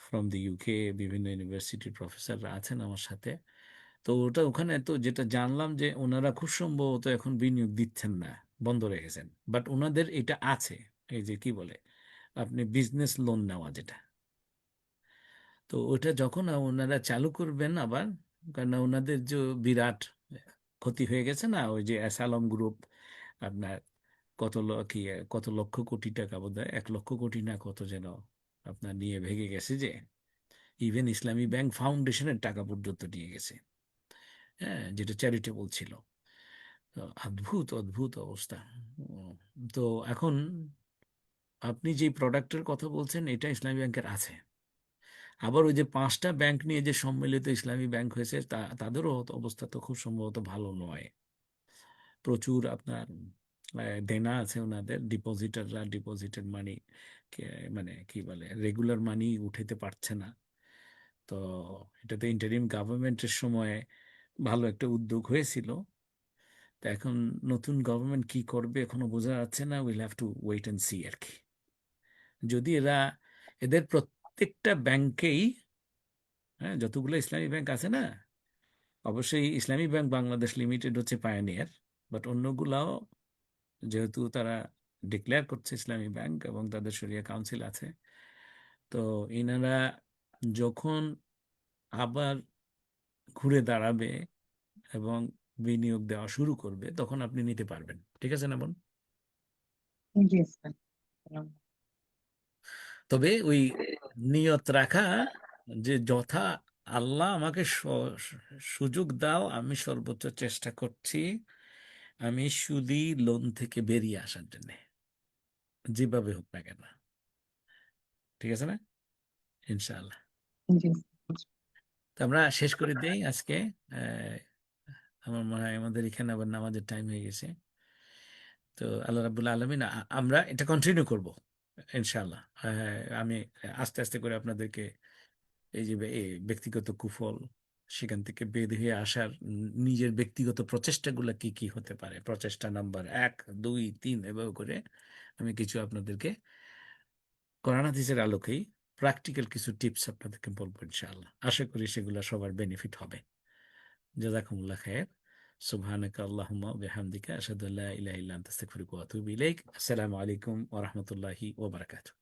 from the UK. বিভিন্ন ইউনিভার্সিটির প্রফেসররা আছেন আমার সাথে। তো ওখানে তো যেটা জানলাম যে ওনারা খুব সম্ভবত এখন বিনিয়োগ দিচ্ছেন না, বন্ধ রেখেছেন। বাট ওনাদের এটা আছে, এই যে কি বলে আপনি বিজনেস লোন নেওয়া যেটা, তো ওটা যখন ওনারা চালু করবেন আবার, কারণ ওনাদের যে বিরাট ক্ষতি হয়ে গেছে না, ওই যে অ্যাসালম গ্রুপ আপনার কি কত লক্ষ কোটি টাকা, বোধহয় 1 লক্ষ কোটি না কত যেন আপনার নিয়ে ভেঙে গেছে, যে ইভেন ইসলামী ব্যাংক ফাউন্ডেশনের টাকা পর্যন্ত নিয়ে গেছে। হ্যাঁ, যেটা চ্যারিটেবল ছিল। তো অদ্ভুত অদ্ভুত অবস্থা। উম, তো এখন আপনি যে প্রোডাক্টের কথা বলছেন এটা ইসলামী ব্যাংকের আছে। আবার ওই যে 5টা ব্যাংক নিয়ে যে সম্মিলিত ইসলামী ব্যাংক হয়েছে তাদেরও অবস্থা তো খুব সম্ভবত ভালো নয়। প্রচুর আপনার দেনা আছে ওনাদের, ডিপোজিটাররা ডিপোজিটেড মানি মানে কি বলে রেগুলার মানি উঠাতে পারছে না। তো এটাতে ইন্টারিম গভর্নমেন্টের সময় ভালো একটা উদ্যোগ হয়েছিল। তো এখন নতুন গভর্নমেন্ট কি করবে এখনো বোঝা যাচ্ছে না, will have to wait and see আর কি। যদি এদের প্রত্যেকটা ব্যাংকেই, হ্যাঁ যতগুলো ইসলামী ব্যাংক আছে না, অবশ্যই ইসলামী ব্যাংক বাংলাদেশ লিমিটেড হচ্ছে পায়োনিয়ার, বাট অন্যগুলাও যেহেতু তারা ডিক্লেয়ার করছে ইসলামী ব্যাংক এবং তাদের শরিয়া কাউন্সিল আছে, তো এনারা যখন আবার ঘুরে দাঁড়াবে এবং বিনিয়োগ দেওয়া শুরু করবে তখন আপনি নিতে পারবেন। ঠিক আছে না বোন? জি স্যার। তবে ওই নিয়ত রাখা যে যথা আল্লাহ আমাকে সুযোগ দাও, আমি সর্বোচ্চ চেষ্টা করছি আমি সুদি লোন থেকে বেরিয়ে আসার জন্য, যেভাবে হোক না কেন। ঠিক আছে না? ইনশাআল্লাহ। জি তো আমরা শেষ করে দেই আজকে। আহ, আমার মনে হয় আমাদের এখানে আবার নামাজের টাইম হয়ে গেছে। তো আল্লাহ রাব্বুল আলামিন, আমরা এটা কন্টিনিউ করব ইনশাআল্লাহ। আমি আস্তে আস্তে করে আপনাদেরকে এই যে এই ব্যক্তিগত কুফল, সেখান থেকে বের হয়ে আসার নিজের ব্যক্তিগত প্রচেষ্টাগুলো কি কি হতে পারে, প্রচেষ্টা নাম্বার 1, 2, 3 এভাবে করে আমি কিছু আপনাদেরকে কোরআন হাদিসের আলোকেই প্র্যাকটিক্যাল কিছু টিপস আপনাদেরকে বলবো ইনশাআল্লাহ। আশা করি সেগুলো সবার বেনিফিট হবে। জাযাকুমুল্লাহ খায়ের। সুবহানাকা আল্লাহুম্মা ওয়া বিহামদিকা আশহাদু আল্লা ইলাহা ইল্লা আনতা আস্তাগফিরুকা ওয়া আতুবু ইলাইক। আসসালামু আলাইকুম ওয়া রাহমাতুল্লাহি ওয়া বারাকাতুহু।